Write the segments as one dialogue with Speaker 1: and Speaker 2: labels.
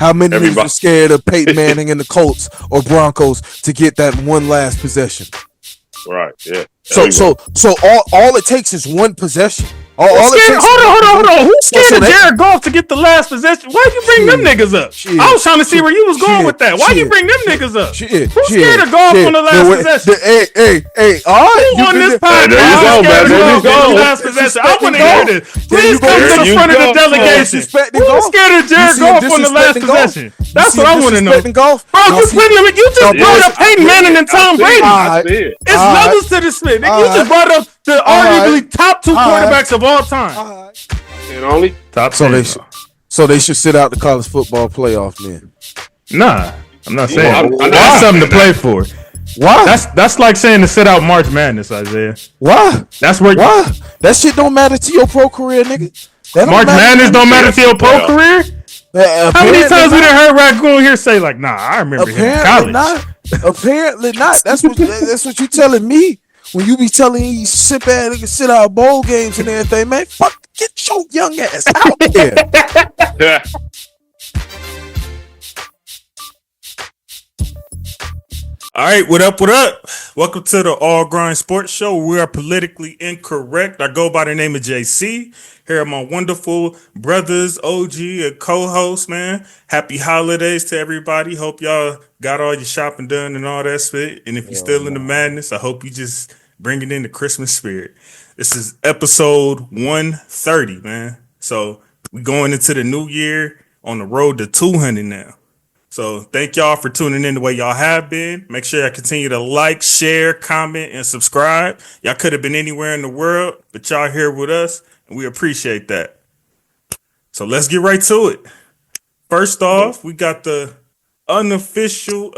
Speaker 1: How many niggas are scared of Peyton Manning and the Colts or Broncos to get that one last possession?
Speaker 2: Right. Yeah.
Speaker 1: So all it takes is one possession. Hold
Speaker 3: on. Who's scared of Jared Goff to get the last possession? Why'd you bring them niggas up? I was trying to see where you was going with that. Why'd you bring them niggas up? Who's scared of Goff on the last possession?
Speaker 1: Hey, all right.
Speaker 3: Who on this podcast scared of Goff on the last possession? I want to hear this. Please come to the front of the delegation. Who's scared of Jared Goff on the last possession? That's what I want to know. Bro, you just brought up Peyton Manning and Tom Brady. It's levels to this shit. You just brought up the arguably top two quarterbacks of all time.
Speaker 2: And only
Speaker 3: top.
Speaker 1: So they should sit out the college football playoff then.
Speaker 3: Nah, I'm not saying. That's something to play for.
Speaker 1: Why?
Speaker 3: That's like saying to sit out March Madness, Isaiah.
Speaker 1: Why?
Speaker 3: That's where.
Speaker 1: Why? That shit don't matter to your pro career, nigga.
Speaker 3: March Madness don't matter to your pro career. How many times we done heard Raccoon here say like, "Nah, I remember him in college."
Speaker 1: Apparently not. That's what you telling me. When you be telling you sit back and sit out bowl games and everything, man, get your young ass out there.
Speaker 4: All right, what up? Welcome to the All Grind Sports Show. We are politically incorrect. I go by the name of JC. Here are my wonderful brothers, OG, and co-host, man. Happy holidays to everybody. Hope y'all got all your shopping done and all that shit. And if you're still in the madness, I hope you just bring it in the Christmas spirit. This is episode 130, man. So we going into the new year on the road to 200 now. So thank y'all for tuning in the way y'all have been. Make sure y'all continue to like, share, comment, and subscribe. Y'all could have been anywhere in the world, but y'all here with us, and we appreciate that. So let's get right to it. First off, we got the official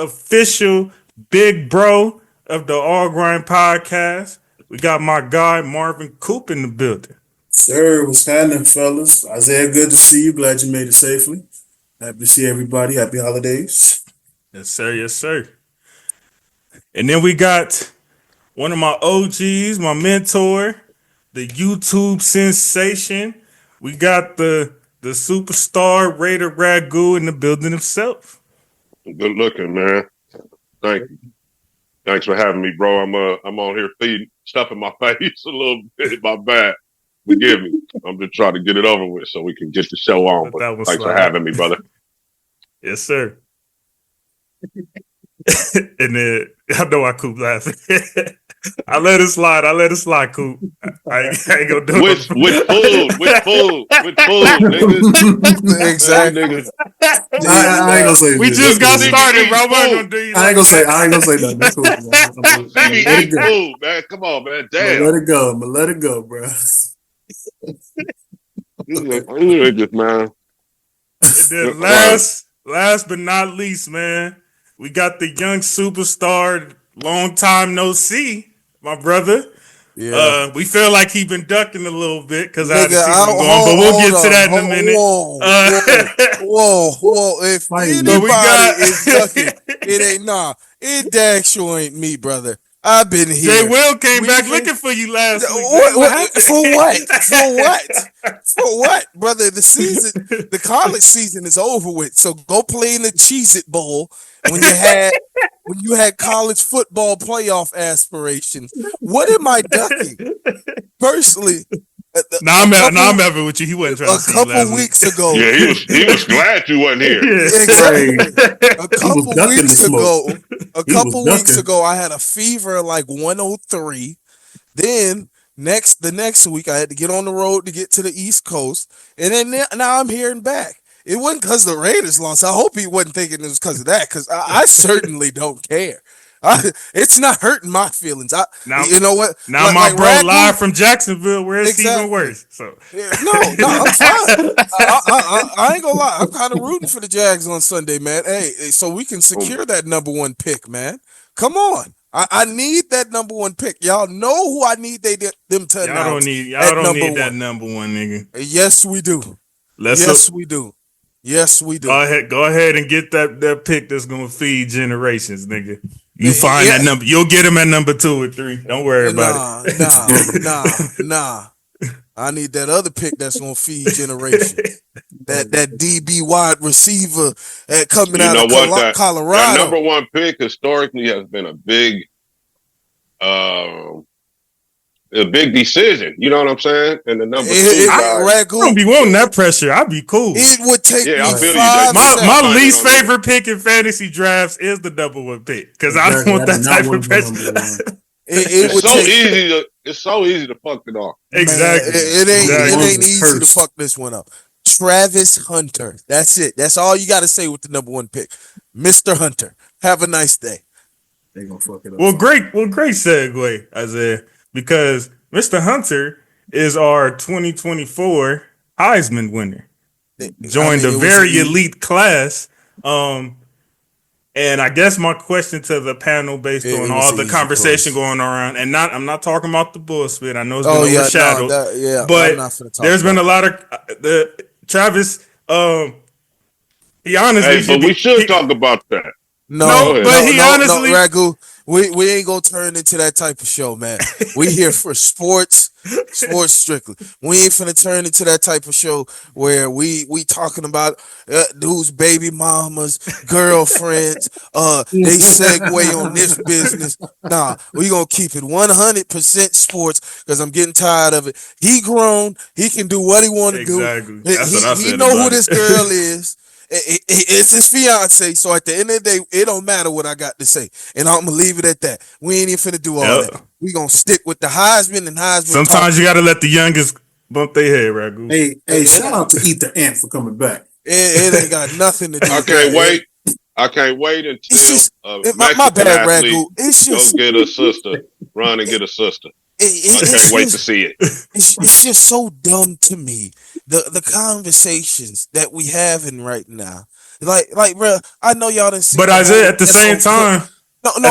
Speaker 4: big bro of the All Grind podcast. We got my guy Marvin Coop in the building.
Speaker 5: Sir, what's happening, fellas? Isaiah, good to see you. Glad you made it safely. Happy to see everybody. Happy holidays.
Speaker 4: Yes, sir. Yes, sir. And then we got one of my OGs, my mentor, the YouTube sensation. We got the superstar Raider Ragu in the building himself.
Speaker 2: Good looking, man. Thank you. Thanks for having me, bro. I'm on here feeding stuff in my face a little bit. My bad. Forgive me. I'm just trying to get it over with so we can get the show on. But thanks for having me, brother.
Speaker 4: Yes, sir. And then I know I Coop laughing. I let it slide, Coop. I ain't gonna do
Speaker 2: it. With food, niggas.
Speaker 5: Exactly.
Speaker 2: Niggas.
Speaker 5: I ain't gonna say.
Speaker 4: We just got started, bro.
Speaker 5: I ain't gonna say nothing. That's cool,
Speaker 2: man. Food, man. Come on, man. Damn.
Speaker 5: Let it go, bro.
Speaker 2: Just, man.
Speaker 4: And then last but not least, man, we got the young superstar, long time no see, my brother. Yeah. We feel like he been ducking a little bit because I had to see him going, but we'll get to that in a minute.
Speaker 1: Whoa. If anybody is ducking, it ain't it dag sure ain't me, brother. I've been here.
Speaker 4: Jay Will came back looking for you last week.
Speaker 1: For what, brother? The college season is over with. So go play in the Cheez-It Bowl when you had college football playoff aspirations. What am I ducking? Personally,
Speaker 4: I'm having with you. He wasn't trying to see you last
Speaker 1: weeks ago.
Speaker 2: Yeah, he was glad you wasn't here.
Speaker 1: Exactly. A couple weeks ago, I had a fever like 103. Then the next week, I had to get on the road to get to the East Coast, and then now I'm here and back. It wasn't because the Raiders lost. I hope he wasn't thinking it was because of that, because I certainly don't care. It's not hurting my feelings. You know what?
Speaker 4: Now my bro live from Jacksonville, where it's even worse. So
Speaker 1: no, I'm fine. I ain't gonna lie. I'm kind of rooting for the Jags on Sunday, man. Hey, so we can secure that number one pick, man. Come on. I need that number one pick. Y'all know who I need them to announce.
Speaker 4: Y'all don't need that number one, nigga.
Speaker 1: Yes, we do. We do. Yes, we do.
Speaker 4: Go ahead and get that pick that's gonna feed generations, nigga. You find that number. You'll get him at number 2 or 3. Don't worry about it.
Speaker 1: Nah. I need that other pick that's gonna feed generation. That DB wide receiver coming
Speaker 2: You
Speaker 1: out
Speaker 2: know
Speaker 1: of
Speaker 2: what? That
Speaker 1: Colorado.
Speaker 2: number one pick historically has been a big decision. You know what I'm saying? And the number two guy.
Speaker 4: I don't
Speaker 1: Ragu,
Speaker 4: be wanting that pressure. I'd be cool.
Speaker 1: it would take
Speaker 2: Yeah,
Speaker 1: me
Speaker 2: I feel you. They
Speaker 1: 5
Speaker 2: put
Speaker 1: seconds.
Speaker 4: My
Speaker 2: behind it
Speaker 4: least
Speaker 2: on there.
Speaker 4: favorite pick in fantasy drafts is the number one pick because I don't
Speaker 5: Exactly.
Speaker 4: want
Speaker 5: I do
Speaker 4: that
Speaker 5: not
Speaker 4: type
Speaker 5: want
Speaker 4: of
Speaker 5: to go number
Speaker 4: pressure.
Speaker 5: one.
Speaker 1: It would take
Speaker 2: It's so easy to fuck it off.
Speaker 4: Exactly.
Speaker 1: Man, it
Speaker 4: Exactly.
Speaker 1: ain't easy to
Speaker 5: Cursed.
Speaker 1: fuck this one up. Travis Hunter. That's it. That's all you got to say with the number one pick, Mr. Hunter. Have a nice day.
Speaker 5: They gonna fuck it up.
Speaker 4: Well, great segue, Isaiah, because Mr. Hunter is our 2024 Heisman winner. Joined a very elite class. And I guess my question to the panel, based on all the conversation going around, and I'm not talking about the bullshit. I know it's been overshadowed. But there's been a lot of the Travis. He honestly,
Speaker 2: Hey, but we should talk about that.
Speaker 1: No,
Speaker 4: honestly,
Speaker 1: Ragu, we ain't gonna turn into that type of show, man. We here for sports strictly. We ain't finna turn into that type of show where we talking about dudes' baby mamas, girlfriends. They segue on this business. Nah, we gonna keep it 100% sports because I'm getting tired of it. He grown. He can do what he want to do.
Speaker 4: Exactly. That's what I said
Speaker 1: He know
Speaker 4: about
Speaker 1: who
Speaker 4: it.
Speaker 1: this girl is. It's his fiance, so at the end of the day, it don't matter what I got to say, and I'm gonna leave it at that. We ain't even finna do all that. We gonna stick with the Heisman and Heisman.
Speaker 4: Sometimes you gotta let the youngest bump their head, Ragu.
Speaker 5: Hey, shout out to Eat the Ant for coming back.
Speaker 1: It ain't got nothing to do.
Speaker 2: I can't wait. I can't wait until
Speaker 1: my bad, Ragu. It's
Speaker 2: go
Speaker 1: just
Speaker 2: get a sister. Run and get a sister. I can't wait to see it.
Speaker 1: It's just so dumb to me. The conversations that we having right now, like, bro. I know y'all didn't see.
Speaker 4: But Isaiah, at the same time,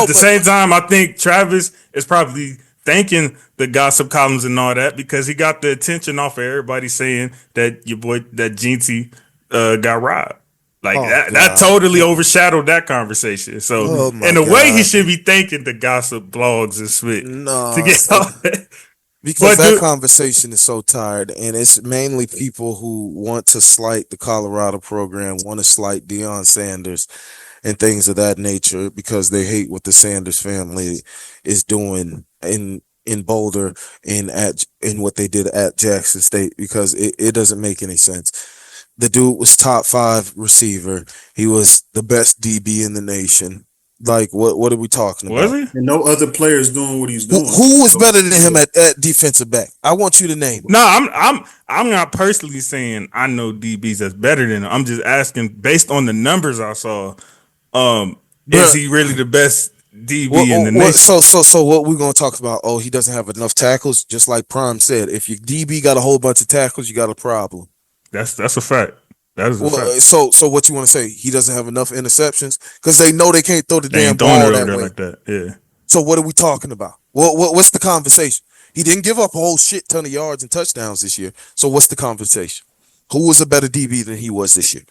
Speaker 4: same time, I think Travis is probably thanking the gossip columns and all that because he got the attention off of everybody saying that your boy, that Jeanty, got robbed. Like that totally overshadowed that conversation. So in a way, he should be thanking the gossip blogs and shit to get all that.
Speaker 1: Because that conversation is so tired, and it's mainly people who want to slight the Colorado program, want to slight Deion Sanders and things of that nature because they hate what the Sanders family is doing in Boulder and in what they did at Jackson State because it doesn't make any sense. The dude was top 5 receiver. He was the best DB in the nation. Like, what are we talking about?
Speaker 4: Was he?
Speaker 5: And no other players doing what he's doing.
Speaker 1: Who was better than him at defensive back? I want you to name him.
Speaker 4: No, I'm not personally saying I know DBs that's better than him. I'm just asking based on the numbers I saw. Is he really the best DB in the nation?
Speaker 1: So what we're gonna talk about? Oh, he doesn't have enough tackles. Just like Prime said, if your DB got a whole bunch of tackles, you got a problem.
Speaker 4: That's a fact. That is a fact.
Speaker 1: So what you want to say? He doesn't have enough interceptions because they know they can't throw the damn
Speaker 4: ball
Speaker 1: that way.
Speaker 4: Like that. Yeah.
Speaker 1: So what are we talking about? What's the conversation? He didn't give up a whole shit ton of yards and touchdowns this year. So what's the conversation? Who was a better DB than he was this year?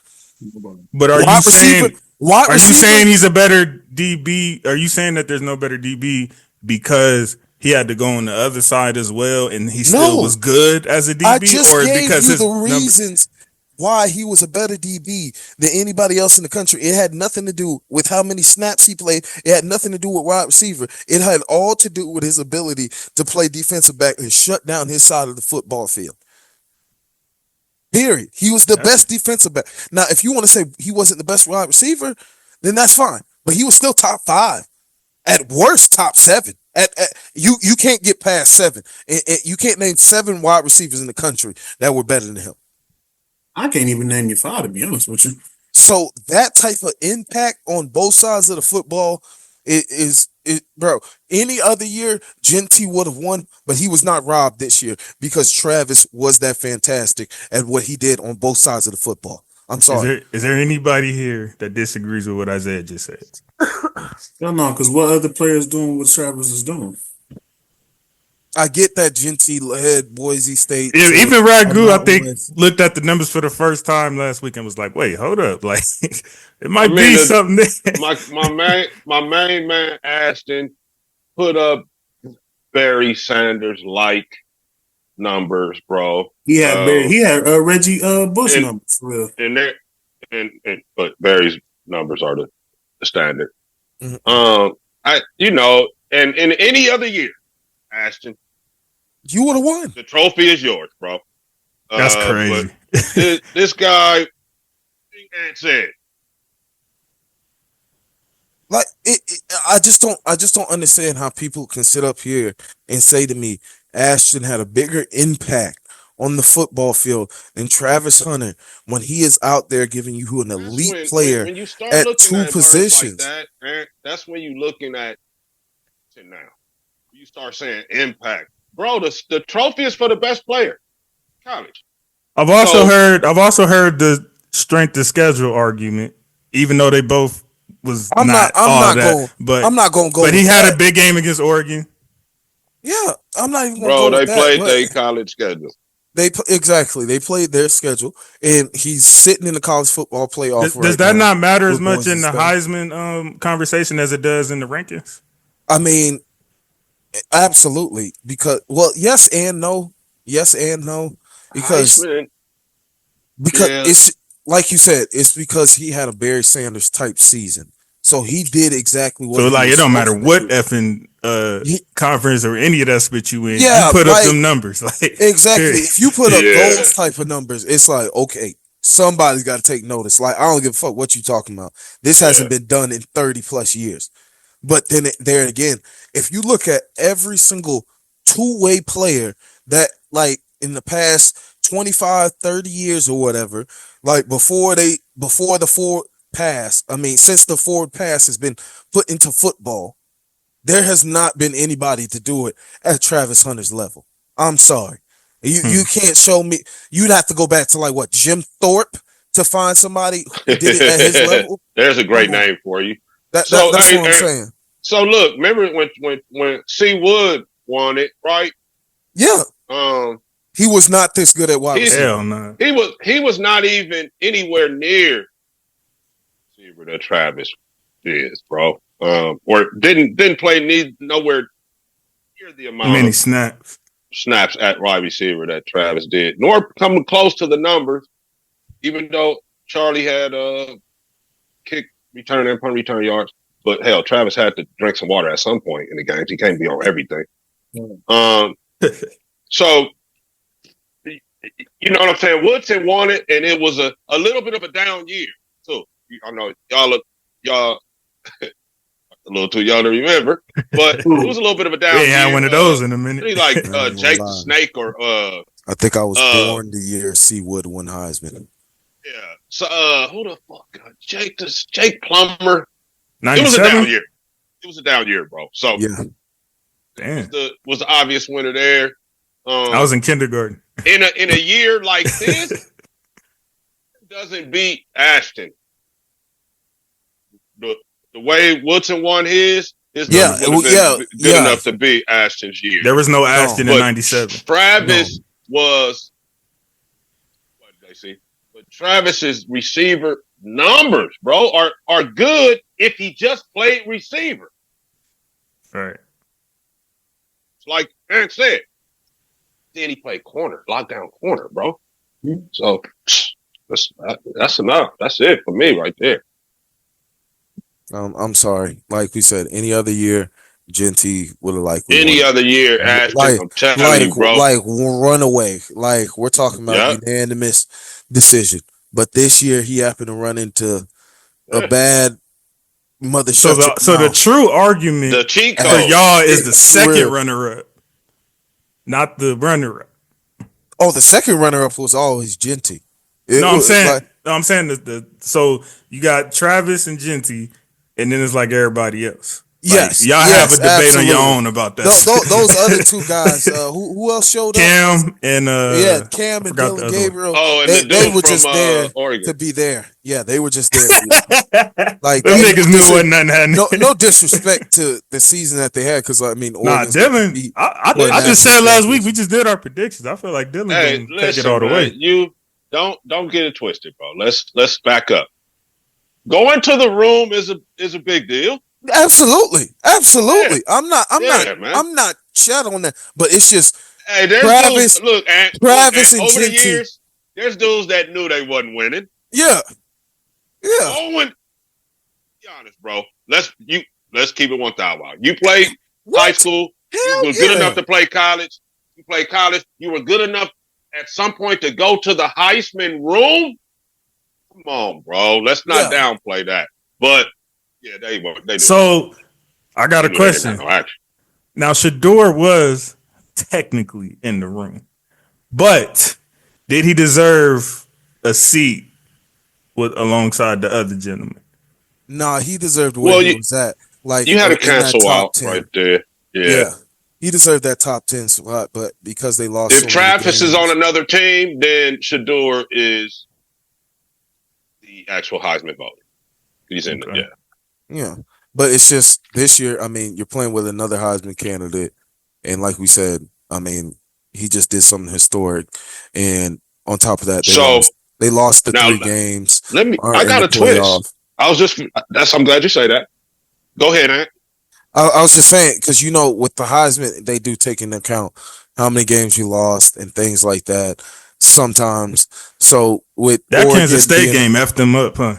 Speaker 4: But are you saying he's a better DB? Are you saying that there's no better DB because he had to go on the other side as well and he still was good as a DB?
Speaker 1: I just
Speaker 4: or
Speaker 1: gave
Speaker 4: because
Speaker 1: you the reasons why he was a better DB than anybody else in the country. It had nothing to do with how many snaps he played. It had nothing to do with wide receiver. It had all to do with his ability to play defensive back and shut down his side of the football field. Period. He was the best defensive back. Now, if you want to say he wasn't the best wide receiver, then that's fine. But he was still top 5. At worst, top 7. You can't get past 7. You can't name 7 wide receivers in the country that were better than him.
Speaker 5: I can't even name your 5, to be honest with you.
Speaker 1: So that type of impact on both sides of the football is bro. Any other year, Jeanty would have won, but he was not robbed this year because Travis was that fantastic at what he did on both sides of the football. I'm sorry.
Speaker 4: Is there anybody here that disagrees with what Isaiah just said?
Speaker 5: No, because what other players doing what Travis is doing?
Speaker 1: I get that Jeanty led Boise State.
Speaker 4: Even Ragu, I think, looked at the numbers for the first time last week and was like, "Wait, hold up! Like, it might be something."
Speaker 2: My main man Ashton put up Barry Sanders like numbers, bro.
Speaker 5: He had Reggie Bush numbers for real.
Speaker 2: But Barry's numbers are the standard.
Speaker 1: Mm-hmm.
Speaker 2: And in any other year, Ashton,
Speaker 1: you would have won.
Speaker 2: The trophy is yours, bro.
Speaker 4: That's crazy.
Speaker 2: But this guy, and said,
Speaker 1: like I just don't understand how people can sit up here and say to me, Ashton had a bigger impact on the football field than Travis Hunter when he is out there giving you an elite player
Speaker 2: when you start
Speaker 1: at
Speaker 2: looking
Speaker 1: two
Speaker 2: at
Speaker 1: positions.
Speaker 2: Like that, that's when you're looking at it now. You start saying impact, bro. The trophy is for the best player. College.
Speaker 4: I've also heard the strength of schedule argument, even though they both was
Speaker 1: I'm not going to go.
Speaker 4: But he had a big game against Oregon.
Speaker 1: Yeah, I'm not even going to go.
Speaker 2: Bro, they played
Speaker 1: their
Speaker 2: college schedule.
Speaker 1: They played their schedule, and he's sitting in the college football playoff.
Speaker 4: Does that not matter as much in the Heisman conversation as it does in the rankings?
Speaker 1: I mean, absolutely. Because yes and no, because
Speaker 2: Heisman,
Speaker 1: it's like you said, it's because he had a Barry Sanders type season. So he did exactly what.
Speaker 4: So it don't matter what effing conference or any of that spit you in. Yeah, you put up them numbers.
Speaker 1: Exactly. If you put up those type of numbers, it's like, okay, somebody's got to take notice. Like, I don't give a fuck what you talking about. This hasn't been done in 30 plus years. But then there again, if you look at every single two-way player that, like, in the past 25, 30 years or whatever, like before the Ford pass, since the Ford pass has been put into football, there has not been anybody to do it at Travis Hunter's level. I'm sorry. You can't show me. You'd have to go back to like what, Jim Thorpe, to find somebody who did it at his level.
Speaker 2: There's a great name for you.
Speaker 1: That's what I'm saying.
Speaker 2: So look, remember when C. Wood won it, right?
Speaker 1: Yeah. He was not this good at wide receiver.
Speaker 4: Hell no.
Speaker 2: He was not even anywhere near that Travis is, bro. Or didn't play nowhere near the amount
Speaker 4: many
Speaker 2: of snaps at wide receiver that Travis did, nor coming close to the numbers. Even though Charlie had kick return and punt return yards, but hell, Travis had to drink some water at some point in the games. He can't be on everything. So you know what I'm saying? Woodson won it, and it was a little bit of a down year too. I know y'all a little too young to remember, but it was a little bit of a down year.
Speaker 4: Yeah, one of those in a minute.
Speaker 2: Like Jake the Snake or
Speaker 1: I think I was born the year C. Wood won Heisman.
Speaker 2: Yeah. So who the fuck? Jake Plummer.
Speaker 4: 97?
Speaker 2: It was a down year. It was a down year, bro. So
Speaker 1: yeah.
Speaker 4: Damn.
Speaker 2: Was the obvious winner there.
Speaker 4: I was in kindergarten.
Speaker 2: In a year like this, doesn't beat Ashton. The way Woodson won his numbers would have been good enough to beat Ashton's year.
Speaker 4: There was no Ashton in 97.
Speaker 2: Travis was, what did they see? But Travis's receiver numbers, bro, are good if he just played receiver.
Speaker 4: Right.
Speaker 2: It's like Aaron said. Then he played corner, lockdown corner, bro. Mm-hmm. So that's enough. That's it for me right there.
Speaker 1: I'm sorry. Like we said, any other year, Genty would have like
Speaker 2: any other year. Ashton, I'm telling you, bro.
Speaker 1: Like run away. Like we're talking about unanimous decision. But this year, he happened to run into a bad mother.
Speaker 4: So the true argument
Speaker 2: the cheat
Speaker 4: for
Speaker 2: code
Speaker 4: y'all is the second runner-up, not the runner-up.
Speaker 1: Oh, the second runner-up was always Genty.
Speaker 4: I'm saying so you got Travis and Genty. And then it's like everybody else.
Speaker 1: Yes,
Speaker 4: y'all have a debate on your own about that.
Speaker 1: Those other two guys, who else showed up?
Speaker 4: Cam and
Speaker 1: Cam and Dylan Gabriel.
Speaker 2: Oh, and
Speaker 1: they were just there
Speaker 2: Oregon.
Speaker 1: to be there. Yeah, they were just there. Like
Speaker 4: them niggas knew wasn't nothing happening.
Speaker 1: No disrespect to the season that they had, because Oregon.
Speaker 4: Dylan. I just said last week we just did our predictions. I feel like Dylan didn't take it all the way.
Speaker 2: You don't get it twisted, bro. Let's back up. Going to the room is a big deal.
Speaker 1: Absolutely.
Speaker 2: Yeah.
Speaker 1: I'm not shut on that. But it's just
Speaker 2: Hey, there's
Speaker 1: Travis,
Speaker 2: dudes. Look, and
Speaker 1: Travis and
Speaker 2: over the
Speaker 1: Gentry.
Speaker 2: years, there's dudes that knew they wasn't winning.
Speaker 1: Yeah.
Speaker 2: Owen, be honest, bro. Let's keep it 1,000. You played high school.
Speaker 1: Hell
Speaker 2: You were good enough to play college. You played college. You were good enough at some point to go to the HEISMAN room. Come on, bro. Let's not downplay that. But yeah, they were. They
Speaker 4: so I got a question. Now, Shador was technically in the room, but did he deserve a seat alongside the other gentleman?
Speaker 1: Nah, he deserved where he was at. Like
Speaker 2: you had to cancel out 10. Right there. Yeah.
Speaker 1: He deserved that top 10 spot, but because they lost.
Speaker 2: If Travis is on another team, then Shador is the actual Heisman voter. He's in it.
Speaker 1: Yeah. But it's just this year, I mean, you're playing with another Heisman candidate. And like we said, I mean, he just did something historic. And on top of that, they lost the 3 games.
Speaker 2: I got a twist. I'm glad you say that. Go ahead, Ant.
Speaker 1: I was just saying, because, with the Heisman, they do take into account how many games you lost and things like that sometimes. So with
Speaker 4: that Kansas State game effed them up, huh?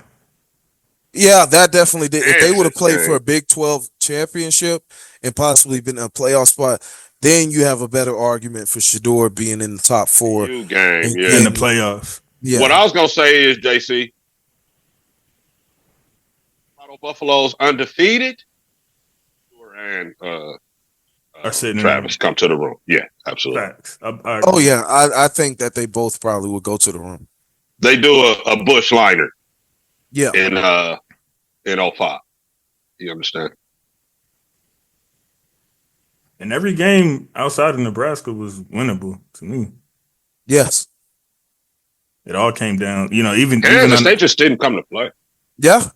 Speaker 1: Yeah, that definitely did. If they would have played for a Big 12 championship and possibly been in a playoff spot, then you have a better argument for Shador being in the top 4
Speaker 2: in
Speaker 4: the playoffs.
Speaker 2: Yeah. What I was gonna say is, JC, Buffalo's undefeated, and Travis come to the room. Yeah, absolutely.
Speaker 1: I think that they both probably would go to the room.
Speaker 2: They do a Bush liner.
Speaker 1: Yeah.
Speaker 2: In 05. You understand?
Speaker 4: And every game outside of Nebraska was winnable to me.
Speaker 1: Yes.
Speaker 4: It all came down, even
Speaker 2: Kansas State just didn't come to play.
Speaker 1: Yeah.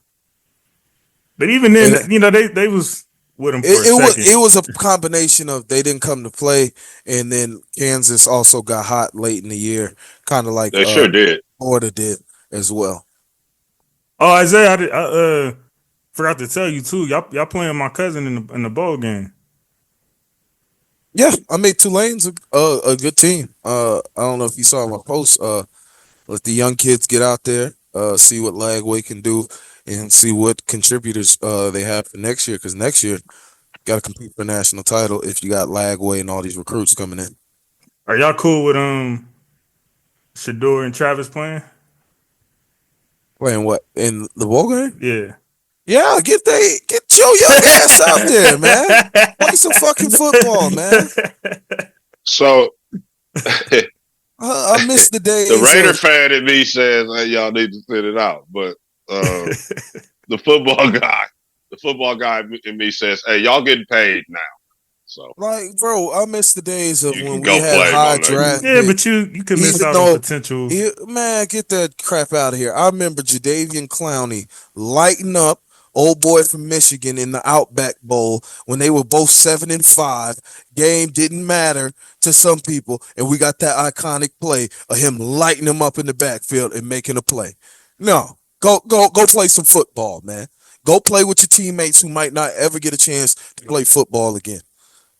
Speaker 4: But even then, they was with them for a second.
Speaker 1: It was a combination of they didn't come to play, and then Kansas also got hot late in the year, kind of like
Speaker 2: they sure did.
Speaker 1: Florida did as well.
Speaker 4: Oh, Isaiah, I forgot to tell you too. Y'all playing my cousin in the bowl game.
Speaker 1: Yeah, I made Tulane's a good team. I don't know if you saw my post. Let the young kids get out there, see what Lagway can do, and see what contributors they have for next year. Because next year, got to compete for a national title if you got Lagway and all these recruits coming in.
Speaker 4: Are y'all cool with Shador and Travis playing?
Speaker 1: Playing what? In the bowl game?
Speaker 4: Yeah.
Speaker 1: Yeah, get your young ass out there, man. Play some fucking football, man.
Speaker 2: So
Speaker 1: I miss the days.
Speaker 2: The Raider fan in me says, hey, y'all need to sit it out. But the football guy in me says, hey, y'all getting paid now. So,
Speaker 1: like, bro, I miss the days of when we had high draft.
Speaker 4: Yeah, but you could miss out on potential.
Speaker 1: Man, get that crap out of here. I remember Jadeveon Clowney lighting up old boy from Michigan in the Outback Bowl when they were both 7-5. Game didn't matter to some people, and we got that iconic play of him lighting him up in the backfield and making a play. No, go play some football, man. Go play with your teammates who might not ever get a chance to play football again.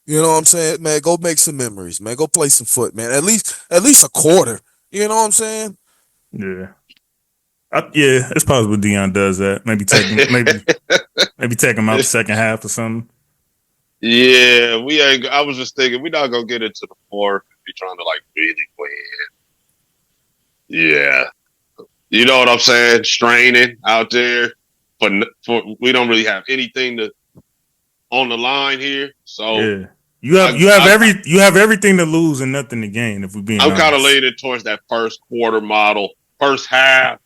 Speaker 1: You know what I'm saying, man? Go make some memories, man. Go play some foot, man. At least a quarter. You know what I'm saying?
Speaker 4: Yeah. It's possible Deion does that. Maybe take him out the second half or something.
Speaker 2: Yeah, we ain't. I was just thinking we're not gonna get into the fourth if you're trying to like really win. Yeah, you know what I'm saying? Straining out there for we don't really have anything on the line here. So
Speaker 4: yeah. You have everything to lose and nothing to gain. If we're being honest.
Speaker 2: kind of leaning towards that first quarter model, first half.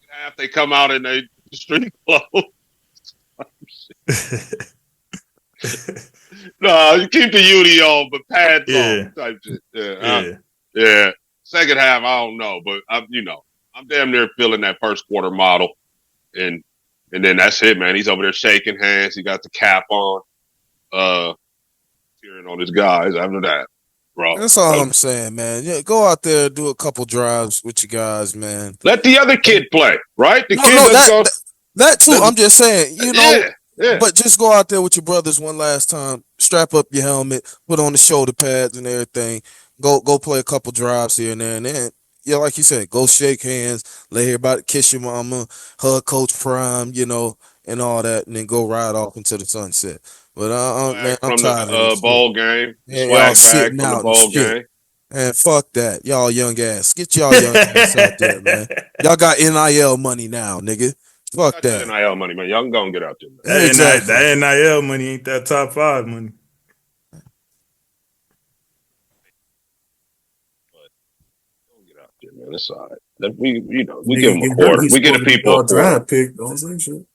Speaker 2: Half they come out and they street clothes. No, you keep the UD on, but pads on type shit. Yeah. Second half, I don't know, but I'm damn near feeling that first quarter model, and then that's it, man. He's over there shaking hands. He got the cap on, cheering on his guys. After that, bro,
Speaker 1: that's all I'm saying, man. Yeah, go out there, do a couple drives with you guys, man.
Speaker 2: Let the other kid play, right?
Speaker 1: That too. I'm just saying, Yeah. But just go out there with your brothers one last time, strap up your helmet, put on the shoulder pads and everything. Go play a couple drives here and there, and then yeah, like you said, go shake hands, let everybody kiss your mama, hug Coach Prime, and all that, and then go ride off into the sunset. But man,
Speaker 2: Swag
Speaker 1: I'm
Speaker 2: from
Speaker 1: tired of
Speaker 2: the
Speaker 1: this shit.
Speaker 2: bowl game. The
Speaker 1: And y'all
Speaker 2: swag bag
Speaker 1: sitting
Speaker 2: from the
Speaker 1: out and
Speaker 2: bowl
Speaker 1: shit.
Speaker 2: game.
Speaker 1: And fuck that. Y'all young ass. Get y'all young ass out there, man. Y'all got NIL money now, nigga. Fuck
Speaker 2: Got that
Speaker 1: that.
Speaker 2: NIL money, man. Y'all can go and get out there, man.
Speaker 1: Exactly.
Speaker 4: That NIL money ain't that top 5 money.
Speaker 2: Go and get out there, man. It's all right. We
Speaker 5: Nigga
Speaker 2: give them a
Speaker 5: get hurt,
Speaker 2: quarter.
Speaker 5: he's
Speaker 2: We get the
Speaker 5: supposed to be
Speaker 2: people a
Speaker 5: y'all
Speaker 2: quarter.
Speaker 5: draft pick. Don't say shit.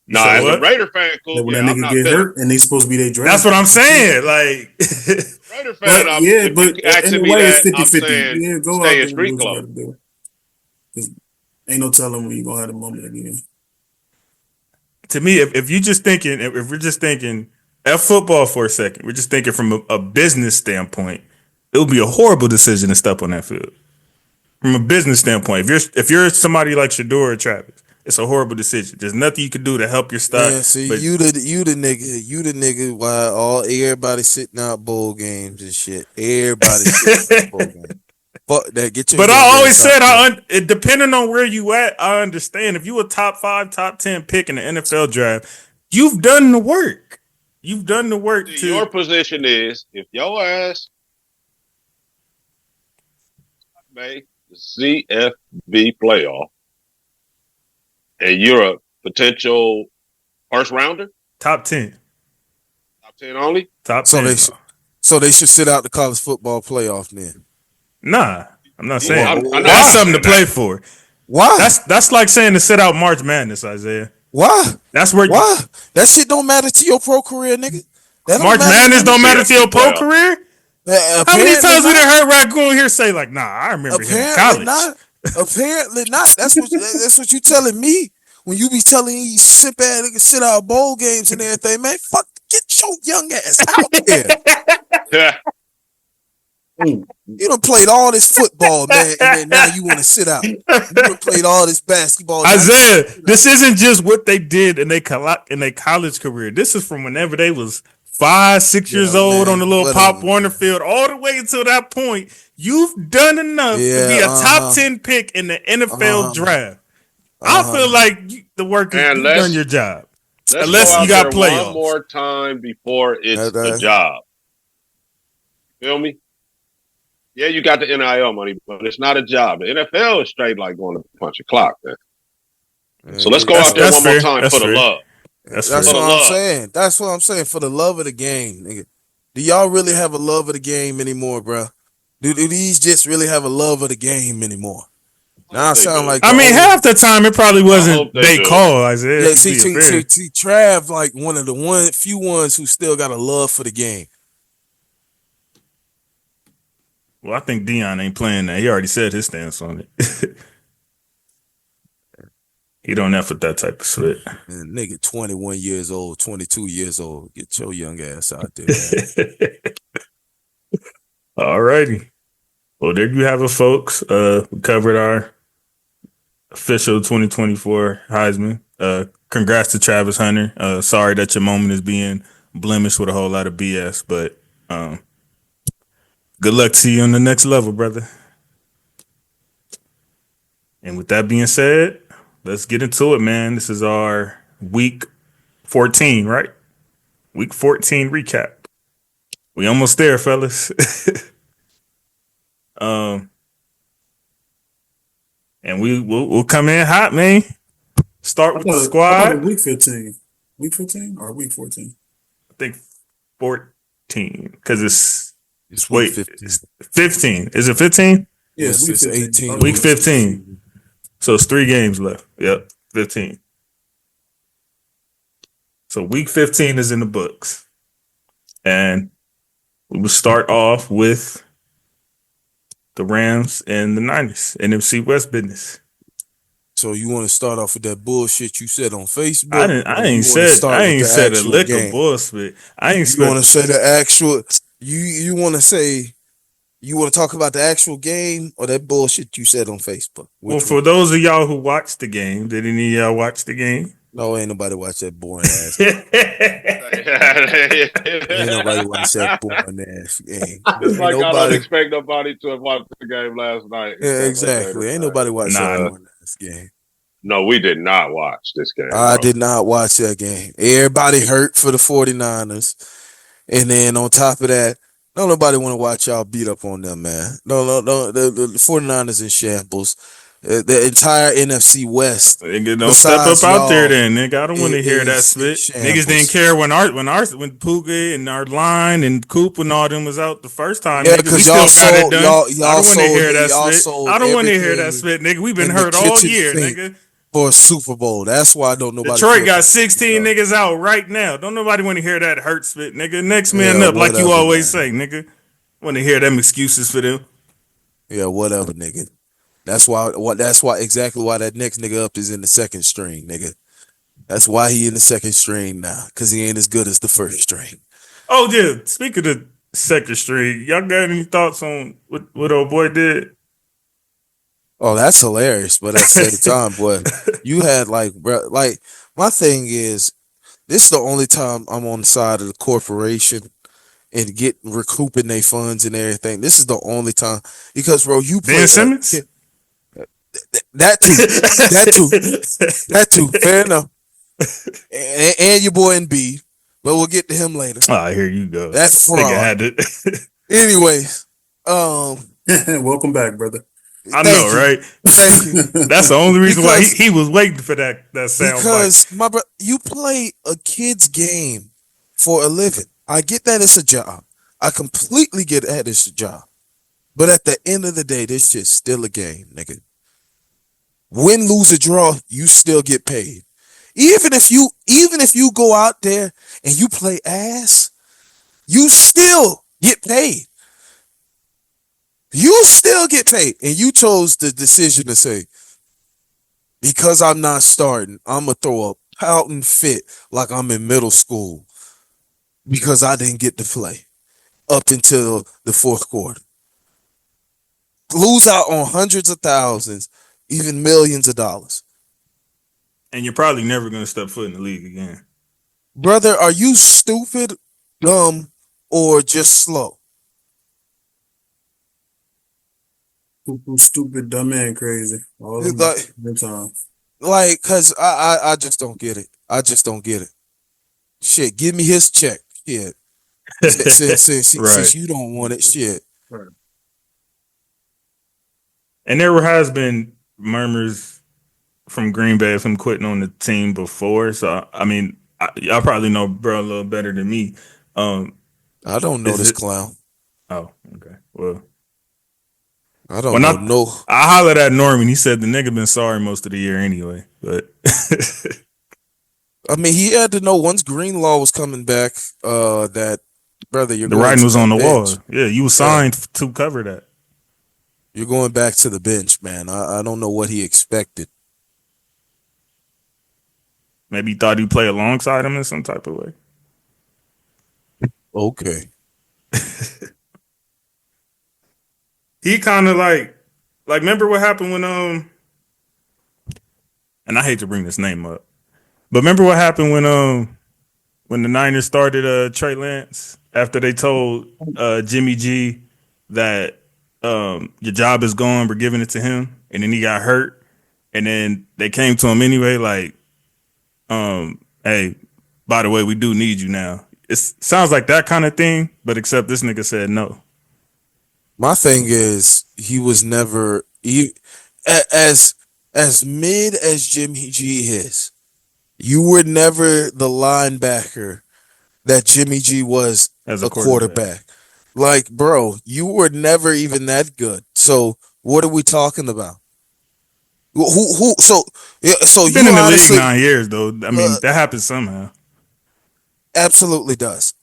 Speaker 2: Nah,
Speaker 4: said
Speaker 2: as
Speaker 4: what?
Speaker 2: a Raider fan, cool.
Speaker 5: Like when
Speaker 2: Yeah,
Speaker 5: that
Speaker 2: I'm
Speaker 5: nigga
Speaker 2: not
Speaker 5: get
Speaker 2: feeling
Speaker 5: hurt and they supposed to be their draft.
Speaker 4: That's what I'm saying. Like,
Speaker 2: Raider fan.
Speaker 5: But yeah,
Speaker 2: if
Speaker 5: but
Speaker 2: you asking me
Speaker 5: anyway, it's
Speaker 2: that, I'm
Speaker 5: 50-50.
Speaker 2: saying
Speaker 5: Yeah, go
Speaker 2: stay
Speaker 5: out
Speaker 2: in
Speaker 5: there and do
Speaker 2: street
Speaker 5: what you
Speaker 2: clothes.
Speaker 5: gotta do. 'Cause ain't no telling when you gonna have a moment again.
Speaker 4: to me, if you just thinking, if we're just thinking F football for a second, we're just thinking from a business standpoint, it would be a horrible decision to step on that field. From a business standpoint, if you're somebody like Shador or Travis, it's a horrible decision. There's nothing you can do to help your stock.
Speaker 1: Man, see,
Speaker 4: But
Speaker 1: you the nigga why everybody sitting out bowl games and shit. Everybody sitting out bowl games. Fuck that. Get your
Speaker 4: But
Speaker 1: young
Speaker 4: I always
Speaker 1: ass out
Speaker 4: said,
Speaker 1: there.
Speaker 4: depending on where you at, I understand. If you a top 5, top 10 pick in the NFL draft, you've done the work. You've done the work
Speaker 2: See,
Speaker 4: to.
Speaker 2: your position is if your ass make the CFB playoff and you're a potential first rounder,
Speaker 4: Top 10.
Speaker 2: top 10 only.
Speaker 4: Top
Speaker 1: So
Speaker 4: 10.
Speaker 1: so they should sit out the college football playoff then.
Speaker 4: Nah, I'm not saying.
Speaker 2: I'm not
Speaker 4: That's something to
Speaker 2: saying
Speaker 4: play
Speaker 2: that.
Speaker 4: for.
Speaker 1: Why?
Speaker 4: That's like saying to sit out March Madness, Isaiah.
Speaker 1: Why?
Speaker 4: That's where
Speaker 1: Why? That shit don't matter to your pro career, nigga. That
Speaker 4: March Madness don't matter to your pro
Speaker 2: playoff.
Speaker 4: career. How many times we done heard Raccoon here say like, "Nah, I remember him in
Speaker 1: Apparently
Speaker 4: college."
Speaker 1: not. Apparently not. That's what you telling me when you be telling these simp ass niggas sit out bowl games and everything, man. Fuck, get your young ass out there.
Speaker 2: Yeah.
Speaker 1: You done played all this football, man, and then now you want to sit out. You done played all this basketball.
Speaker 4: Isaiah, this isn't just what they did in their college career. This is from whenever they was 5, 6 years old
Speaker 1: man,
Speaker 4: on the little
Speaker 1: whatever,
Speaker 4: Pop Warner field, all the way until that point. You've done enough to be a top 10 pick in the NFL draft. I feel like the work is
Speaker 2: And
Speaker 4: you've done your job.
Speaker 2: Let's
Speaker 4: Unless
Speaker 2: go out
Speaker 4: you got
Speaker 2: there
Speaker 4: playoffs.
Speaker 2: one more time before it's
Speaker 1: That-
Speaker 2: a job. Feel me? Yeah, you got the NIL money, but it's not a job. The NFL is straight like going to punch a clock, man. So let's go out there one more time for the love.
Speaker 1: That's
Speaker 4: fair.
Speaker 1: what I'm saying. That's what I'm saying. For the love of the game, nigga. Do y'all really have a love of the game anymore, bro? Do these just really have a love of the game anymore? Now I sound like
Speaker 4: I mean, half the time it probably wasn't
Speaker 2: hope they
Speaker 4: they
Speaker 2: do.
Speaker 4: call, Isaiah.
Speaker 1: yeah. See, Trav like one of the few ones who still got a love for the game.
Speaker 4: Well, I think Dion ain't playing that. He already said his stance on it. He don't effort that type of shit.
Speaker 1: And nigga, 21 years old, 22 years old. Get your young ass out there, man.
Speaker 4: All righty. Well, there you have it, folks. We covered our official 2024 Heisman. Congrats to Travis Hunter. Sorry that your moment is being blemished with a whole lot of BS, but good luck to you on the next level, brother. And with that being said, let's get into it, man. This is our week 14, right? Week 14 recap. We almost there, fellas. And we'll come in hot, man. Start with the
Speaker 5: I
Speaker 4: squad.
Speaker 5: thought it was week 15. Week 15 or week 14?
Speaker 4: I think 14 because it's
Speaker 1: week
Speaker 4: wait 15. Is it 15?
Speaker 5: Yes,
Speaker 1: it's
Speaker 5: week 15.
Speaker 1: 18.
Speaker 4: Week 15. So it's 3 games left. Yep, 15. So week 15 is in the books. And we will start off with the Rams and the Niners, NFC West business.
Speaker 1: So you want to start off with that bullshit you said on Facebook?
Speaker 4: I ain't said a lick of bullshit.
Speaker 1: You want to say the actual? You want to say? You want to talk about the actual game or that bullshit you said on Facebook?
Speaker 4: Well, for those of y'all who watched the game, did any of y'all watch the game?
Speaker 1: No, ain't nobody watch that boring ass. Ain't nobody watch that boring ass game.
Speaker 2: Just
Speaker 1: Ain't
Speaker 2: like I don't
Speaker 1: nobody.
Speaker 2: expect nobody to have watched the game last night and
Speaker 1: Yeah,
Speaker 2: stuff like that.
Speaker 1: exactly. Ain't nobody watch that
Speaker 4: Nah,
Speaker 1: boring ass game.
Speaker 2: No, we did not watch this game,
Speaker 1: I
Speaker 2: bro.
Speaker 1: did not watch that game. Everybody hurt for the 49ers. And then on top of that, don't nobody want to watch y'all beat up on them, man. No. The 49ers in shambles. The entire NFC West,
Speaker 4: nigga, don't step up
Speaker 1: besides
Speaker 4: out there
Speaker 1: y'all,
Speaker 4: then, nigga. I don't want to hear that
Speaker 1: is in
Speaker 4: spit. Niggas didn't
Speaker 1: shambles.
Speaker 4: care when Puga and our line and Coop and all them was out the first time,
Speaker 1: Yeah,
Speaker 4: nigga. We
Speaker 1: because
Speaker 4: still
Speaker 1: y'all
Speaker 4: got it
Speaker 1: sold
Speaker 4: done. I don't want to hear that
Speaker 1: y'all
Speaker 4: spit. I
Speaker 1: sold
Speaker 4: don't want to hear that
Speaker 1: everything
Speaker 4: spit, nigga. We've been
Speaker 1: in the
Speaker 4: hurt all
Speaker 1: kitchen
Speaker 4: year,
Speaker 1: sink
Speaker 4: nigga.
Speaker 1: for a Super Bowl. That's why don't nobody
Speaker 4: Detroit
Speaker 1: care
Speaker 4: got
Speaker 1: about it.
Speaker 4: 16 niggas out right now. Don't nobody want to hear that hurt spit, nigga. Next man
Speaker 1: Yeah,
Speaker 4: up, like you
Speaker 1: whatever,
Speaker 4: always
Speaker 1: man.
Speaker 4: say, nigga. Want to hear them excuses for them.
Speaker 1: Yeah, whatever, nigga. That's why. That's why. Exactly why that next nigga up is in the second string, nigga. That's why he in the second string now, because he ain't as good as the first string.
Speaker 4: Oh yeah, speak of the second string, y'all got any thoughts on what old boy did?
Speaker 1: Oh, that's hilarious. But at the same time, boy, you had like, bro, like my thing is, this is the only time I'm on the side of the corporation and get recouping their funds and everything. This is the only time because, bro, you play
Speaker 4: Ben Simmons?
Speaker 1: that too, that too. Fair enough. And your boy Embiid, but we'll get to him later.
Speaker 4: Oh, here you go.
Speaker 1: That's
Speaker 4: Nigga
Speaker 1: fraud.
Speaker 4: had it.
Speaker 1: Anyways,
Speaker 5: Welcome back, brother.
Speaker 4: I know, right?
Speaker 1: Thank you.
Speaker 4: That's the only reason why
Speaker 1: Because
Speaker 4: he was waiting for that sound bite.
Speaker 1: because my bro, you play a kid's game for a living. I get that it's a job. I completely get that it's a job. But at the end of the day, this shit's still a game, nigga. Win, lose, or draw, you still get paid. Even if you go out there and you play ass, you still get paid. You still get paid. And you chose the decision to say, because I'm not starting, I'm going to throw a pouting fit like I'm in middle school because I didn't get to play up until the fourth quarter. Lose out on hundreds of thousands, even millions of dollars.
Speaker 4: And you're probably never going to step foot in the league again.
Speaker 1: Brother, are you stupid, dumb, or just slow?
Speaker 5: Stupid, dumb, and crazy. All of them at the time.
Speaker 1: Like, cause I just don't get it. I just don't get it. Shit, give me his check. Shit. Since you don't want it, shit.
Speaker 5: Right.
Speaker 4: And there has been murmurs from Green Bay of him quitting on the team before. So, I mean, y'all probably know bro a little better than me.
Speaker 1: I don't know this clown.
Speaker 4: Oh, okay. Well,
Speaker 1: I don't know. No.
Speaker 4: I hollered at Norman. He said the nigga been sorry most of the year anyway. But
Speaker 1: I mean, he had to know once Greenlaw was coming back, that brother, you're
Speaker 4: the
Speaker 1: going
Speaker 4: writing
Speaker 1: to
Speaker 4: was
Speaker 1: that
Speaker 4: on the
Speaker 1: bench.
Speaker 4: wall. Yeah, you was signed to cover that.
Speaker 1: You're going back to the bench, man. I don't know what he expected.
Speaker 4: Maybe he thought he'd play alongside him in some type of way.
Speaker 1: Okay.
Speaker 4: He kind of like remember what happened when and I hate to bring this name up, but remember what happened when the Niners started Trey Lance after they told Jimmy G that your job is gone, we're giving it to him, and then he got hurt, and then they came to him anyway, like, hey, by the way, we do need you now. It sounds like that kind of thing, but except this nigga said no.
Speaker 1: My thing is, he was never as mid as Jimmy G is. You were never the linebacker that Jimmy G was
Speaker 4: As
Speaker 1: a quarterback. Like, bro, you were never even that good. So what are we talking about? Who? So
Speaker 4: He's been in the league 9 years, though. I mean, that happens somehow.
Speaker 1: Absolutely does.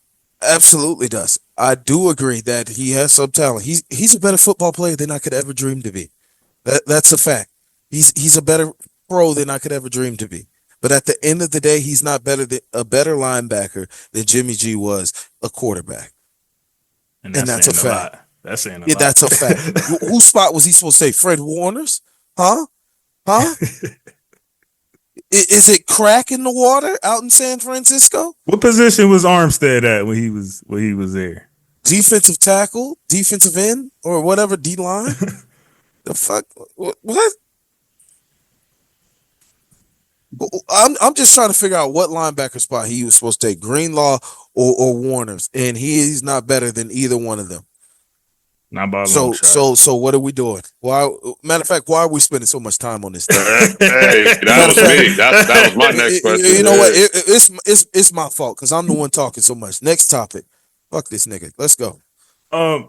Speaker 1: Absolutely does. I do agree that he has some talent. He's a better football player than I could ever dream to be. That's a fact. He's a better pro than I could ever dream to be. But at the end of the day, he's not a better linebacker than Jimmy G was a quarterback.
Speaker 4: And that's a fact. That's saying a lot.
Speaker 1: That's a fact. Whose spot was he supposed to take? Fred Warner's? Huh? Is it crack in the water out in San Francisco?
Speaker 4: What position was Armstead at when he was there?
Speaker 1: Defensive tackle, defensive end, or whatever, D line. The fuck? What? I'm just trying to figure out what linebacker spot he was supposed to take, Greenlaw or Warner's, and he's not better than either one of them.
Speaker 4: Not by a long shot.
Speaker 1: So what are we doing? Why? Matter of fact, why are we spending so much time on this thing?
Speaker 2: Hey, that was me. That was my next question.
Speaker 1: You know what? It's my fault because I'm the one talking so much. Next topic. Fuck this nigga. Let's go.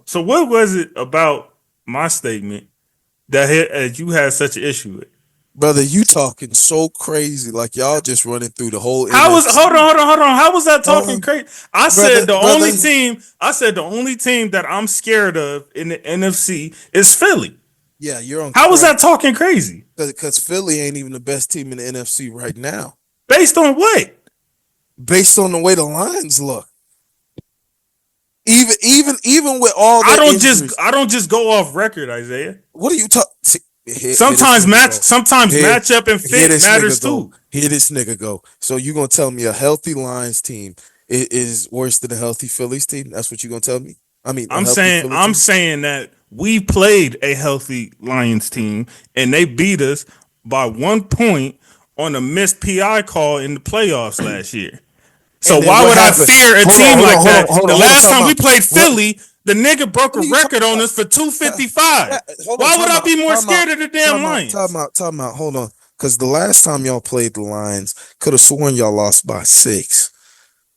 Speaker 4: So what was it about my statement that you had such an issue with?
Speaker 1: Brother, you talking so crazy, like y'all just running through the whole.
Speaker 4: Hold on. How was that talking crazy? I said the only team that I'm scared of in the NFC is Philly.
Speaker 1: Yeah, you're on.
Speaker 4: How was that talking crazy?
Speaker 1: Because Philly ain't even the best team in the NFC right now.
Speaker 4: Based on what?
Speaker 1: Based on the way the Lions look. Even with all that,
Speaker 4: I don't just go off record, Isaiah.
Speaker 1: What are you talking?
Speaker 4: Sometimes matchup and fit matters too.
Speaker 1: Here this nigga go. So you gonna tell me a healthy Lions team is worse than a healthy Phillies team? That's what you gonna tell me? I'm
Speaker 4: saying that we played a healthy Lions team and they beat us by 1 point on a missed PI call in the playoffs last year. So why would I fear a team like that? The last time we played Philly, the nigga broke a record on us for 255. Why would I be more scared of the damn Lions?
Speaker 1: Time out. Hold on. Because the last time y'all played the Lions, could have sworn y'all lost by 6.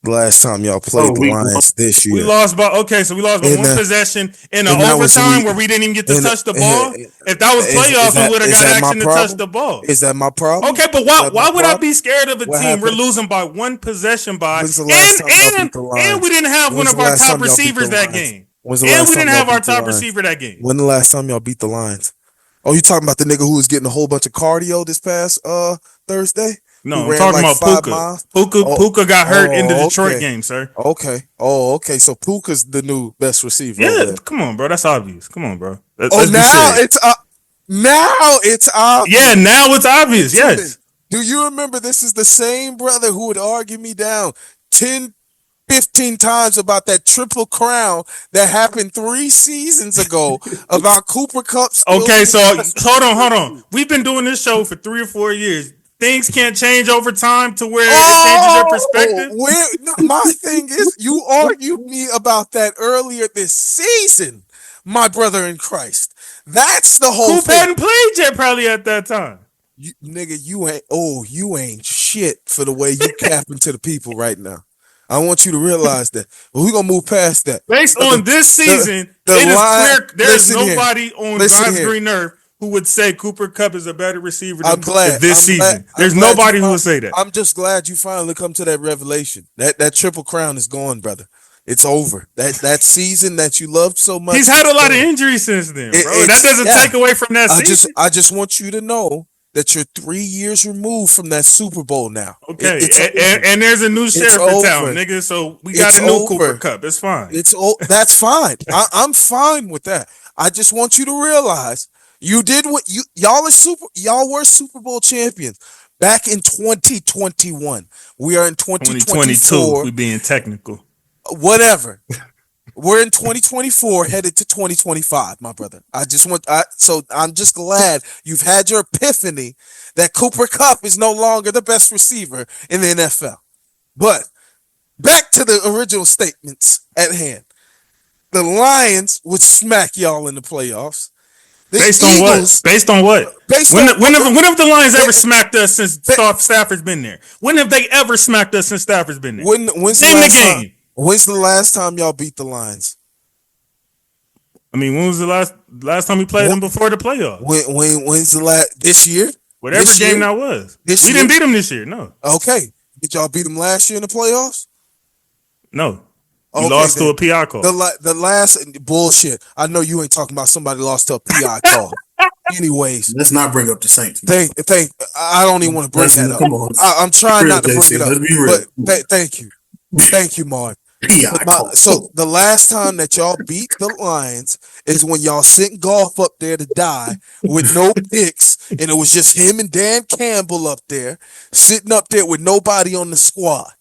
Speaker 1: The last time y'all played the Lions this year.
Speaker 4: We lost by one possession in an overtime where we didn't even get to touch the ball. If that was playoffs, we would have got action to touch the ball.
Speaker 1: Is that my problem?
Speaker 4: Okay, but why would I be scared of a team we're losing by one possession by? And we didn't have one of our top receivers that game. And we didn't have our top receiver that game.
Speaker 1: When the last time y'all beat the Lions? Oh, you talking about the nigga who was getting a whole bunch of cardio this past Thursday?
Speaker 4: No, I'm talking about Puka. Puka got hurt in the Detroit game, sir.
Speaker 1: Okay. Oh, okay. So Puka's the new best receiver.
Speaker 4: Yeah, come on, bro. That's obvious. Come on, bro.
Speaker 1: Now it's obvious.
Speaker 4: Yeah, now it's obvious. Yes.
Speaker 1: Do you remember this is the same brother who would argue me down 10, 15 times about that triple crown that happened 3 seasons ago about Cooper Kupp?
Speaker 4: Okay, so hold on. We've been doing this show for 3 or 4 years. Things can't change over time to where it changes your perspective.
Speaker 1: My thing is, you argued me about that earlier this season, my brother in Christ. That's the whole
Speaker 4: thing. Who hadn't played yet probably at that time.
Speaker 1: You ain't shit for the way you capping to the people right now. I want you to realize that. But we're going to move past that.
Speaker 4: Based on this season, it is clear there's nobody on God's green earth who would say Cooper Kupp is a better receiver than this season. There's nobody who would say that.
Speaker 1: I'm just glad you finally come to that revelation. That triple crown is gone, brother. It's over. That season that you loved so much.
Speaker 4: He's had a lot of injuries since then, bro. That doesn't take away from that season.
Speaker 1: I just want you to know that you're 3 years removed from that Super Bowl now.
Speaker 4: Okay, and there's a new sheriff in town, nigga. So we got a new Cooper Kupp. It's fine.
Speaker 1: That's fine. I'm fine with that. I just want you to realize you did what y'all were Super Bowl champions back in 2021. We are in 2022.
Speaker 4: We being technical.
Speaker 1: Whatever. We're in 2024, headed to 2025, my brother. So I'm just glad you've had your epiphany that Cooper Kupp is no longer the best receiver in the NFL. But back to the original statements at hand. The Lions would smack y'all in the playoffs.
Speaker 4: Based on what? When have the Lions ever smacked us since Stafford's been there? When have they ever smacked us since Stafford's been there?
Speaker 1: When's the last time y'all beat the Lions?
Speaker 4: I mean, when was the last time we played them before the playoffs?
Speaker 1: When's the last this year?
Speaker 4: Whatever game that was. We didn't beat them this year. No.
Speaker 1: Okay. Did y'all beat them last year in the playoffs?
Speaker 4: No. We lost to a PI call.
Speaker 1: The last bullshit. I know you ain't talking about somebody lost to a PI call. Anyways,
Speaker 5: let's not bring up the Saints.
Speaker 1: I don't even want to bring that up.
Speaker 5: Come on.
Speaker 1: I'm trying not to bring it up. But thank you, Mark. So the last time that y'all beat the Lions is when y'all sent Golf up there to die with no picks, and it was just him and Dan Campbell up there, sitting up there with nobody on the squad.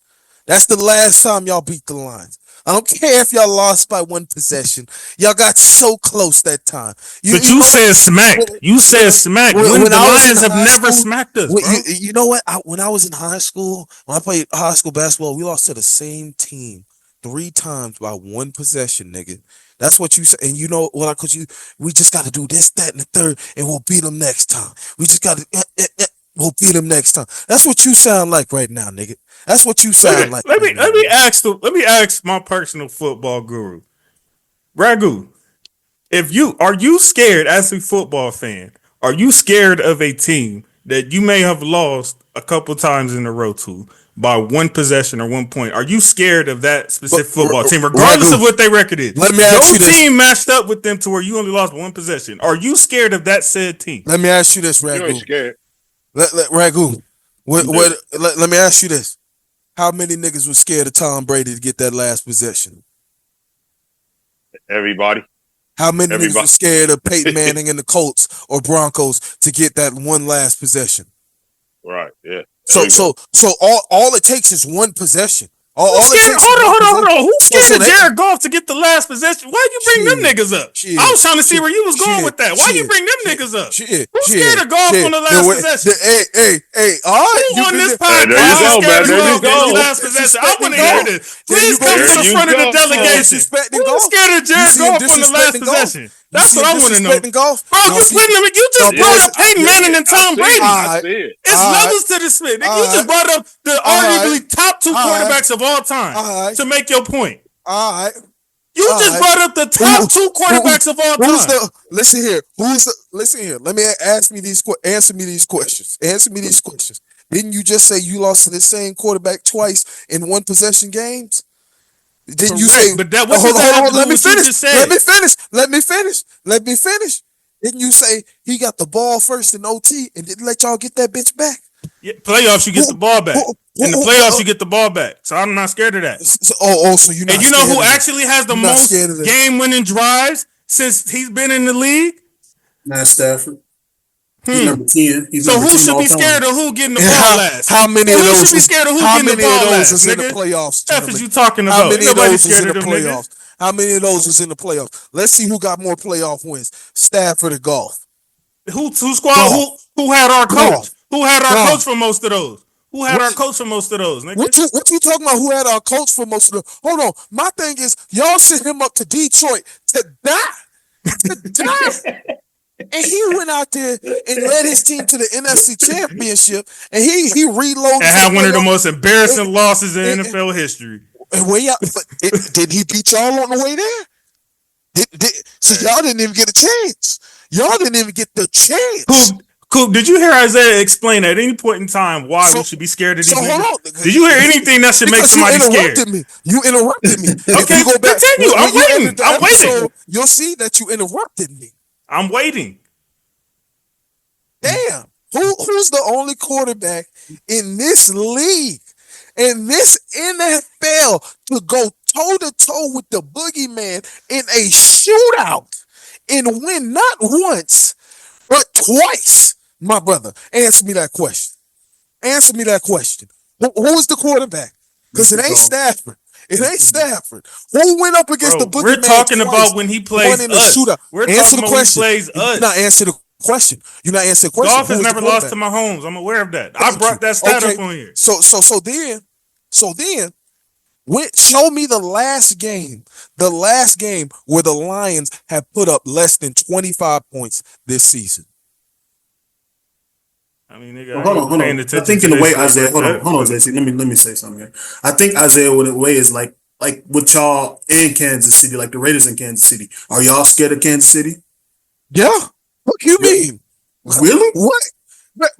Speaker 1: That's the last time y'all beat the Lions. I don't care if y'all lost by one possession. Y'all got so close that time.
Speaker 4: But you said smacked. You said smacked. When the Lions have never smacked us, bro.
Speaker 1: You know what? When I was in high school, when I played high school basketball, we lost to the same team 3 times by one possession, nigga. That's what you say. And you know what? Because we just got to do this, that, and the third, and we'll beat them next time. We just got to. We'll beat them next time. That's what you sound like right now, nigga. That's what you sound like.
Speaker 4: Let me ask my personal football guru, Ragu. Are you scared as a football fan? Are you scared of a team that you may have lost a couple times in a row to by one possession or 1 point? Are you scared of that specific football team, regardless of what their record is?
Speaker 1: Let me ask you this.
Speaker 4: Your team matched up with them to where you only lost one possession. Are you scared of that said team?
Speaker 1: Let me ask you this, Ragu.
Speaker 2: You ain't scared.
Speaker 1: Ragu, let me ask you this. How many niggas was scared of Tom Brady to get that last possession?
Speaker 2: Everybody.
Speaker 1: How many niggas was scared of Peyton Manning and the Colts or Broncos to get that one last possession?
Speaker 2: Right, yeah.
Speaker 1: So all it takes is one possession. Hold on.
Speaker 4: Who scared Jared Goff to get the last possession? Why you bring them niggas up? I was trying to see where you was going with that. Why you bring them niggas up? Who scared of Goff on the last possession?
Speaker 1: Hey, all right.
Speaker 4: Who on this
Speaker 2: podcast
Speaker 4: scared of Goff
Speaker 2: go.
Speaker 4: on the last possession? I want to hear this. Please come to the front of the delegation. Who scared of Jared Goff on the last possession? That's what I want to know. Bro, you just brought up Peyton Manning and Tom Brady. It's levels to this spit. You just brought up the arguably top 2 quarterbacks of all time to make your point.
Speaker 1: All right.
Speaker 4: You just brought up the top 2 quarterbacks of all time.
Speaker 1: Listen here. Let me answer me these questions. Answer me these questions. Didn't you just say you lost to the same quarterback twice in one possession games? Didn't you say?
Speaker 4: But that hold on.
Speaker 1: Let me finish. Didn't you say he got the ball first in OT and didn't let y'all get that bitch back?
Speaker 4: Yeah, playoffs, you get the ball back. In the playoffs, you get the ball back. So I'm not scared of that.
Speaker 1: So you're not.
Speaker 4: And you know who actually has the most game-winning drives since he's been in the league?
Speaker 5: Matt Stafford. He's number 10.
Speaker 4: So who should be scared of who getting the ball last?
Speaker 1: How many of those
Speaker 4: should be scared of who getting the ball last?
Speaker 1: Is in the playoffs?
Speaker 4: That's what you talking about.
Speaker 1: How many of those was in the playoffs? How many of those was in the playoffs? Let's see who got more playoff wins. Stafford or Golf?
Speaker 4: Who squad? Who had our coach? Who had our coach for most of those? Who had our coach for most of those? Nigga?
Speaker 1: What you talking about? Who had our coach for most of those? Hold on. My thing is, y'all sent him up to Detroit to die. And he went out there and led his team to the NFC Championship, and he reloaded.
Speaker 4: And had one of the most embarrassing losses in NFL history.
Speaker 1: And did he beat y'all on the way there? So y'all didn't even get a chance. Y'all didn't even get the chance.
Speaker 4: Cool. Did you hear Isaiah explain at any point in time why we should be scared of these niggas?
Speaker 1: Hold on.
Speaker 4: Did you hear anything that should make somebody scared?
Speaker 1: You interrupted me.
Speaker 4: Okay,
Speaker 1: you go back,
Speaker 4: continue. I'm waiting.
Speaker 1: You'll see that you interrupted me.
Speaker 4: I'm waiting.
Speaker 1: Damn. Who's the only quarterback in this league, in this NFL, to go toe-to-toe with the boogeyman in a shootout and win not once, but twice? My brother, answer me that question. Who's the quarterback? Because it ain't Stafford. Who went up against the boogeyman?
Speaker 4: We're talking about when he plays us. We're talking about when he plays us.
Speaker 1: Not answer the question. You're not answering the question.
Speaker 4: Golf has never lost to Mahomes. I'm aware of that. I brought that stat up on here.
Speaker 1: So then, show me the last game where the Lions have put up less than 25 points this season.
Speaker 4: I mean, nigga,
Speaker 5: hold on. I think in the way Isaiah, hold on, JC. Let me say something here. I think Isaiah, in a way, is like with y'all in Kansas City, like the Raiders in Kansas City. Are y'all scared of Kansas City?
Speaker 1: Yeah. What do you mean?
Speaker 5: Really?
Speaker 1: What? But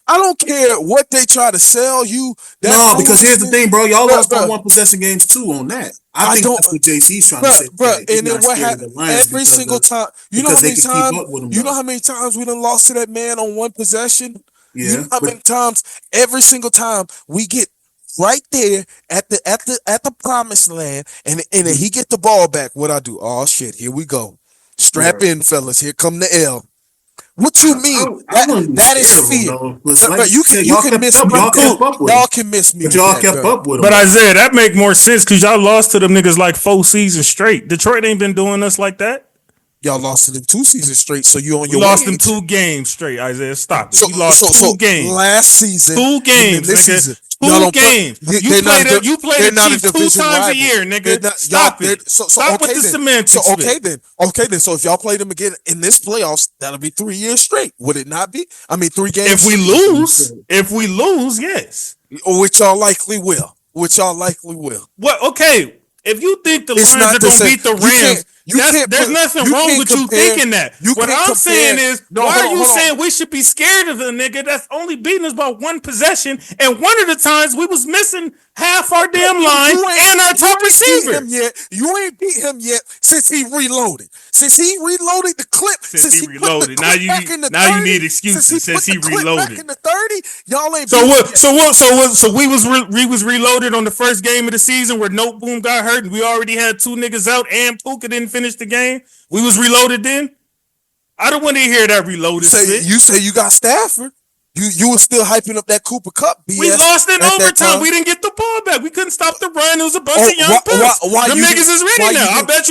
Speaker 1: I don't care what they try to sell you.
Speaker 5: No, because here's the thing, bro. Y'all lost on one possession games too on that. I think that's what JC's trying to say.
Speaker 1: Bro, and then what happened every single time? You know how many times we done lost to that man on one possession?
Speaker 5: Yeah.
Speaker 1: You know how many times? Every single time we get right there at the promised land, and then he get the ball back. What I do? Oh shit, here we go. Strap in, fellas. Here come the L. What you mean? That is fear. But you can miss me. Y'all can miss me.
Speaker 5: But y'all kept up with them.
Speaker 4: But Isaiah, that make more sense because y'all lost to them niggas like 4 seasons straight. Detroit ain't been doing us like that.
Speaker 1: Y'all lost to them 2 seasons straight, so you on your
Speaker 4: lost them 2 games straight, Isaiah. Stop it. You lost 2 games.
Speaker 1: Last season.
Speaker 4: 2 games,
Speaker 1: this
Speaker 4: nigga.
Speaker 1: season.
Speaker 4: 2 games. You play the Chiefs 2 times a year, nigga. Stop it. Stop with the semantics.
Speaker 1: Okay then. So if y'all play them again in this playoffs, that'll be 3 years straight. Would it not be? I mean, 3 games.
Speaker 4: If we lose, yes.
Speaker 1: Which y'all likely will.
Speaker 4: What? Okay. If you think the Lions are going to beat the Rams, there's nothing wrong with you thinking that. What I'm saying is, why are you saying we should be scared of a nigga that's only beating us by 1 possession? And one of the times we was missing half our damn line and our top receiver.
Speaker 1: You ain't beat him yet since he reloaded. Since he reloaded the clip.
Speaker 4: Since he reloaded. Now you need excuses. Since he reloaded.
Speaker 1: Back in the 30, y'all ain't.
Speaker 4: So what? So we was reloaded on the first game of the season where Noteboom got hurt and we already had 2 niggas out and Puka didn't finish the game. We was reloaded then. I don't want to hear that reloaded shit.
Speaker 1: You say you got Stafford. You were still hyping up that Cooper Cup BS.
Speaker 4: We lost in overtime. We didn't get the ball back. We couldn't stop the run. It was a bunch of young punks. Them niggas is ready now. I bet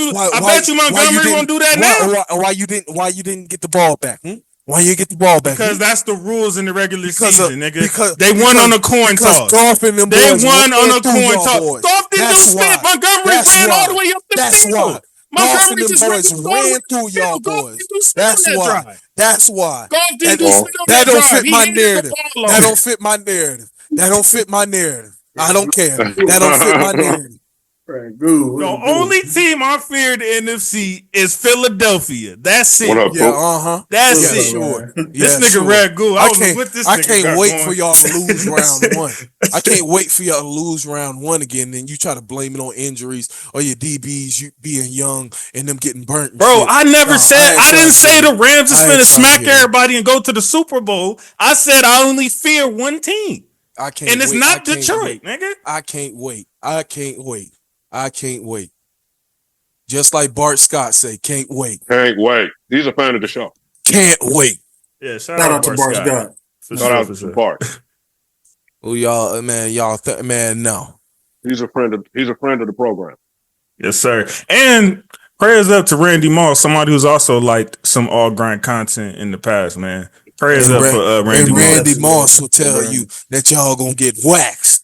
Speaker 4: you Montgomery won't do that now.
Speaker 1: Why you didn't get the ball back? Why you get the ball back?
Speaker 4: Because that's the rules in the regular season, nigga. They won on a coin toss.
Speaker 1: They
Speaker 4: won on a coin toss. Dolph didn't do spit. Montgomery ran all the way up the field.
Speaker 1: Montgomery just ran through y'all boys. That's why. That don't fit my narrative. That don't fit my narrative. I don't care. That don't fit my narrative.
Speaker 4: The only team I fear in the NFC is Philadelphia. That's it. That's it.
Speaker 1: Sure.
Speaker 4: This nigga Ragu.
Speaker 1: I can't wait for y'all to lose round 1. I can't wait for y'all to lose round 1 again. Then you try to blame it on injuries or your DBs you being young and them getting burnt.
Speaker 4: Bro, I never said I didn't say the Rams is finna smack everybody and go to the Super Bowl. I said I only fear 1 team.
Speaker 1: I can't.
Speaker 4: And it's not Detroit, nigga.
Speaker 1: I can't wait. Just like Bart Scott say, can't wait.
Speaker 2: He's a fan of the show.
Speaker 1: Can't wait.
Speaker 4: Yeah, shout out to Bart Scott.
Speaker 2: Shout out to Bart.
Speaker 1: Oh, y'all, no.
Speaker 2: He's a friend of the program.
Speaker 4: Yes, sir. And prayers up to Randy Moss, somebody who's also liked some all grind content in the past, man. Prayers up for Randy Moss.
Speaker 1: Randy Moss will tell you that y'all gonna get waxed.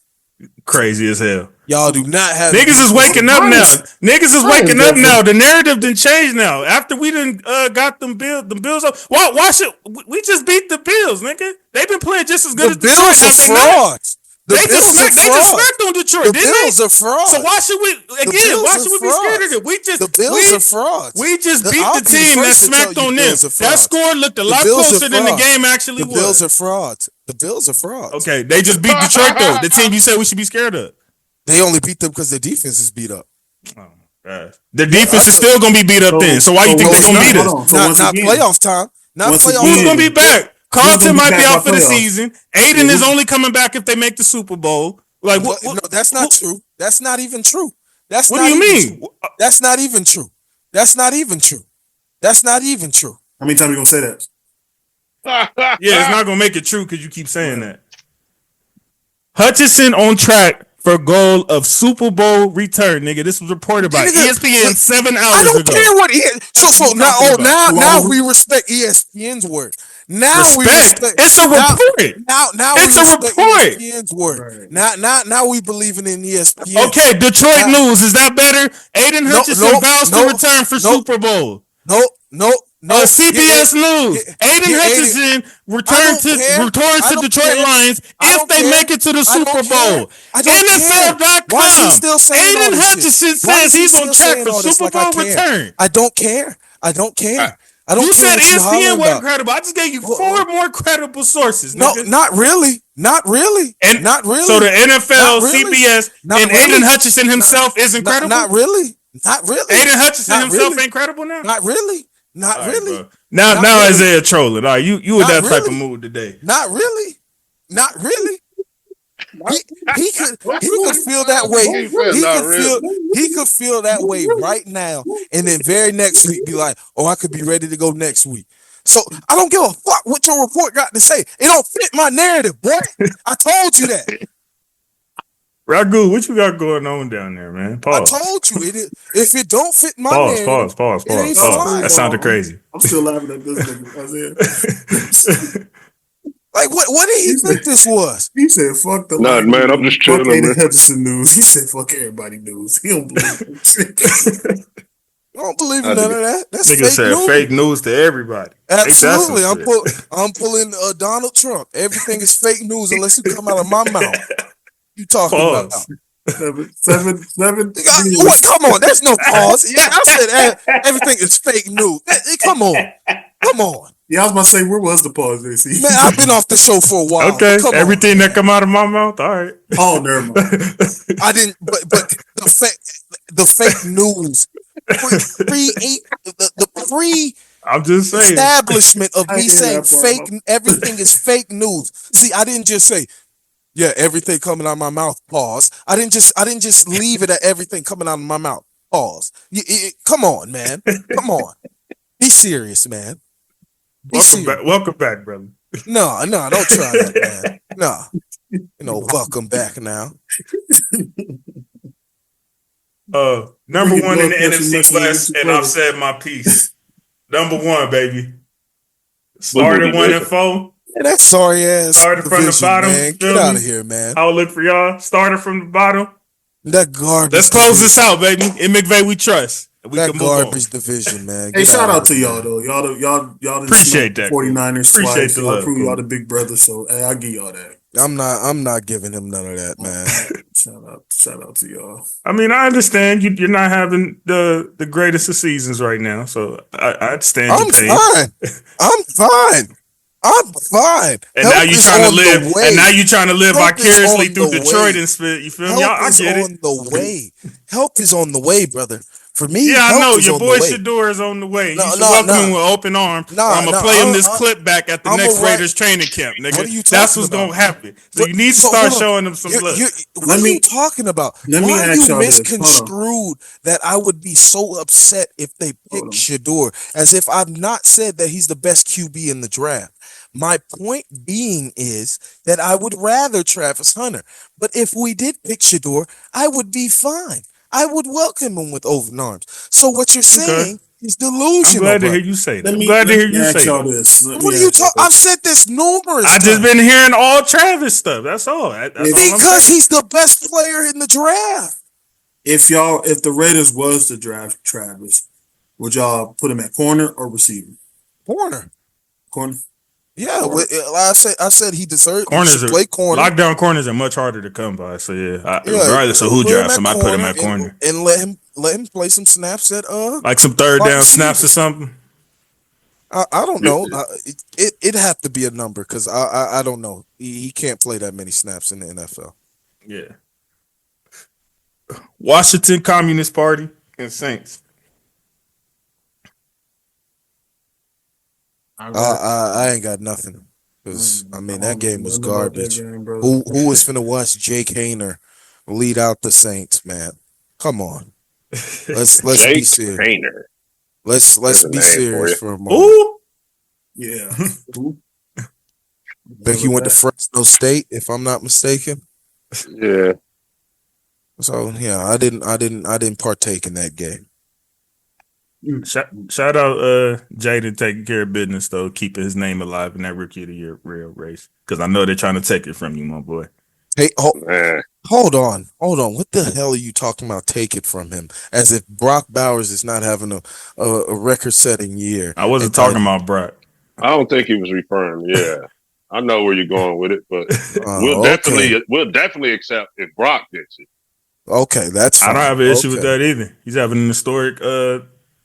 Speaker 4: Crazy as hell.
Speaker 1: Y'all do not have
Speaker 4: niggas is waking up now. Niggas is waking up now. The narrative didn't change now. After we didn't got them bills up. Why should we just beat the Bills, nigga? They've been playing just as good as
Speaker 1: Detroit. Bills are frauds.
Speaker 4: They just smacked on Detroit.
Speaker 1: The Bills are frauds.
Speaker 4: So why should we be scared of it?
Speaker 1: The Bills are frauds.
Speaker 4: We just beat the team that smacked on them. That score looked a lot closer than the game actually was.
Speaker 1: The Bills are frauds. The Bills are frauds.
Speaker 4: Okay, they just beat Detroit though. The team you said we should be scared of.
Speaker 1: They only beat them because their defense is beat up.
Speaker 4: Oh, God. Their defense is still gonna be beat up then. So why you think they're gonna beat us?
Speaker 1: Not playoff time.
Speaker 4: Who's gonna be back? Carlton might be out for the season. Aiden is only coming back if they make the Super Bowl. Like what?
Speaker 1: No, that's not true. That's not even true.
Speaker 4: What do you mean?
Speaker 1: That's not even true. That's not even true.
Speaker 5: How many times you gonna say that?
Speaker 4: Yeah, it's not gonna make it true because you keep saying that. Hutchinson on track for goal of Super Bowl return, nigga. This was reported by ESPN 7 hours ago.
Speaker 1: I don't care what it is. So now we respect ESPN's word. Now we respect.
Speaker 4: It's a report.
Speaker 1: Now
Speaker 4: it's a report.
Speaker 1: ESPN's word. Now we believing in ESPN.
Speaker 4: Okay, Detroit news, is that better? Aiden Hutchinson vows to return for Super Bowl.
Speaker 1: No,
Speaker 4: CBS News. Aiden Hutchinson returns to Detroit Lions if they make it to the Super Bowl. NFL.com. Aiden Hutchinson says he's on track for Super Bowl return.
Speaker 1: I don't care.
Speaker 4: You said ESPN wasn't credible. I just gave you 4 more credible sources.
Speaker 1: No, not really. Not really.
Speaker 4: So the NFL, CBS, and Aiden Hutchinson himself isn't credible?
Speaker 1: Not really.
Speaker 4: Aiden Hutchinson himself ain't credible now?
Speaker 1: Not really.
Speaker 4: Now Isaiah trolling. All right, you in that type of mood today.
Speaker 1: Not really. He could feel that way. He could feel that way right now, and then very next week be like, "Oh, I could be ready to go next week." So I don't give a fuck what your report got to say. It don't fit my narrative, boy. I told you that.
Speaker 4: Ragu, what you got going on down there, man? Pause.
Speaker 1: I told you if it don't fit my narrative,
Speaker 4: pause. That sounded crazy.
Speaker 5: I'm still laughing at this nigga.
Speaker 1: Like what did he think this was?
Speaker 5: He said, "Fuck the
Speaker 2: Nah, man, I'm just chilling, man.
Speaker 5: Henderson news." He said, "Fuck everybody news." He don't believe it.
Speaker 1: I don't believe in none of that. That's
Speaker 4: nigga
Speaker 1: fake
Speaker 4: said
Speaker 1: news.
Speaker 4: Fake news to everybody.
Speaker 1: Absolutely, I'm pulling Donald Trump. Everything is fake news unless it come out of my mouth. You talking about?
Speaker 5: Seven.
Speaker 1: Wait, come on. There's no pause. Yeah, I said everything is fake news. Come on.
Speaker 5: Yeah, I was about to say, where was the pause, JC?
Speaker 1: Man, I've been off the show for a while.
Speaker 4: Okay, everything that come out of my mouth, all right.
Speaker 5: Oh, never mind.
Speaker 1: I didn't, but the fake news,
Speaker 4: I'm just saying.
Speaker 1: Establishment of me saying fake, everything is fake news. See, I didn't just say, yeah, everything coming out of my mouth. Pause. I didn't just leave it at everything coming out of my mouth. Pause. Come on, man. Come on. Be serious, man.
Speaker 4: Welcome back, brother.
Speaker 1: No, don't try that, man. No, welcome back now.
Speaker 4: Number one in the NFC West, and I've said my piece. Number one, baby. Started 1-4.
Speaker 1: Yeah, that sorry ass.
Speaker 4: Started from the bottom.
Speaker 1: Man. Get out of here, man.
Speaker 4: I'll look for y'all. Started from the bottom.
Speaker 1: That garbage.
Speaker 4: Let's close this out, baby. In McVay, we trust.
Speaker 1: That garbage division, man.
Speaker 5: Hey, shout out to y'all though. Y'all
Speaker 4: appreciate that.
Speaker 5: 49ers.
Speaker 4: Appreciate the love.
Speaker 5: Y'all the big brother, so hey, I give y'all that.
Speaker 1: I'm not giving him none of that, man.
Speaker 5: Shout out to y'all.
Speaker 4: I mean, I understand you're not having the greatest of seasons right now, so I understand.
Speaker 1: I'm fine.
Speaker 4: And now you're trying to live. And now you're trying to live vicariously through Detroit and spit. You feel me? I get it.
Speaker 1: On the way. Help is on the way, brother. For me,
Speaker 4: yeah, I know your boy Shador is on the way. You should welcome him with open arms. I'm gonna play him this clip back at the next Raiders training camp, nigga. That's what's gonna happen. So you need to start showing them some love.
Speaker 1: What are you talking about? Why you misconstrued that I would be so upset if they pick Shador, as if I've not said that he's the best QB in the draft. My point being is that I would rather Travis Hunter. But if we did pick Shador, I would be fine. I would welcome him with open arms. So what you're saying is delusional.
Speaker 4: I'm glad to hear you say that. I'm glad to hear you say that.
Speaker 1: What are you talking? I've said this numerous times.
Speaker 4: I just been hearing all Travis stuff. That's all.
Speaker 1: Because he's the best player in the draft.
Speaker 5: If the Raiders was to draft Travis, would y'all put him at corner or receiver?
Speaker 1: Corner. Yeah, I said he deserved
Speaker 4: to
Speaker 1: play corner.
Speaker 4: Lockdown corners are much harder to come by. So regardless of who drafts him, I put him at corner
Speaker 1: and let him play some snaps at
Speaker 4: like some third down snaps or something.
Speaker 1: I don't know. It'd have to be a number because I don't know. He can't play that many snaps in the NFL.
Speaker 4: Yeah. Washington Communist Party and Saints.
Speaker 1: I ain't got nothing because that game was garbage. Who was finna watch Jake Hayner lead out the Saints, man? Come on, let's be serious.
Speaker 2: Hayner.
Speaker 1: Let's be serious for a moment.
Speaker 4: Ooh.
Speaker 5: Yeah.
Speaker 1: Think he went to Fresno State, if I'm not mistaken.
Speaker 2: Yeah.
Speaker 1: So yeah, I didn't partake in that game.
Speaker 4: Shout out Jaden taking care of business though, keeping his name alive in that Rookie of the Year real race. Because I know they're trying to take it from you, my boy.
Speaker 1: Hey, hold on. What the hell are you talking about? Take it from him, as if Brock Bowers is not having a record-setting year.
Speaker 4: I wasn't talking about Brock.
Speaker 2: I don't think he was referring. Yeah, I know where you're going with it, but we'll definitely accept if Brock gets it.
Speaker 1: Okay, that's fine.
Speaker 4: I don't have an issue with that either. He's having an historic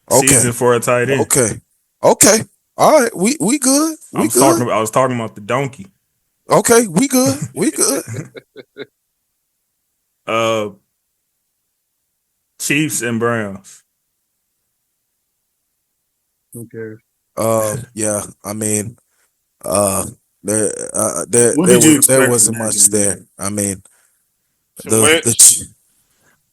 Speaker 4: season for a tight end.
Speaker 1: Okay. All right. We good. I
Speaker 4: was talking about the donkey.
Speaker 1: Okay, we good.
Speaker 4: Chiefs and Browns.
Speaker 5: Who cares?
Speaker 1: Yeah. I mean, there wasn't much there. I mean,
Speaker 2: Some Wentz.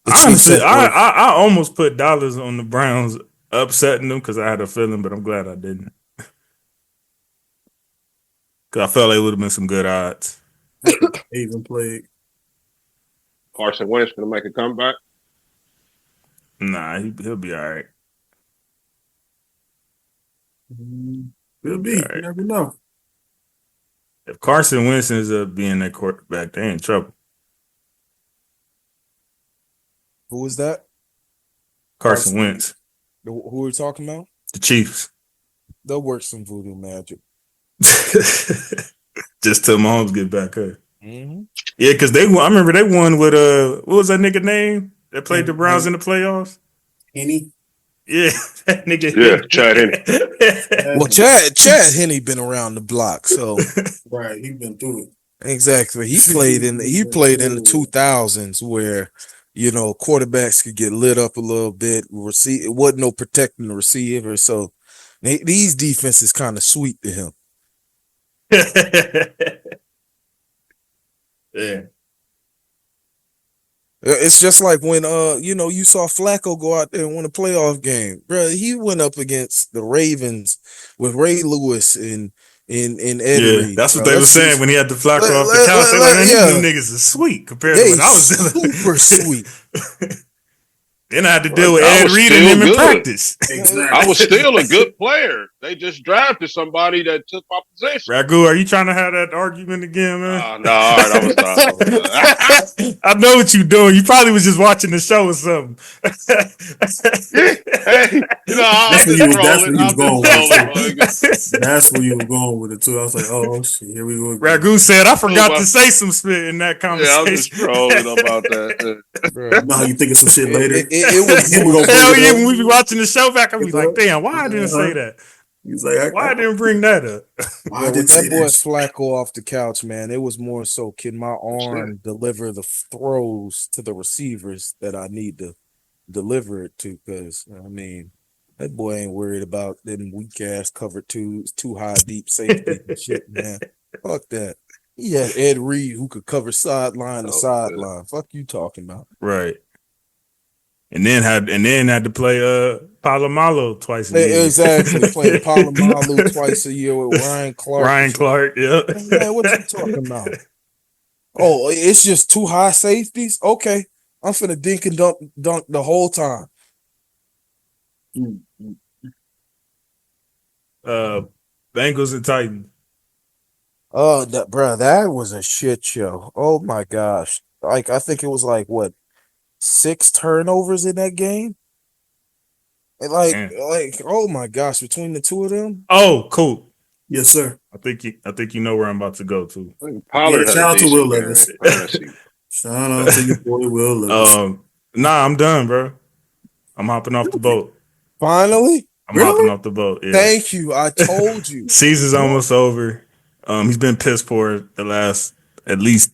Speaker 4: Honestly, I almost put dollars on the Browns upsetting them because I had a feeling, but I'm glad I didn't. Because I felt like it would have been some good odds.
Speaker 5: Even played.
Speaker 2: Carson Wentz gonna make a comeback.
Speaker 4: Nah, he'll be all right.
Speaker 5: He'll be. Right. You never know.
Speaker 4: If Carson Wentz ends up being that quarterback, they in trouble.
Speaker 1: Who was that?
Speaker 4: Carson Wentz.
Speaker 1: Who are we talking about?
Speaker 4: The Chiefs.
Speaker 1: They'll work some voodoo magic.
Speaker 4: Just till Mahomes get back up.
Speaker 1: Mm-hmm.
Speaker 4: Yeah, because I remember they won with what was that nigga name that played the Browns in the playoffs?
Speaker 5: Henne.
Speaker 4: Yeah, that nigga.
Speaker 2: Yeah, Chad Henne.
Speaker 1: Well, Chad Henne been around the block, so
Speaker 5: right, he been through it.
Speaker 1: Exactly. He played in the 2000s where quarterbacks could get lit up a little bit. It wasn't no protecting the receiver, so these defenses kind of sweet to him.
Speaker 4: Yeah.
Speaker 1: It's just like when you saw Flacco go out there and win a playoff game. Bro, he went up against the Ravens with Ray Lewis and Ed Reed.
Speaker 4: That's what they were saying when he had the Flacco off the couch. They like, them niggas is sweet compared to what I was dealing with.
Speaker 1: Super sweet.
Speaker 4: Then I had to deal with Ed Reed and him in practice.
Speaker 2: Exactly. I was still a good player. They just drafted somebody that took my position.
Speaker 4: Ragu, are you trying to have that argument again, man?
Speaker 2: No, all right, I was not.
Speaker 4: I know what you're doing. You probably was just watching the show or something.
Speaker 5: That's where you were going with it too. I was like, oh shit, here we go.
Speaker 4: Ragu said, I forgot to say some shit in that conversation.
Speaker 2: Yeah, I was just trolling about that.
Speaker 5: You know how you think of some shit later?
Speaker 1: It was
Speaker 4: hell yeah, when we be watching the show back, I be like, damn, why I didn't say that?
Speaker 5: He's like,
Speaker 4: why I didn't bring that up?
Speaker 1: Why did that boy Flacco off the couch, man? It was more so, can my arm deliver the throws to the receivers that I need to deliver it to? Because that boy ain't worried about them weak ass cover twos, too high deep safety and shit, man. Fuck that. He had Ed Reed who could cover sideline to sideline. Fuck you talking about?
Speaker 4: Right. And then had to play Palomalo twice a year.
Speaker 1: Exactly. Playing Palomalo twice a year with Ryan Clark.
Speaker 4: Yeah.
Speaker 1: Man, what you talking about? Oh, it's just two high safeties? Okay. I'm finna dink and dunk the whole time.
Speaker 4: Bengals and Titans.
Speaker 1: Oh, that was a shit show. Oh my gosh. Like, I think it was like what? 6 turnovers in that game. And like, oh my gosh, between the two of them.
Speaker 4: Oh, cool.
Speaker 5: Yes, sir.
Speaker 4: I think you know where I'm about to go to.
Speaker 5: Shout out to Will Levis. Shout out to your boy Will Levis.
Speaker 4: Nah, I'm done, bro. I'm hopping off the boat.
Speaker 1: Finally?
Speaker 4: I'm hopping off the boat. Yeah.
Speaker 1: Thank you. I told you.
Speaker 4: Season's almost over. He's been piss poor the last at least.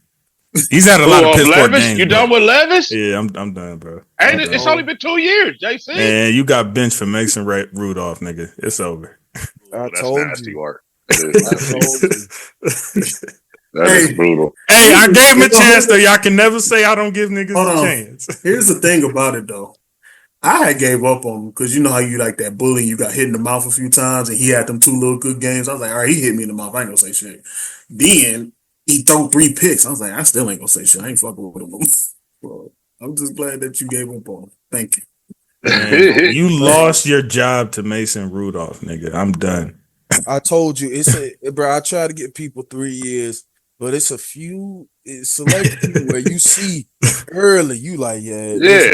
Speaker 4: He's had a lot of piss poor games.
Speaker 2: You done with Levis?
Speaker 4: Yeah, I'm done, bro.
Speaker 2: And it's only been 2 years, JC.
Speaker 4: And you got benched for Mason Rudolph, nigga. It's over.
Speaker 2: That's nasty work. That is brutal.
Speaker 4: Hey, I gave him a chance, though. Y'all can never say I don't give niggas a chance.
Speaker 5: Here's the thing about it, though. I had gave up on him because you know how you like that bully. You got hit in the mouth a few times, and he had them 2 little good games. I was like, all right, he hit me in the mouth. I ain't gonna say shit. Then he threw 3 picks. I was like, I still ain't gonna say shit. I ain't fucking with him. Well, I'm just glad that you gave up on him. Thank you.
Speaker 4: Man, you lost your job to Mason Rudolph, nigga. I'm done.
Speaker 1: I told you, bro. I try to get people 3 years, but it's select people where you see early. You like,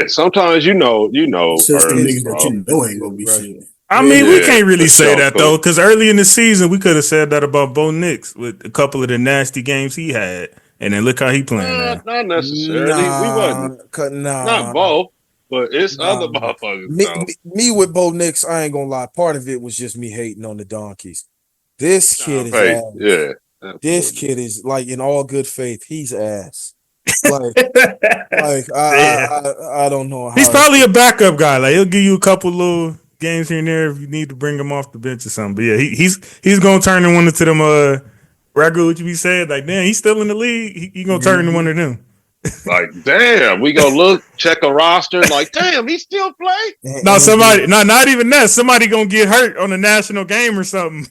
Speaker 2: sometimes you know,
Speaker 5: it's just early, niggas that you know ain't gonna be shit.
Speaker 4: I mean, we can't really say that though, because early in the season we could have said that about Bo Nix with a couple of the nasty games he had, and then look how he playing now.
Speaker 2: Not necessarily. We wasn't. Not Bo. But it's other motherfuckers.
Speaker 1: Me with Bo Nix, I ain't gonna lie. Part of it was just me hating on the donkeys. This kid is ass.
Speaker 2: Yeah. Absolutely.
Speaker 1: This kid is like, in all good faith, he's ass. I don't know.
Speaker 4: He's probably a backup guy. Like, he'll give you a couple little games here and there if you need to bring him off the bench or something. But yeah, he's gonna turn into one of them. Ragu, what you be saying? Like, damn, he's still in the league. He gonna turn into one of them.
Speaker 2: Like, damn, we go look, check a roster. Like, damn, he still play.
Speaker 4: No, not even that. Somebody gonna get hurt on a national game or something.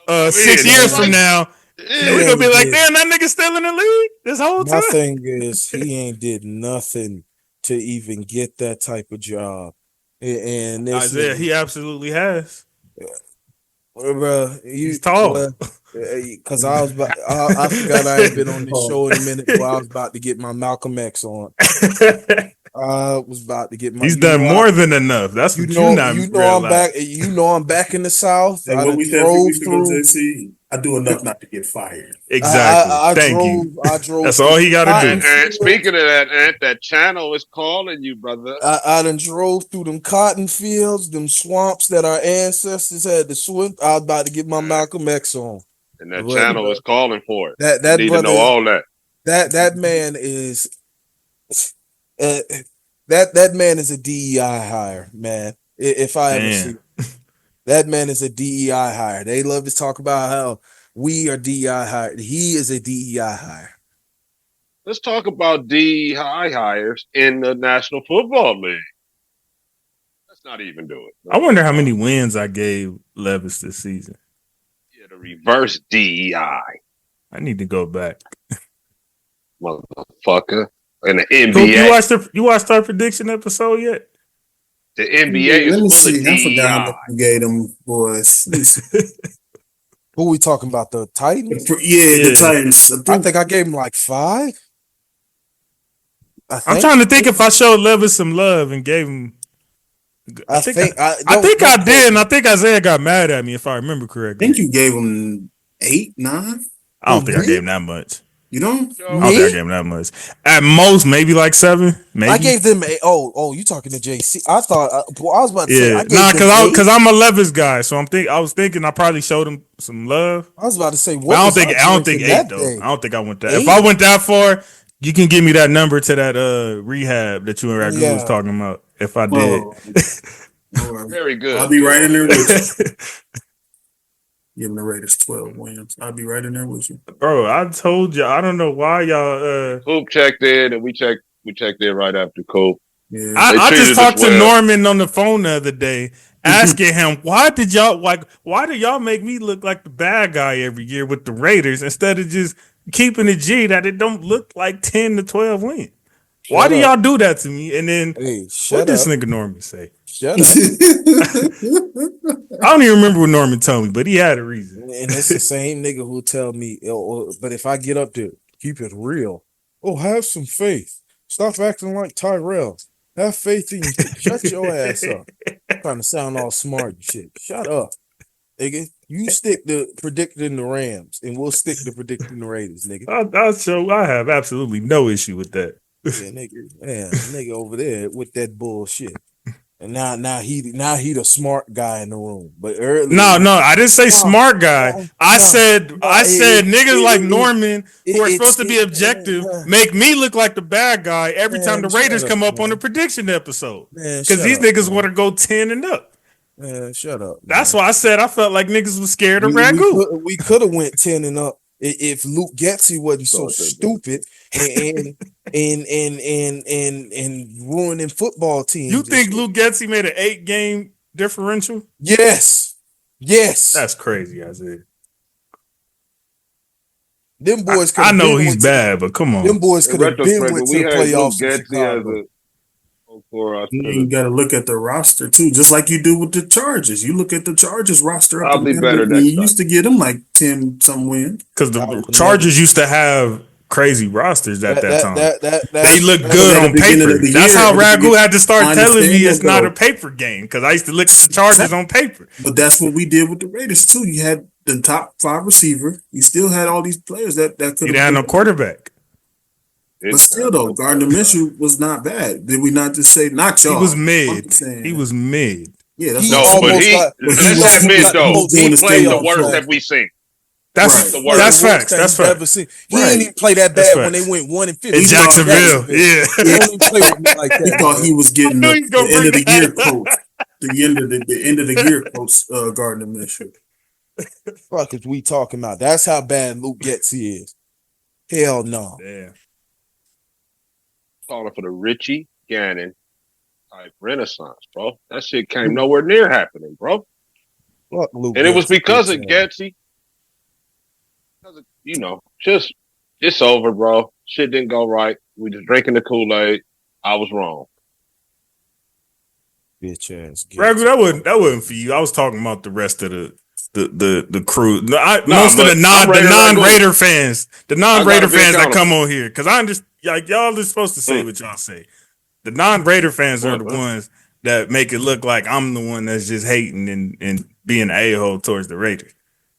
Speaker 4: 6 years from now, we gonna be like, damn, that nigga still in the league this whole time.
Speaker 1: My thing is, he ain't did nothing to even get that type of job. And
Speaker 4: Isaiah, he absolutely has.
Speaker 1: Bro,
Speaker 4: he's tall.
Speaker 1: Because I forgot I ain't been on this show in a minute. But I was about to get my Malcolm X on. I was about to get my.
Speaker 4: He's done more than enough. That's what you know.
Speaker 1: I'm back. You know I'm back in the South.
Speaker 5: And what we drove through. JC, I do enough not to get fired.
Speaker 4: Exactly. Thank you.
Speaker 1: I drove.
Speaker 4: That's all he got to do.
Speaker 2: And speaking of that, Ant, that channel is calling you, brother.
Speaker 1: I done drove through them cotton fields, them swamps that our ancestors had to swim. I was about to get my Malcolm X on.
Speaker 2: And that channel is calling for it.
Speaker 1: That
Speaker 2: need brother, to know all that.
Speaker 1: That man is. That man is a DEI hire, man. If I ever see that man is a DEI hire. They love to talk about how we are DEI hired. He is a DEI hire.
Speaker 2: Let's talk about DEI hires in the National Football League. Let's not even do it.
Speaker 4: I wonder how many wins I gave Levis this season.
Speaker 2: Yeah, the reverse DEI.
Speaker 4: I need to go back.
Speaker 2: Motherfucker. In the NBA.
Speaker 4: You watched our prediction episode yet?
Speaker 2: The NBA is full of DEI.
Speaker 5: I forgot how much we gave them boys.
Speaker 1: Who we talking about? The Titans?
Speaker 5: The Titans.
Speaker 1: I think I gave them like 5.
Speaker 4: I'm trying to think if I showed Levis some love and gave him. I think I did, and I think Isaiah got mad at me if I remember correctly.
Speaker 5: I think you gave him 8, 9.
Speaker 4: I don't think I gave him that much.
Speaker 5: You don't?
Speaker 4: I don't think I gave him that much. At most, maybe like 7. Maybe
Speaker 1: I gave them 8. Oh, you talking to JC? I thought I was about to say.
Speaker 4: Because I'm a Levis guy, so I was thinking I probably showed him some love.
Speaker 1: I was about to say.
Speaker 4: I don't think 8 though. I don't think I went that. 8? If I went that far, you can give me that number to that rehab that you and Ragu was talking about. If I did,
Speaker 2: very good.
Speaker 5: I'll be right in there with you. Giving the Raiders 12 wins. I'll be right in there with you,
Speaker 4: bro. I told you. I don't know why y'all.
Speaker 2: Coop checked in, and we checked in right after Coop.
Speaker 4: Yeah. I just talked to Norman on the phone the other day, asking him why do y'all make me look like the bad guy every year with the Raiders instead of just keeping it G that it don't look like 10 to 12 wins. Why do y'all do that to me? And then what this nigga Norman say?
Speaker 1: Shut up.
Speaker 4: I don't even remember what Norman told me, but he had a reason.
Speaker 1: And it's the same nigga who tell me, but if I get up there, keep it real. Oh, have some faith. Stop acting like Tyrell. Have faith in you. Shut your ass up. Trying to sound all smart and shit. Shut up. Nigga, you stick to predicting the Rams, and we'll stick to predicting the Raiders, nigga.
Speaker 4: I have absolutely no issue with that.
Speaker 1: Yeah, nigga over there with that bullshit. And now he the smart guy in the room. But earlier,
Speaker 4: no, I didn't say smart guy. I said niggas like Norman who are supposed to be objective make me look like the bad guy every time the Raiders come up on the prediction episode. Because these niggas want to go 10 and up.
Speaker 1: Man, shut up.
Speaker 4: That's why I said I felt like niggas was scared of Ragu.
Speaker 1: We could have went 10 and up if Luke Getsy wasn't so stupid and ruining football teams.
Speaker 4: You think Luke Getsy made an 8-game differential?
Speaker 1: Yes.
Speaker 4: That's crazy, Isaiah.
Speaker 1: Them boys
Speaker 4: I know he's bad, but come on.
Speaker 1: Them boys could have been went to the playoffs in Chicago.
Speaker 5: You got to look at the roster too, just like you do with the Chargers. You look at the Chargers roster.
Speaker 2: I'll be better next time.
Speaker 5: You used to get them like 10 some wins
Speaker 4: because the Chargers used to have crazy rosters at that time. They look good on paper. That's how Ragu had to start telling me it's not a paper game because I used to look at the Chargers on paper.
Speaker 5: But that's what we did with the Raiders too. You had the top 5 receiver. You still had all these players that could.
Speaker 4: You didn't have no quarterback.
Speaker 5: But still, though, Gardner Minshew was not bad. Did we not just say not y'all?
Speaker 4: He was mid. He was mid.
Speaker 5: Yeah, that's
Speaker 2: that's mid though. He played the worst that we seen.
Speaker 4: That's the worst. That's facts. That's facts.
Speaker 1: He didn't even play that bad when they went 1-50
Speaker 4: in Jacksonville. Yeah,
Speaker 1: he didn't play with me like that.
Speaker 5: He thought he was getting the end of the year coach. The end of the year coach, Gardner Minshew.
Speaker 1: Fuck is we talking about? That's how bad Luke Getsy is. Hell no.
Speaker 4: Yeah.
Speaker 2: calling for the Richie Gannon type renaissance, bro. That shit came nowhere near happening, bro.
Speaker 1: Fuck Luke
Speaker 2: And it was
Speaker 1: Getsy,
Speaker 2: because of
Speaker 1: bitch ass.
Speaker 2: Getsy. Because of, just it's over, bro. Shit didn't go right. We just drinking the Kool-Aid. I was wrong.
Speaker 1: Bitch ass
Speaker 4: Ragu,
Speaker 1: Getsy.
Speaker 4: that wasn't for you. I was talking about the rest of the crew.
Speaker 2: Nah,
Speaker 4: Most of
Speaker 2: but I'm
Speaker 4: the
Speaker 2: ready to
Speaker 4: non-Raider fans,
Speaker 2: I gotta be
Speaker 4: that
Speaker 2: accountable.
Speaker 4: come on here, because I understand, like, y'all is supposed to say
Speaker 2: Mm,
Speaker 4: what y'all say. The non-Raider fans are the
Speaker 2: uh-uh.
Speaker 4: ones that make it look like I'm the one that's just hating and being an a-hole towards the Raiders.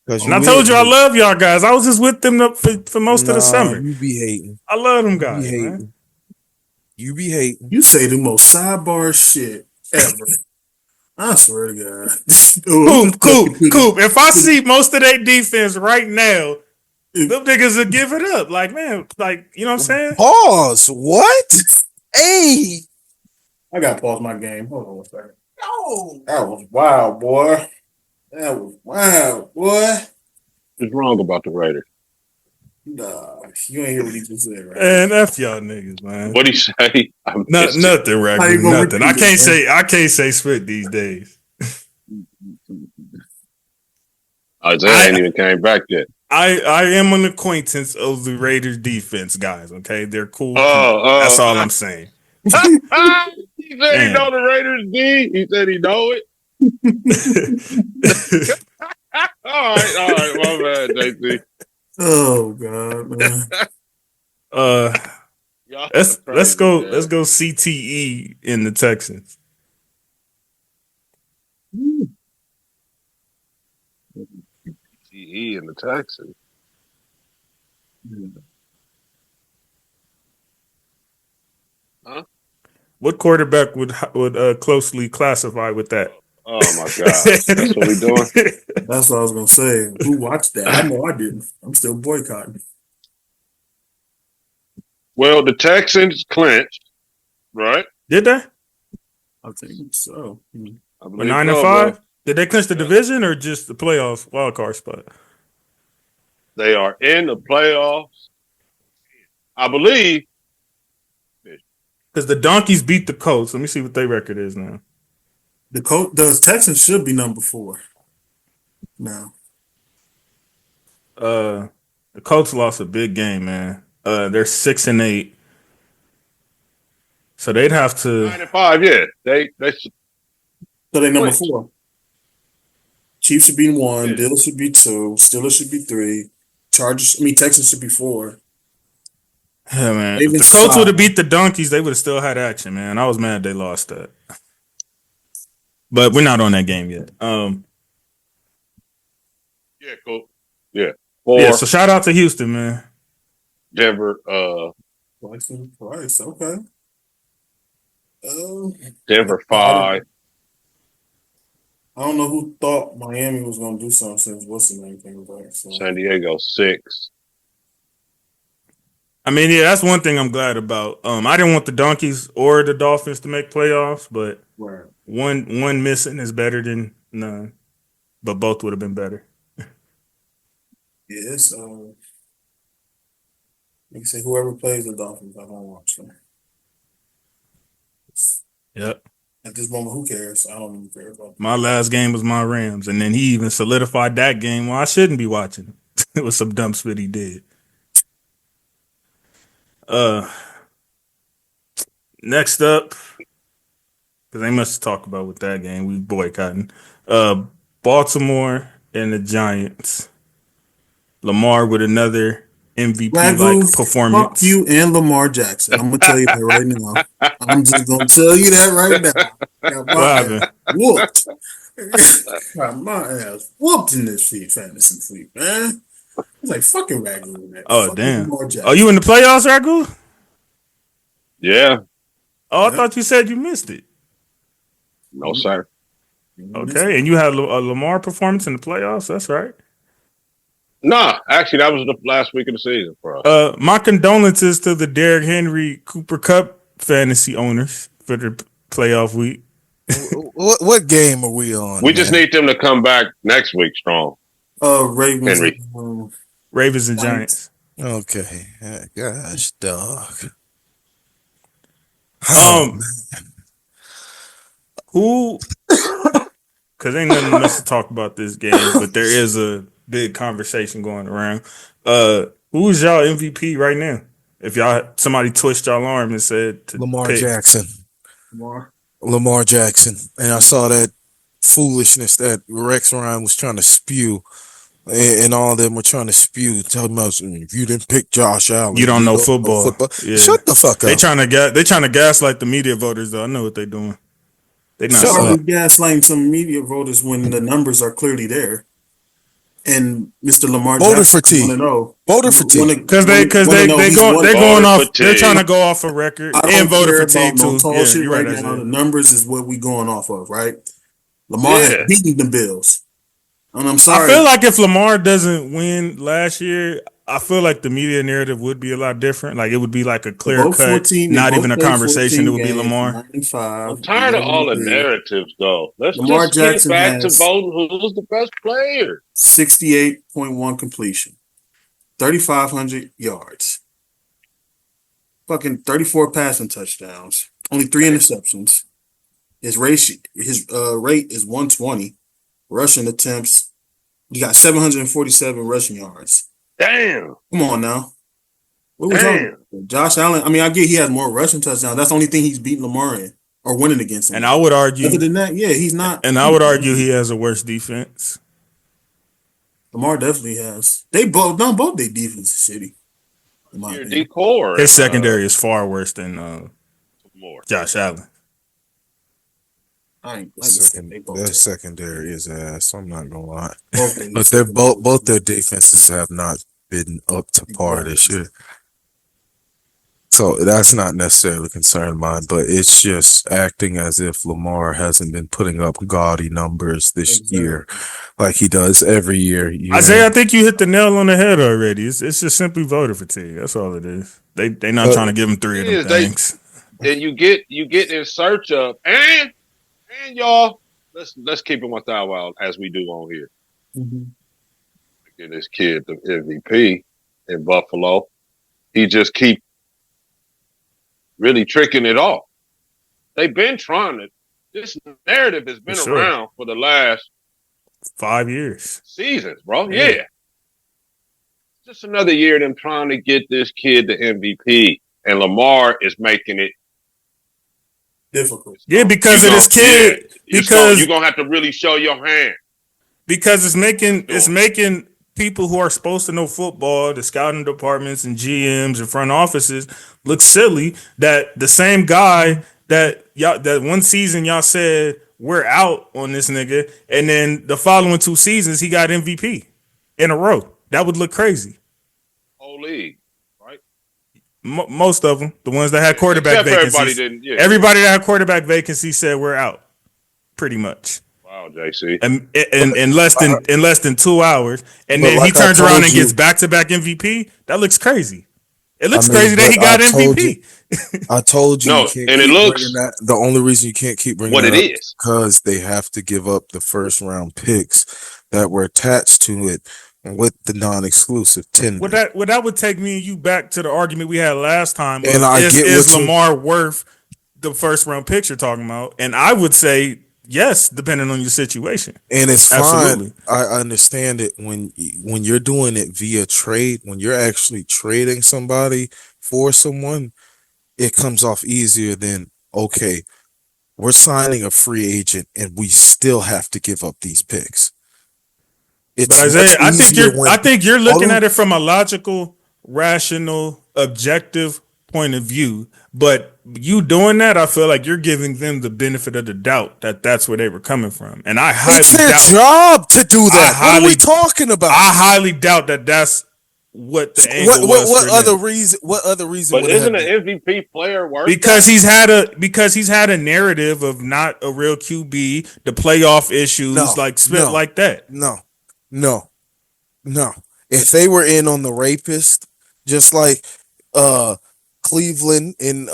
Speaker 1: Cause
Speaker 4: And
Speaker 1: you
Speaker 4: I
Speaker 1: is
Speaker 4: told you I
Speaker 1: hating.
Speaker 4: love y'all guys. I was just with them for most of the
Speaker 1: Nah,
Speaker 4: summer.
Speaker 1: you be hating.
Speaker 4: I love them
Speaker 1: You be
Speaker 4: guys, man.
Speaker 1: hating. You be hating.
Speaker 5: You say the most sidebar shit ever. I swear to God.
Speaker 4: Coop. If I see most of their defense right now, them niggas will give it up. Like, man, like, you know what I'm saying?
Speaker 1: Pause. What? Hey.
Speaker 5: I gotta pause my game. Hold on one second. No, that was wild, boy. That was wild, boy.
Speaker 2: What's wrong about the Raiders?
Speaker 5: Nah, you ain't hear what he just said, right?
Speaker 4: And F y'all niggas, man.
Speaker 2: What'd he say? I missed it.
Speaker 4: Nothing,
Speaker 5: How you
Speaker 4: Ragu.
Speaker 5: gonna
Speaker 4: Nothing.
Speaker 5: repeat it, man?
Speaker 4: I can't say spit these days.
Speaker 2: Isaiah ain't
Speaker 4: I
Speaker 2: even came back yet.
Speaker 4: I am an acquaintance of the Raiders defense, guys. Okay, they're cool people. That's
Speaker 2: Oh,
Speaker 4: all I'm saying.
Speaker 2: he said he
Speaker 4: Man.
Speaker 2: know the Raiders D. He said he know it. All right, my bad, JC.
Speaker 5: Oh God, man.
Speaker 4: uh
Speaker 2: Y'all
Speaker 4: let's
Speaker 2: crazy,
Speaker 4: go
Speaker 2: man.
Speaker 4: CTE in the Texans.
Speaker 2: He in the Texans. Huh?
Speaker 4: What quarterback would closely classify with that?
Speaker 2: Oh my God, that's what we doing.
Speaker 5: That's what I was gonna say. Who watched that? I know I didn't. I'm still boycotting.
Speaker 2: Well, the Texans clinched, right?
Speaker 4: Did they?
Speaker 5: I think so.
Speaker 2: I
Speaker 4: We're
Speaker 2: believe
Speaker 4: 9 and
Speaker 2: so, man.
Speaker 4: 5? Did they clinch the
Speaker 2: Yeah.
Speaker 4: division or just the playoffs wild card spot?
Speaker 2: They are in the playoffs. I believe.
Speaker 4: Because the Donkeys beat the Colts. Let me see what their record is now.
Speaker 5: The Texans should be number 4 now.
Speaker 4: The Colts lost a big game, man. They're 6-8. So they'd have to
Speaker 2: 9 and 5, yeah. They
Speaker 5: So they number
Speaker 2: clinched.
Speaker 5: 4. Chiefs should be 1.
Speaker 2: Yeah.
Speaker 5: Bills should be 2. Steelers should be 3. Texans should be 4.
Speaker 4: Yeah, man. If the
Speaker 5: Ravens
Speaker 4: Colts would
Speaker 5: 5.
Speaker 4: have beat the Donkeys, they would have still had action, man. I was mad they lost that. But we're not on that game yet.
Speaker 2: Yeah, cool. Yeah.
Speaker 4: Yeah,
Speaker 2: 4.
Speaker 4: so shout out to Houston, man.
Speaker 2: Denver,
Speaker 5: Price. Okay.
Speaker 2: Denver
Speaker 5: I
Speaker 2: 5.
Speaker 5: don't know who thought Miami was going to do something since what's the name came back. So.
Speaker 2: San Diego 6.
Speaker 4: I mean, yeah, that's one thing I'm glad about. I didn't want the Donkeys or the Dolphins to make playoffs, but
Speaker 5: Right.
Speaker 4: one missing is better than none. But both would have been better.
Speaker 5: Yes. You can say whoever plays the Dolphins, I don't watch them.
Speaker 4: Yep.
Speaker 5: At this moment, who cares? I don't even care about them.
Speaker 4: My last game was my Rams, and then he even solidified that game. Well, I shouldn't be watching. It was some dumb shit he did. Next up, because they must talk about with that game. We boycotting. Baltimore and the Giants. Lamar with another MVP like
Speaker 5: Ragu, fuck
Speaker 4: performance.
Speaker 5: you and Lamar Jackson. I'm gonna tell you that right now. I'm just gonna tell you that right now. Got my
Speaker 4: What
Speaker 5: ass
Speaker 4: happened?
Speaker 5: whooped. Got my ass whooped in this fantasy league, man. It's like fucking Ragu in that.
Speaker 4: Oh,
Speaker 5: Fucking
Speaker 4: damn.
Speaker 5: Lamar Jackson.
Speaker 4: Are you in the playoffs, Ragu?
Speaker 2: Yeah.
Speaker 4: Oh, I
Speaker 5: Yeah.
Speaker 4: thought you said you missed it.
Speaker 2: No, sir.
Speaker 4: Okay, and you had a Lamar performance in the playoffs. That's right.
Speaker 2: Nah, actually, that was the last week of the season for us.
Speaker 4: My condolences to the Derrick Henry Cooper Cup fantasy owners for the playoff week.
Speaker 1: What game are we on?
Speaker 2: We just
Speaker 1: man?
Speaker 2: need them to come back next week strong.
Speaker 5: Ravens.
Speaker 2: Henry.
Speaker 4: Ravens and Giants.
Speaker 1: Okay. Gosh, dog. Oh,
Speaker 4: Who? Because ain't nothing else to talk about this game, but there is a big conversation going around. Who's y'all MVP right now? If y'all somebody twist y'all arm and said to
Speaker 1: Lamar
Speaker 4: pick.
Speaker 1: Jackson. Lamar Jackson. And I saw that foolishness that Rex Ryan was trying to spew. And all of them were trying to spew, talking about if you didn't pick Josh Allen,
Speaker 4: You don't know football.
Speaker 1: Yeah. Shut the fuck up.
Speaker 4: They trying to gaslight the media voters though. I know what they're doing. They not
Speaker 5: gaslighting some media voters when the numbers are clearly there. And Mr. Lamar
Speaker 1: voter
Speaker 5: Jackson
Speaker 1: fatigue. Voter fatigue.
Speaker 4: Because they're going off. They're trying to go off a record and voter fatigue too.
Speaker 5: Yeah, you're right. Now the numbers is what we going off of, right? Lamar has beaten the Bills. And I'm sorry.
Speaker 4: I feel like if Lamar doesn't win last year, I feel like the media narrative would be a lot different. Like it would be like a clear cut, not even a conversation. It would be Lamar.
Speaker 2: I'm tired of all the narratives, though. Let's Lamar just Jackson get back to voting who's the best player.
Speaker 5: 68.1 completion, 3,500 yards, fucking 34 passing touchdowns, only 3 interceptions. His rate is 120. Rushing attempts, he got 747 rushing yards.
Speaker 2: Damn.
Speaker 5: Come on now. What was on? Josh Allen, I mean, I get he has more rushing touchdowns. That's the only thing he's beating Lamar in or winning against him.
Speaker 4: And I would argue.
Speaker 5: Other than that, yeah, he's not.
Speaker 4: And I would argue he has a worse defense.
Speaker 5: Lamar definitely has. They both their defense is shitty.
Speaker 2: Your decor.
Speaker 4: His secondary is far worse than Josh Allen.
Speaker 1: Their secondary is ass. I'm not gonna lie, but they're both their defenses have not been up to par this year. So that's not necessarily a concern of mine, but it's just acting as if Lamar hasn't been putting up gaudy numbers this year, like he does every year.
Speaker 4: Isaiah, I think you hit the nail on the head already. It's just simply voter fatigue. That's all it is. They not trying to give him 3 of them things.
Speaker 2: Then you get in search of and y'all, let's keep it 1,000 wild as we do on here.
Speaker 5: Mm-hmm.
Speaker 2: Get this kid the MVP in Buffalo. He just keep really tricking it off. They've been trying to. This narrative has been around for the last
Speaker 4: 5 years,
Speaker 2: seasons, bro. Yeah. Just another year of them trying to get this kid the MVP, and Lamar is making it
Speaker 5: difficult.
Speaker 4: Yeah, because of this kid. Because
Speaker 2: you're gonna have to really show your hand.
Speaker 4: Because it's making people who are supposed to know football, the scouting departments and GMs and front offices, look silly that the same guy that one season y'all said we're out on this nigga, and then the following 2 seasons he got MVP in a row. That would look crazy.
Speaker 2: Whole league.
Speaker 4: Most of them, the ones that had quarterback vacancies, everybody that had quarterback vacancies said we're out, pretty much.
Speaker 2: Wow, JC,
Speaker 4: and in less than 2 hours, and then he turns around and gets back-to-back MVP. That looks crazy. It looks crazy that he got MVP.
Speaker 1: I told you,
Speaker 2: no,
Speaker 1: you
Speaker 2: and it looks
Speaker 1: the only reason you can't keep bringing
Speaker 2: what
Speaker 1: it
Speaker 2: is
Speaker 1: because they have to give up the first round picks that were attached to it with the non-exclusive tender.
Speaker 4: Well, that would take me and you back to the argument we had last time.
Speaker 1: And is
Speaker 4: Lamar worth the first round picks you're talking about? And I would say yes, depending on your situation.
Speaker 1: And it's absolutely fine. I understand it when you're doing it via trade, when you're actually trading somebody for someone, it comes off easier than, okay, we're signing a free agent and we still have to give up these picks.
Speaker 4: But Isaiah, I think you're looking at it from a logical, rational, objective point of view. But you doing that, I feel like you're giving them the benefit of the doubt that that's where they were coming from. And I highly
Speaker 1: doubt it's their job to do that. What are we talking about?
Speaker 4: I highly doubt that that's what the angle was.
Speaker 1: What other reason?
Speaker 2: But isn't an MVP player worth?
Speaker 4: Because he's had a narrative of not a real QB, the playoff issues, like that.
Speaker 1: No. If they were in on the rapist, just like Cleveland and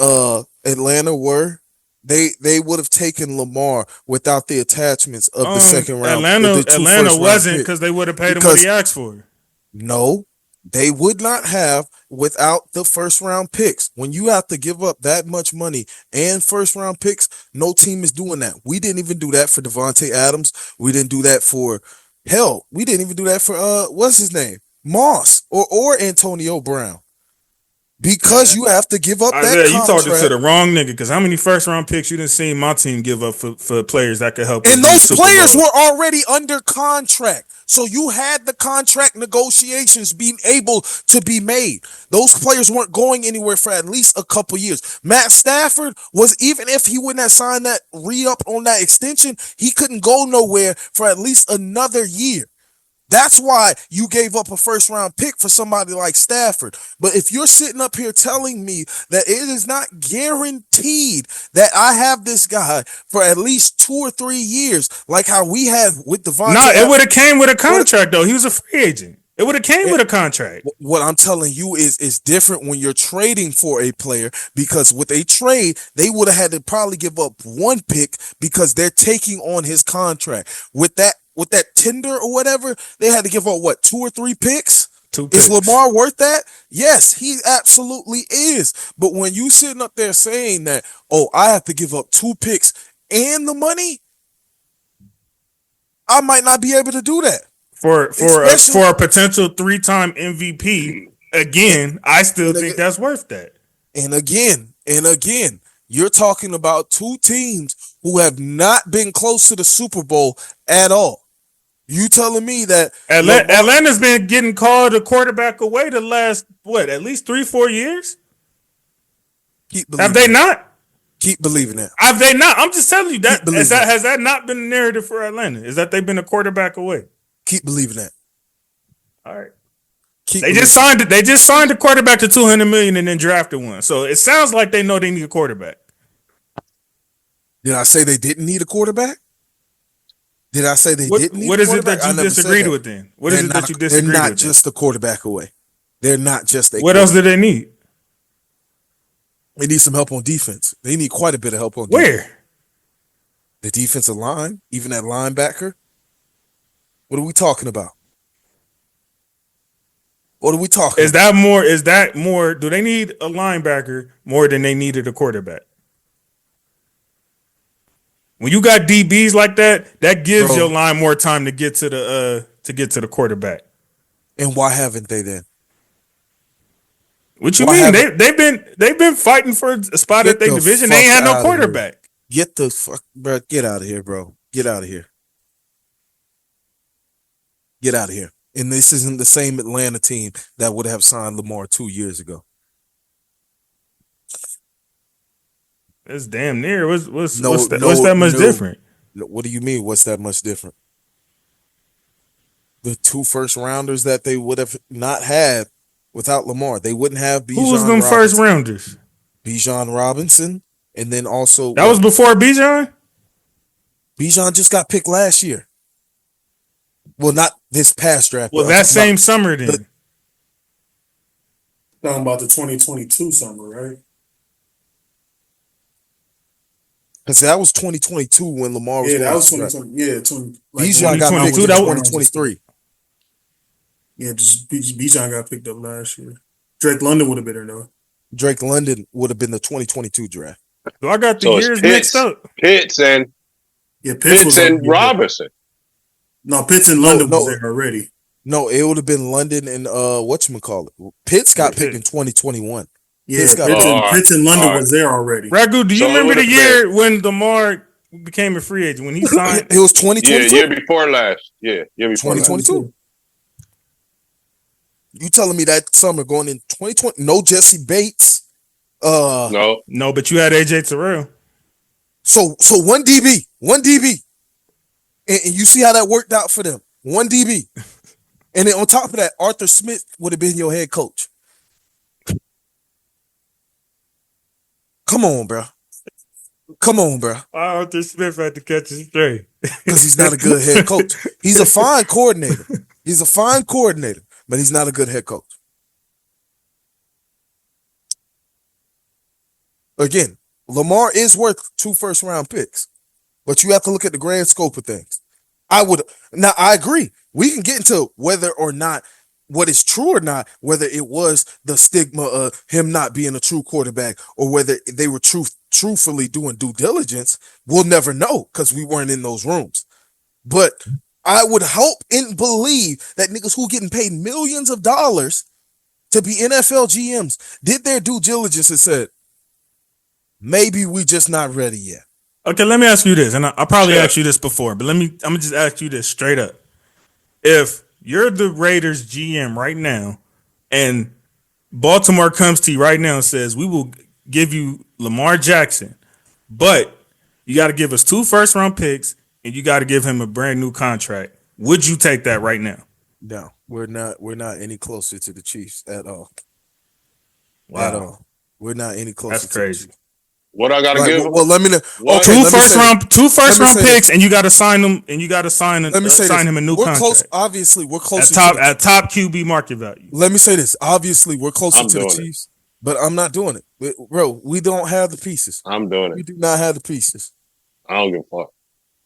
Speaker 1: Atlanta were, they would have taken Lamar without the attachments of the second round.
Speaker 4: Atlanta wasn't because they would have paid him what he asked for.
Speaker 1: No, They would not have without the first round picks. When you have to give up that much money and first round picks, no team is doing that. We didn't even do that for Devontae Adams. We didn't do that for hell. We didn't even do that for what's his name? Moss or Antonio Brown. Because you have to give up
Speaker 4: Isaiah,
Speaker 1: that
Speaker 4: you
Speaker 1: contract.
Speaker 4: talking to the wrong nigga. Because how many first round picks you didn't see my team give up for players that could help?
Speaker 1: And those players were already under contract. So you had the contract negotiations being able to be made. Those players weren't going anywhere for at least a couple years. Matt Stafford was, even if he wouldn't have signed that re-up on that extension, he couldn't go nowhere for at least another year. That's why you gave up a first round pick for somebody like Stafford. But if you're sitting up here telling me that it is not guaranteed that I have this guy for at least 2 or 3 years, like how we had with Devontae.
Speaker 4: No, it would have came with a contract though. He was a free agent. It would have came with a contract.
Speaker 1: What I'm telling you is different when you're trading for a player, because with a trade, they would have had to probably give up one pick because they're taking on his contract. With that tender or whatever, they had to give up what, 2 or 3 picks?
Speaker 4: 2 picks.
Speaker 1: Is Lamar worth that? Yes, he absolutely is. But when you sitting up there saying that, oh, I have to give up 2 picks and the money, I might not be able to do that.
Speaker 4: For a potential 3-time MVP, again, I still think that's worth that.
Speaker 1: And again, you're talking about 2 teams who have not been close to the Super Bowl at all. You telling me that
Speaker 4: Atlanta's been getting called a quarterback away the last, at least 3-4 years? Have they not?
Speaker 1: Keep believing that.
Speaker 4: Have they not? I'm just telling you that. Has that not been the narrative for Atlanta? Is that they've been a quarterback away?
Speaker 1: Keep believing that.
Speaker 4: All right. They just signed a quarterback to $200 million and then drafted one. So it sounds like they know they need a quarterback.
Speaker 1: Did I say they didn't need a quarterback? Did I say they didn't need a quarterback?
Speaker 4: What is it that you disagreed with then? What is it that you disagreed with?
Speaker 1: They're not just a quarterback away. They're not just a
Speaker 4: What else do they need?
Speaker 1: They need some help on defense. They need quite a bit of help on
Speaker 4: defense.
Speaker 1: Where? The defensive line, even at linebacker. What are we talking about? What are we talking
Speaker 4: about? Is that more? Do they need a linebacker more than they needed a quarterback? When you got DBs like that, that gives your line more time to get to the quarterback.
Speaker 1: And why haven't they then?
Speaker 4: What you mean? They've been fighting for a spot at their division. They ain't had no quarterback.
Speaker 1: Get the fuck, bro. Get out of here, bro. Get out of here. Get out of here. And this isn't the same Atlanta team that would have signed Lamar 2 years ago.
Speaker 4: That's damn near. What's that much different?
Speaker 1: What do you mean? What's that much different? The 2 first rounders that they would have not had without Lamar. They wouldn't have Bijan.
Speaker 4: Who was them first rounders?
Speaker 1: Bijan Robinson, and then also
Speaker 4: that was before Bijan.
Speaker 1: Bijan just got picked last year. Well, not this past draft.
Speaker 4: Well, that same summer then.
Speaker 5: Talking about the 2022 summer, right?
Speaker 1: Because that was 2022 when Lamar was.
Speaker 5: Yeah, that was 2020. Yeah,
Speaker 1: Bijan got picked in 2023.
Speaker 5: Yeah, just Bijan got picked up last year. Drake London would have been there though.
Speaker 1: Drake London would have been the 2022 draft.
Speaker 4: So I got the years mixed up.
Speaker 2: Pitts and Robinson.
Speaker 5: No, Pitts and London was there already.
Speaker 1: No, it would have been London and whatchamacallit. Pitts got picked in 2021.
Speaker 5: Yeah, Pitts and London was there already.
Speaker 4: Ragu, do you remember the year when Lamar became a free agent? When he signed?
Speaker 1: It was 2022.
Speaker 2: Yeah, year before last. Yeah, year before
Speaker 1: 2022. You telling me that summer going in 2020? No Jesse Bates.
Speaker 2: No,
Speaker 4: but you had AJ Terrell.
Speaker 1: So one DB, and you see how that worked out for them. One DB, and then on top of that, Arthur Smith would have been your head coach. Come on, bro.
Speaker 4: Arthur Smith had to catch his straight
Speaker 1: because he's not a good head coach. He's a fine coordinator. But he's not a good head coach. Again, Lamar is worth 2 first-round picks, but you have to look at the grand scope of things. I agree. We can get into whether or not what is true or not, whether it was the stigma of him not being a true quarterback or whether they were truthfully doing due diligence, we'll never know because we weren't in those rooms. But I would hope and believe that niggas who getting paid millions of dollars to be NFL GMs did their due diligence and said, maybe we just not ready yet.
Speaker 4: Okay, let me ask you this, and I probably asked you this before, but I'm gonna just ask you this straight up. If you're the Raiders GM right now, and Baltimore comes to you right now and says, we will give you Lamar Jackson, but you got to give us 2 first-round picks, and you got to give him a brand new contract. Would you take that right now?
Speaker 1: No, we're not any closer to the Chiefs at all.
Speaker 4: Wow.
Speaker 1: At all. We're not any closer.
Speaker 4: That's crazy.
Speaker 2: What I gotta give him?
Speaker 1: Well, let me know.
Speaker 2: What?
Speaker 1: Okay,
Speaker 4: two first round picks, and you got to sign them, and you got to sign him a new contract.
Speaker 1: Close. Obviously, we're closer
Speaker 4: at top QB market value.
Speaker 1: Let me say this. Obviously, we're closer to the Chiefs, but I'm not doing it, bro. We don't have the pieces.
Speaker 2: I'm doing it.
Speaker 1: We do not have the pieces.
Speaker 2: I don't give a fuck.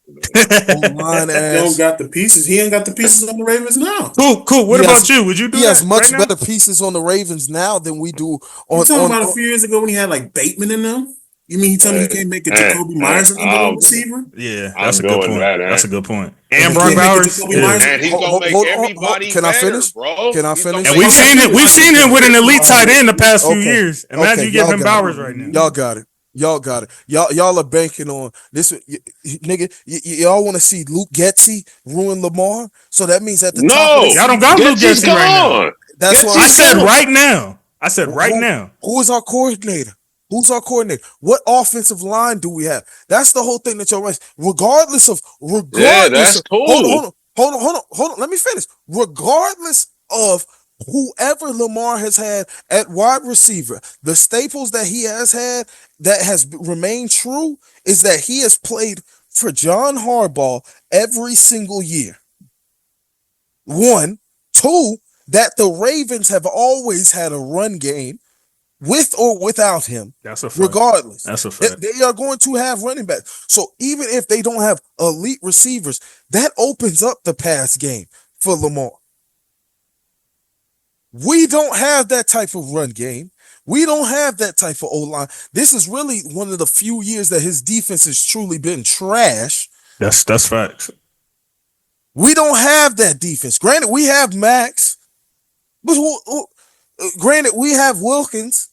Speaker 5: He don't got the pieces. He ain't got the pieces on the Ravens now.
Speaker 4: Cool. What about you? Would you do that?
Speaker 1: He has much
Speaker 4: right
Speaker 1: better pieces on the Ravens now than we do on.
Speaker 5: You talking about a few years ago when he had like Bateman in them? You mean he tell me he can't make a Jacoby Myers as a middle receiver?
Speaker 4: Yeah, that's a good point. That's a good point. And Brock
Speaker 5: Bowers,
Speaker 2: and he's gonna make everybody
Speaker 1: Can I
Speaker 2: better,
Speaker 1: finish?
Speaker 2: bro.
Speaker 1: Can I finish?
Speaker 4: And we've seen him with an elite tight end the past few years. Imagine you give him Bowers right now.
Speaker 1: Y'all got it. Y'all are banking on this, nigga. Y'all want to see Luke Getsy ruin Lamar? So that means at the top.
Speaker 4: No, y'all don't got Luke Getsy right now.
Speaker 1: That's why
Speaker 4: I said right now.
Speaker 1: Who is our coordinator? Who's our coordinator? What offensive line do we have? That's the whole thing that y'all raised. Regardless,
Speaker 2: that's cool.
Speaker 1: Hold on. Let me finish. Regardless of whoever Lamar has had at wide receiver, the staples that he has had that has remained true is that he has played for John Harbaugh every single year. 1, 2, that the Ravens have always had a run game with or without him.
Speaker 4: That's a fact.
Speaker 1: Regardless.
Speaker 4: That's a fact.
Speaker 1: They are going to have running backs. So even if they don't have elite receivers, that opens up the pass game for Lamar. We don't have that type of run game. We don't have that type of O-line. This is really one of the few years that his defense has truly been trash.
Speaker 4: That's facts.
Speaker 1: We don't have that defense. Granted, we have Max, but granted, we have Wilkins.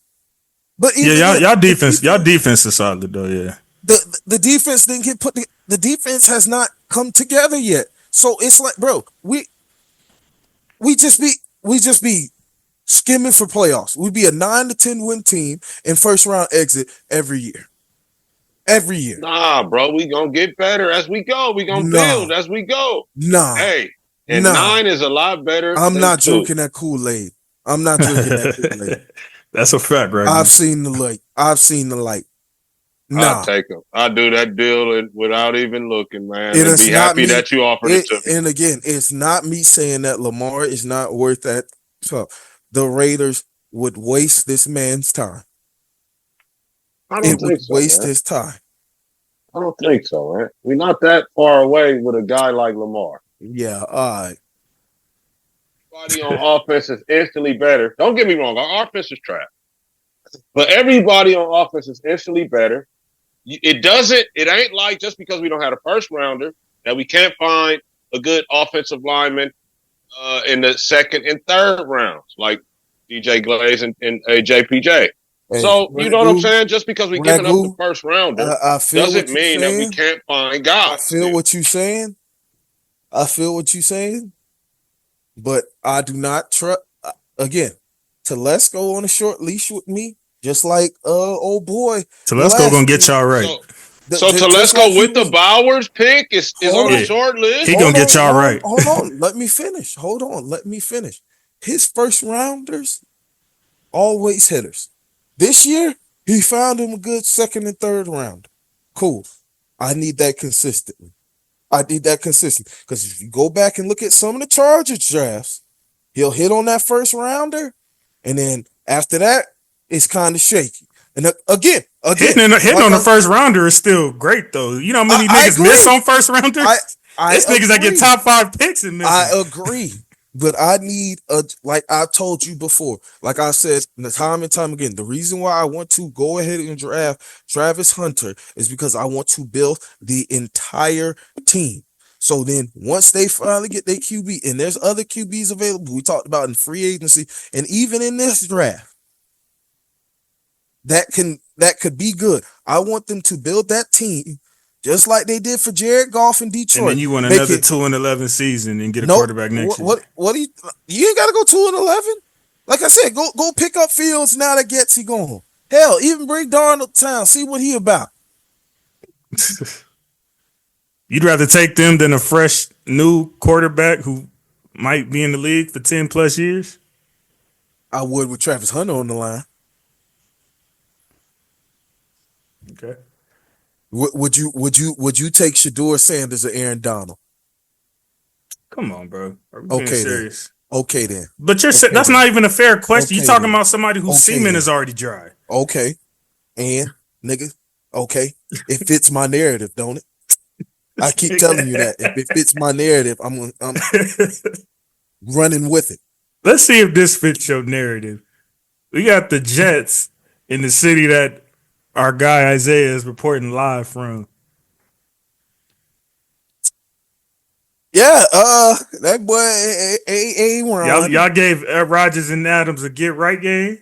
Speaker 1: But
Speaker 4: y'all defense is solid though. Yeah,
Speaker 1: the defense didn't get put. The defense has not come together yet. So it's like, bro, we just be skimming for playoffs. We'd be a 9 to 10 win team in first round exit every year. Every year.
Speaker 2: Nah, bro, we gonna get better as we go. We gonna build as we go.
Speaker 1: Nah.
Speaker 2: Hey, and 9 is a lot better.
Speaker 1: I'm not drinking that Kool-Aid. I'm not drinking that Kool-Aid.
Speaker 4: That's a fact, right?
Speaker 1: I've seen the light. Nah.
Speaker 2: I'll take them. I do that deal without even looking, man.
Speaker 1: And
Speaker 2: be happy that you offered it to me.
Speaker 1: And again, it's not me saying that Lamar is not worth that. So the Raiders would waste this man's time.
Speaker 2: I don't think so,
Speaker 1: waste his time.
Speaker 2: I don't think so, man. We're not that far away with a guy like Lamar.
Speaker 1: Yeah, all right.
Speaker 2: Everybody on offense is instantly better. Don't get me wrong, our offense is trash. But everybody on offense is instantly better. It ain't like just because we don't have a first rounder that we can't find a good offensive lineman in the second and third rounds, like DJ Glaze and JPJ. Hey, so, you know what I'm saying? Just because we're giving up the first rounder doesn't mean that we can't find guys.
Speaker 1: I feel what you're saying. But I do not trust, again, Telesco on a short leash with me, just like old boy.
Speaker 4: Telesco gonna get y'all right.
Speaker 2: So Telesco with the Bowers pick is on the short list?
Speaker 4: He gonna get y'all right.
Speaker 1: Hold on. Let me finish. His first rounders, always hitters. This year, he found him a good second and third round. Cool. I need that consistently. Because if you go back and look at some of the Chargers drafts, he'll hit on that first rounder, and then after that, it's kind of shaky. And again,
Speaker 4: hitting on the first rounder is still great, though. You know how many niggas miss on first rounder? There's niggas that get top 5 picks and miss.
Speaker 1: I agree. But I need like I told you before, like I said time and time again, the reason why I want to go ahead and draft Travis Hunter is because I want to build the entire team. So then once they finally get their QB, and there's other QBs available, we talked about in free agency, and even in this draft, that could be good. I want them to build that team just like they did for Jared Goff in Detroit.
Speaker 4: And then you want another 2-11 season and get a quarterback next year.
Speaker 1: What do you ain't gotta go 2-11? Like I said, go pick up Fields now that Getsy gone. Hell, even bring Darnold to town, see what he about.
Speaker 4: You'd rather take them than a fresh new quarterback who might be in the league for 10 plus years?
Speaker 1: I would with Travis Hunter on the line.
Speaker 4: Okay.
Speaker 1: Would you take Shador Sanders or Aaron Donald?
Speaker 4: Come on, bro. Are we being serious?
Speaker 1: Okay then.
Speaker 4: But that's not even a fair question. You're talking about somebody whose semen is already dry.
Speaker 1: Okay. And nigga, okay. It fits my narrative, don't it? I keep telling you that. If it fits my narrative, I'm running with it.
Speaker 4: Let's see if this fits your narrative. We got the Jets in the city that our guy Isaiah is reporting live from.
Speaker 1: Yeah, that boy A.
Speaker 4: Y'all gave Rodgers and Adams a get right game.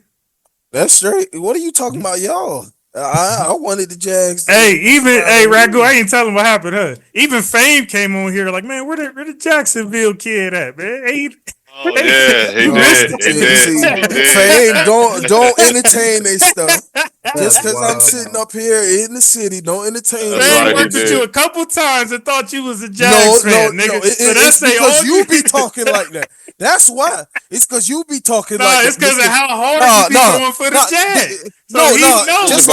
Speaker 1: That's straight. What are you talking about, y'all? I wanted the Jags.
Speaker 4: Hey, Ragu, I ain't telling what happened, huh? Even Fame came on here like, man, where the Jacksonville kid at, man? He
Speaker 2: did.
Speaker 1: Fame, don't entertain their stuff. Just because I'm sitting up here in the city, don't entertain.
Speaker 4: Fame looked at you a couple times and thought you was a Jags fan, nigga.
Speaker 1: It's because you be talking like that. That's why. It's because you be talking like that.
Speaker 4: It's because of how hard you be going for the Jags.
Speaker 1: Just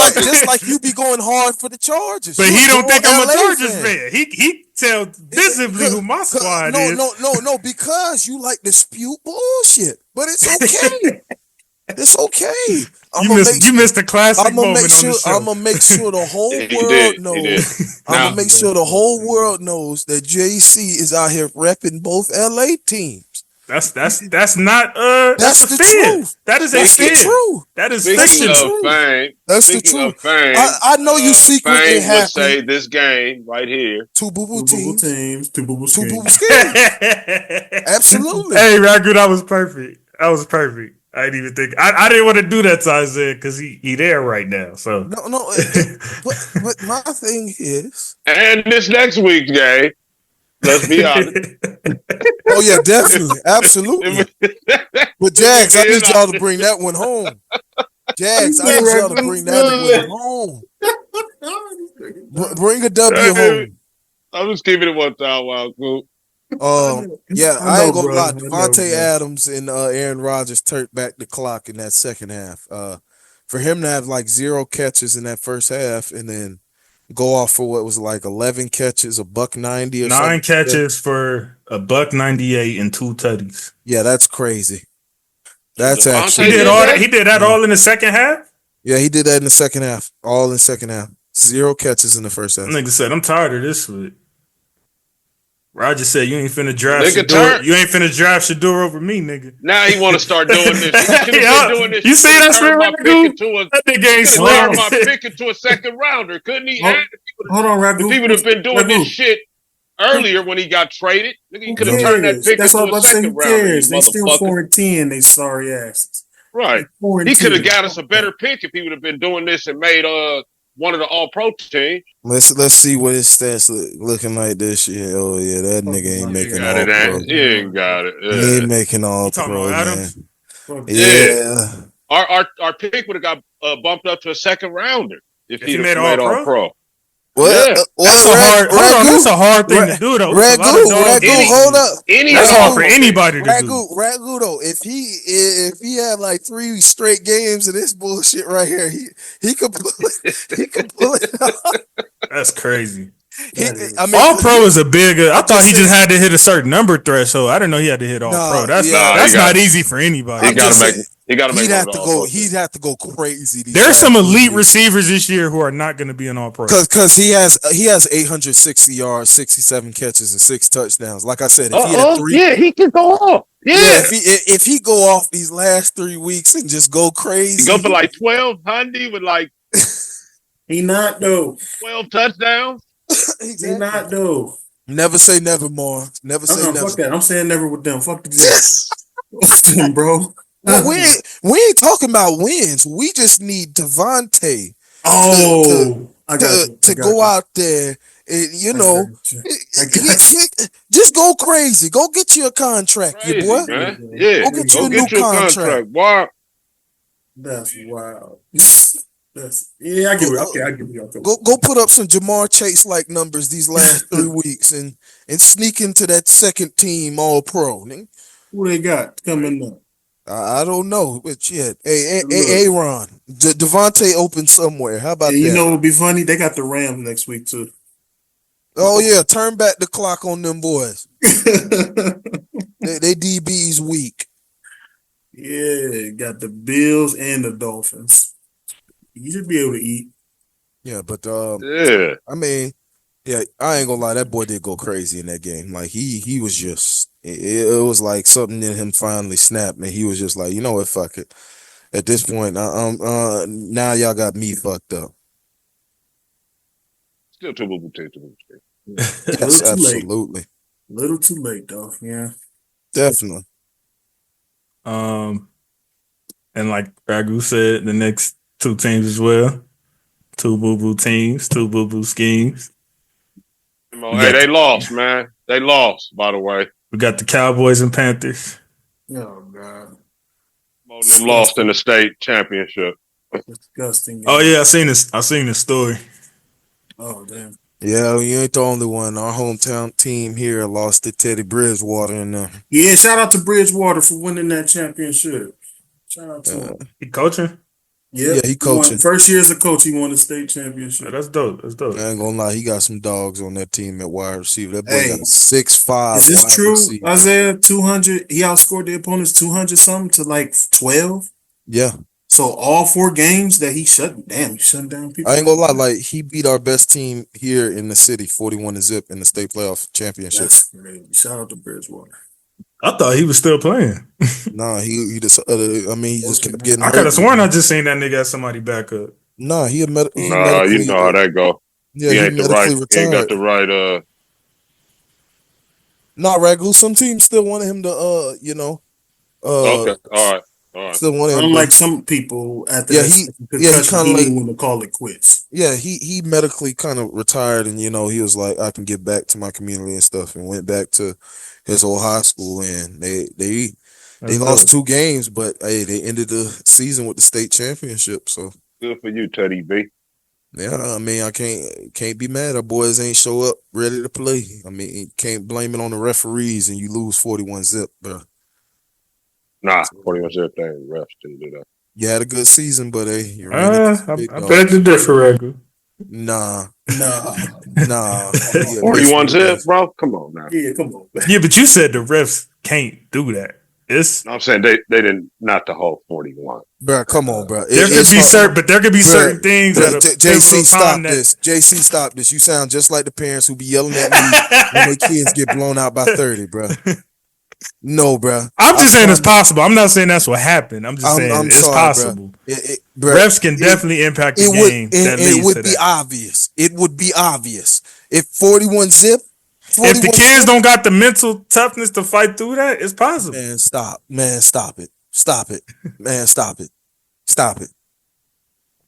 Speaker 1: like you be going hard for the Chargers.
Speaker 4: But he don't think I'm a Chargers fan. He tell visibly who my squad is.
Speaker 1: No, because you like to spew bullshit. But it's okay. It's okay.
Speaker 4: You missed a classic moment on the show.
Speaker 1: I'm gonna make sure the whole world knows. I'm gonna make sure the whole world knows that JC is out here repping both LA teams.
Speaker 4: That's not that's
Speaker 1: the truth.
Speaker 4: That is a
Speaker 1: true.
Speaker 4: That is
Speaker 2: fiction.
Speaker 1: That's the truth. I know you secretly happy.
Speaker 2: Would say this game right here.
Speaker 1: Two boo-boo teams.
Speaker 5: Two boo-boo
Speaker 1: schemes. Absolutely.
Speaker 4: Hey, Ragu, that was perfect. I didn't even think I didn't want to do that to Isaiah because he there right now. So
Speaker 1: no. But my thing is,
Speaker 2: and this next week's game. Let's be honest.
Speaker 1: Oh yeah, definitely, absolutely. But Jags, I need y'all to bring that one home. Jags, I need y'all to bring that one home. Bring a W home.
Speaker 2: I'm just keeping it one time, Wild Coop.
Speaker 1: Yeah, I ain't gonna lie. Devontae Adams and Aaron Rodgers turned back the clock in that second half. For him to have like 0 catches in that first half and then go off for what was like 11 catches, $190 or
Speaker 4: 9 catches for $198 and 2 tutties.
Speaker 1: Yeah, that's crazy. That's
Speaker 2: actually
Speaker 4: he did that all in the second half?
Speaker 1: Yeah, he did that in the second half. All in the second half. 0 catches in the first half.
Speaker 4: Nigga said, I'm tired of this shit. Roger said, you ain't finna draft Shador. You ain't finna draft Shador over me, nigga.
Speaker 2: Now he want to start doing this.
Speaker 4: You see that shit, Ragu? That nigga ain't slick.
Speaker 2: My pick into a second rounder. Couldn't he?
Speaker 5: Hold on, Ragu.
Speaker 2: If he would have been doing this shit earlier when he got traded, nigga, he could have turned that pick into a second rounder.
Speaker 5: They still 4-10. They sorry asses.
Speaker 2: Right. He could have got us a better pick if he would have been doing this and made one of the All-Pro teams.
Speaker 1: Let's see what his stats looking like this year. Oh yeah, that nigga ain't making All-Pro.
Speaker 2: He ain't got it. Yeah.
Speaker 1: He ain't making All-Pro, man.
Speaker 2: Yeah. Our pick would have got bumped up to a second rounder if he made All-Pro.
Speaker 4: That's a hard thing to do, though.
Speaker 1: Ragu, hold up.
Speaker 4: That's hard for anybody to do.
Speaker 1: Ragu, though, if he had like 3 straight games of this bullshit right here, he could pull it off.
Speaker 4: That's crazy. All-Pro is a big. I thought he just had to hit a certain number threshold. I didn't know he had to hit All-Pro. That's not easy for anybody.
Speaker 2: He'd have
Speaker 1: to go crazy.
Speaker 4: There's some elite receivers this year who are not going to be an All-Pro.
Speaker 1: Because he has 860 yards, 67 catches, and 6 touchdowns. Like I said, if he had 3,
Speaker 2: he can go off. Yeah.
Speaker 1: If he go off these last 3 weeks and just go
Speaker 2: He
Speaker 1: crazy,
Speaker 2: go for like 1,200 with like
Speaker 5: He not though.
Speaker 2: 12 touchdowns.
Speaker 5: He not though.
Speaker 1: Never say never, more. Never say never.
Speaker 5: Fuck that. I'm saying never with them. Fuck the Jets. Fuck them, bro.
Speaker 1: Well, we ain't talking about wins. We just need Devontae to go out there and just go crazy. Go get you a contract,
Speaker 2: Crazy,
Speaker 1: boy.
Speaker 2: Man. Yeah,
Speaker 1: go get you a new contract.
Speaker 2: Wow.
Speaker 5: That's wild. I give it.
Speaker 1: Go put up some Jamar Chase like numbers these last 3 weeks and sneak into that second team All Pro.
Speaker 5: Who they got coming up?
Speaker 1: I don't know, but yeah. Hey, Aaron, Devontae open somewhere. How about that?
Speaker 5: You know what would be funny? They got the Rams next week too.
Speaker 1: Oh yeah, turn back the clock on them boys. they DB's weak.
Speaker 5: Yeah, got the Bills and the Dolphins. You should be able to eat.
Speaker 1: Yeah, but
Speaker 2: yeah.
Speaker 1: I mean, yeah, I ain't gonna lie, that boy did go crazy in that game. Like he was just it was like something in him finally snapped, and he was just like, you know what, fuck it. At this point, now y'all got me fucked up.
Speaker 2: Still too little too.
Speaker 1: Yes, absolutely.
Speaker 5: Little too late though. Yeah,
Speaker 1: definitely.
Speaker 4: And like Ragu said, the next 2 teams as well. 2 boo-boo teams, 2 boo-boo schemes.
Speaker 2: Hey, they lost, man. They lost, by the way.
Speaker 4: We got the Cowboys and Panthers.
Speaker 5: Oh God.
Speaker 2: Them lost in the state championship.
Speaker 5: Disgusting.
Speaker 4: Oh yeah, I seen the story.
Speaker 5: Oh damn.
Speaker 1: Yeah, you ain't the only one. Our hometown team here lost to Teddy Bridgewater in there.
Speaker 5: Yeah, shout out to Bridgewater for winning that championship. Shout out to him.
Speaker 4: He coaching?
Speaker 1: Yeah, he coaching.
Speaker 5: First year as a coach, he won the state championship.
Speaker 4: Yeah, that's dope. That's dope.
Speaker 1: I ain't gonna lie, he got some dogs on that team at wide receiver. That boy got 6'5".
Speaker 5: Is this true,
Speaker 1: receiver.
Speaker 5: Isaiah? 200. He outscored the opponents 200 something to like 12.
Speaker 1: Yeah.
Speaker 5: So all 4 games that he shut down people.
Speaker 1: I ain't gonna lie, like he beat our best team here in the city, 41-0 in the state playoff championship.
Speaker 5: That's crazy. Shout out to Bridgewater.
Speaker 4: I thought he was still playing.
Speaker 1: Nah, he just. He just kept getting.
Speaker 4: I could have sworn I just seen that nigga as somebody back up.
Speaker 1: Nah,
Speaker 2: you know how that go.
Speaker 1: Yeah,
Speaker 2: he ain't the right.
Speaker 1: Retired.
Speaker 2: He ain't got the right.
Speaker 1: Nah, Ragu. Some teams still wanted him to.
Speaker 2: Okay. All right.
Speaker 1: Still wanted him.
Speaker 5: Unlike some people at the
Speaker 1: he kind of
Speaker 5: didn't want to call it quits.
Speaker 1: Yeah, he medically kind of retired, and he was like, I can get back to my community and stuff, and went back to his old high school, and they lost 2 games, but hey, they ended the season with the state championship. So
Speaker 2: good for you, Teddy B.
Speaker 1: Yeah, I mean, I can't be mad. Our boys ain't show up ready to play. I mean, you can't blame it on the referees, and you lose 41-0, bro.
Speaker 2: Nah, 41-0 thing. Refs didn't do that.
Speaker 1: You had a good season, but hey, you
Speaker 4: I beg to differ, Ragu.
Speaker 1: Nah.
Speaker 2: 41-0, bro. Come on now.
Speaker 5: Yeah, come on.
Speaker 4: Yeah, but you said the refs can't do that.
Speaker 2: I'm saying they didn't not the whole 41.
Speaker 1: Bro, come on, bro.
Speaker 4: There could be certain things that
Speaker 1: JC, stop this. JC, stop this. You sound just like the parents who be yelling at me when their kids get blown out by 30, bro. No, bro.
Speaker 4: I'm just saying it's possible. I'm not saying that's what happened. I'm just saying it's possible.
Speaker 1: Bro.
Speaker 4: Refs can definitely impact the game.
Speaker 1: It would be obvious. It would be obvious. If 41-0,
Speaker 4: if the kids don't got the mental toughness to fight through that, it's possible.
Speaker 1: Man, stop. Man, stop it. Stop it. Man, stop it. Stop it.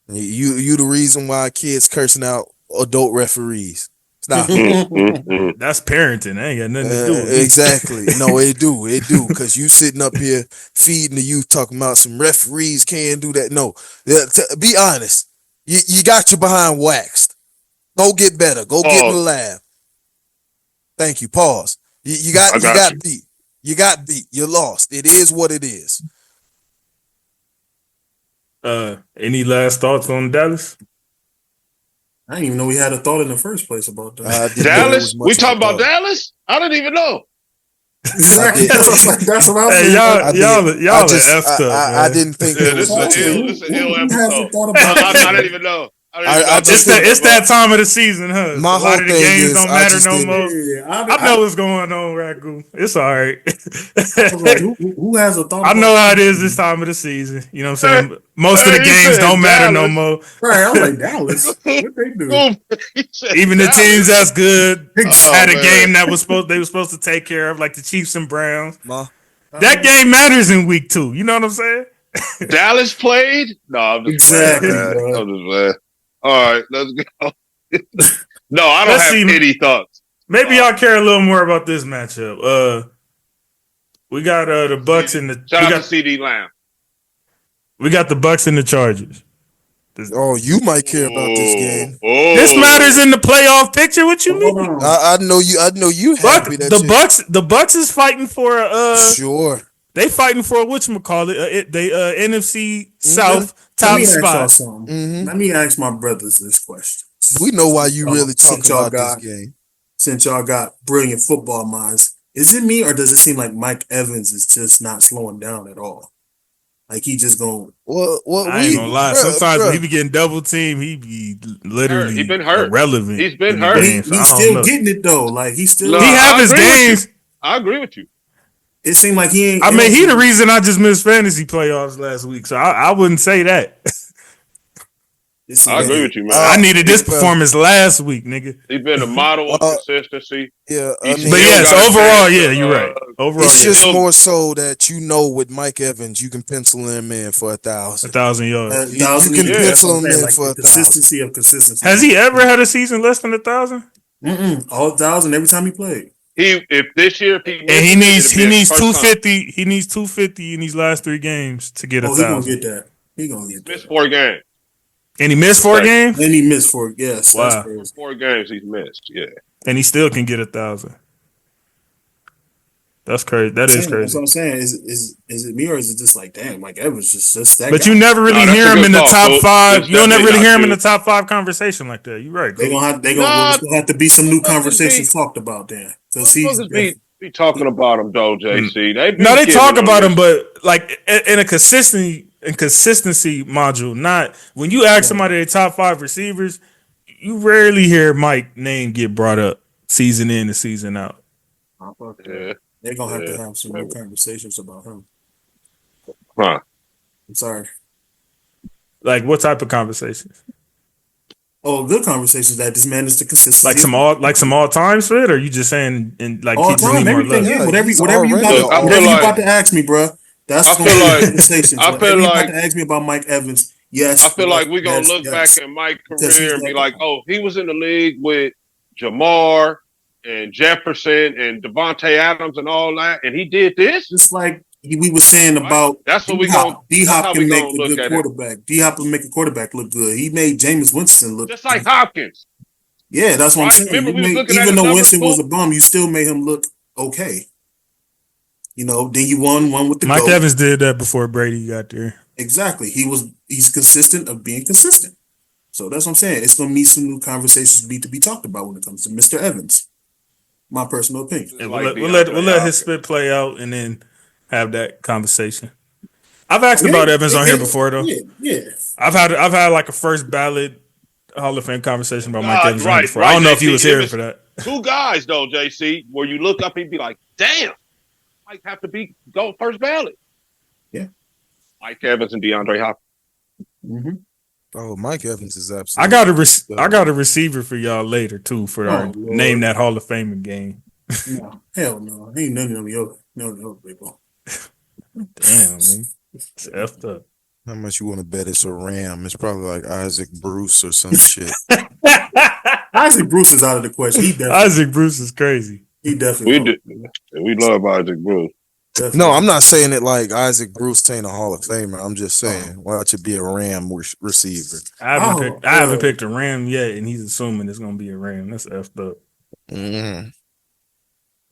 Speaker 1: You the reason why kids cursing out adult referees. Stop.
Speaker 4: That's parenting. That ain't got nothing to do with it.
Speaker 1: Exactly. No, it do. It do. Because you sitting up here feeding the youth talking about some referees can't do that. No. Be honest. You got your behind waxed. Go get better. Go get in the lab. Thank you. Pause. You got beat. You got beat. You lost. It is what it is.
Speaker 4: Any last thoughts on Dallas?
Speaker 5: I didn't even know we had a thought in the first place about that.
Speaker 2: Dallas? We talking about Dallas? I didn't even know.
Speaker 5: Exactly. That's what I'm
Speaker 4: saying. Y'all are effed up.
Speaker 1: I didn't think
Speaker 2: this is an ill episode. I didn't even know.
Speaker 4: It's that time of the season, huh?
Speaker 1: My
Speaker 4: A lot
Speaker 1: whole
Speaker 4: of the
Speaker 1: thing
Speaker 4: games
Speaker 1: is
Speaker 4: don't
Speaker 1: I
Speaker 4: matter
Speaker 1: just
Speaker 4: no
Speaker 1: didn't.
Speaker 4: more. I know what's going on, Ragu. It's all right.
Speaker 5: I was like, who has a thought?
Speaker 4: I know how it is this time of the season. You know what I'm saying? Most of the games don't matter no more.
Speaker 5: Right, I was like, Dallas. What they do?
Speaker 4: Even the teams that's good had a
Speaker 2: man.
Speaker 4: game that they were supposed to take care of, like the Chiefs and Browns.
Speaker 1: Ma.
Speaker 4: That game matters in week 2. You know what I'm saying?
Speaker 2: Dallas played? No, I'm just
Speaker 5: Exactly,
Speaker 2: playing, man.
Speaker 5: bro.
Speaker 2: I'm just playing. All right, let's go. No, I don't have any thoughts.
Speaker 4: Maybe y'all care a little more about this matchup. We got the Bucks and the
Speaker 2: Shout out to CD Lamb.
Speaker 4: We got the Bucks and the Chargers.
Speaker 1: Oh, you might care about this game.
Speaker 4: This matters in the playoff picture. What you mean?
Speaker 1: I know you. I know you happy that
Speaker 4: the Bucks is fighting for
Speaker 1: sure.
Speaker 4: They fighting for whatchamacallit. They NFC South top spot.
Speaker 5: Let me ask my brothers this question.
Speaker 1: We know why you really talking about this game.
Speaker 5: Since y'all got brilliant football minds, is it me or does it seem like Mike Evans is just not slowing down at all? Like he just going.
Speaker 1: Well,
Speaker 4: I ain't gonna lie. Sometimes when he be getting double teamed, he be literally
Speaker 2: He's been hurt.
Speaker 4: irrelevant.
Speaker 2: He's been hurt.
Speaker 5: He's still getting it though. Like he still.
Speaker 4: He have his games.
Speaker 2: I agree with you.
Speaker 5: It seemed like he ain't.
Speaker 4: I mean, he the reason I just missed fantasy playoffs last week, so I wouldn't say that.
Speaker 2: I agree with you, man.
Speaker 4: I needed this performance last week, nigga.
Speaker 2: He's been a model of consistency.
Speaker 1: Yeah,
Speaker 2: I mean,
Speaker 4: but yes, overall, yeah, you're right. Overall,
Speaker 1: it's just more so that with Mike Evans, you can pencil him in for 1,000.
Speaker 4: 1,000 yards.
Speaker 1: You can pencil him in for 1,000.
Speaker 5: Consistency of consistency.
Speaker 4: Has he ever had a season less than 1,000?
Speaker 5: All 1,000 every time he played.
Speaker 2: If this year,
Speaker 4: he needs 250. He needs 250 in these last 3 games to get 1,000.
Speaker 5: He gonna get that. He gonna get that.
Speaker 2: Missed 4 games.
Speaker 4: And he missed 4 games?
Speaker 5: And he missed 4. Yes.
Speaker 4: Wow.
Speaker 2: 4 games he's missed. Yeah.
Speaker 4: And he still can get 1,000. That's crazy. That is crazy.
Speaker 5: That's what I'm saying. Is it me or is it just like, damn, Mike Evans just that
Speaker 4: But
Speaker 5: guy.
Speaker 4: you never really hear him in the top 5. You don't never really hear him in the
Speaker 2: good.
Speaker 4: top 5 conversation like that. You're right.
Speaker 5: They gonna have to be some new conversations talked about then. Because he's
Speaker 2: be talking about him though, JC.
Speaker 4: They talk about him, but like in a consistency module. Not when you ask somebody their top 5 receivers, you rarely hear Mike's name get brought up season in and season out.
Speaker 2: Yeah.
Speaker 5: They're gonna have to have some new conversations about him.
Speaker 2: Huh.
Speaker 5: I'm sorry.
Speaker 4: Like what type of conversations?
Speaker 5: Oh, good conversations that this man is the consistency.
Speaker 4: Like some all time shit, or you just saying and like
Speaker 5: all
Speaker 4: keep
Speaker 5: time,
Speaker 4: more
Speaker 5: everything.
Speaker 4: love?
Speaker 5: Yeah, whatever you about to ask me, bro. That's I feel like conversations. I feel like you about to ask me about Mike Evans. Yes,
Speaker 2: I feel like we're gonna look back at Mike's career and be like, oh, he was in the league with Jamar and Jefferson and Devontae Adams and all that, and he did this.
Speaker 5: Just like we were saying about
Speaker 2: that's what we going.
Speaker 5: D-Hop can make a good quarterback. D-Hop can make a quarterback look good. He made Jameis Winston look
Speaker 2: just like Hopkins.
Speaker 5: Yeah, that's what I'm saying. Even though Winston was a bum, you still made him look okay. You know, then you won one with the
Speaker 4: Mike Evans did that before Brady got there.
Speaker 5: Exactly. He's consistent of being consistent. So that's what I'm saying. It's gonna need some new conversations to be talked about when it comes to Mr. Evans. My personal opinion.
Speaker 4: Yeah, we'll let his spit play out and then have that conversation. I've asked about Evans on here before though.
Speaker 5: Yeah.
Speaker 4: I've had like a first ballot Hall of Fame conversation about Mike Evans before.
Speaker 2: Right,
Speaker 4: I don't know if
Speaker 2: JC,
Speaker 4: he was here for that.
Speaker 2: 2 guys though, JC, where you look up and be like, damn, Mike have to go first ballot.
Speaker 5: Yeah.
Speaker 2: Mike Evans and DeAndre Hopkins.
Speaker 5: Mm-hmm.
Speaker 1: Oh, Mike Evans is absolutely.
Speaker 4: I got a receiver for y'all later too for our name that Hall of Fame game.
Speaker 5: No, hell no, ain't none of them no people.
Speaker 4: Damn, man, it's effed up.
Speaker 1: How much you want to bet it's a Ram? It's probably like Isaac Bruce or some shit.
Speaker 5: Isaac Bruce is out of the question.
Speaker 4: Isaac Bruce is crazy.
Speaker 5: He definitely.
Speaker 2: We love Isaac Bruce.
Speaker 5: Definitely.
Speaker 1: No, I'm not saying it like Isaac Bruce ain't a Hall of Famer. I'm just saying, why should be a Ram receiver?
Speaker 4: I haven't picked a Ram yet, and he's assuming it's gonna be a Ram. That's effed up.
Speaker 1: Mm-hmm.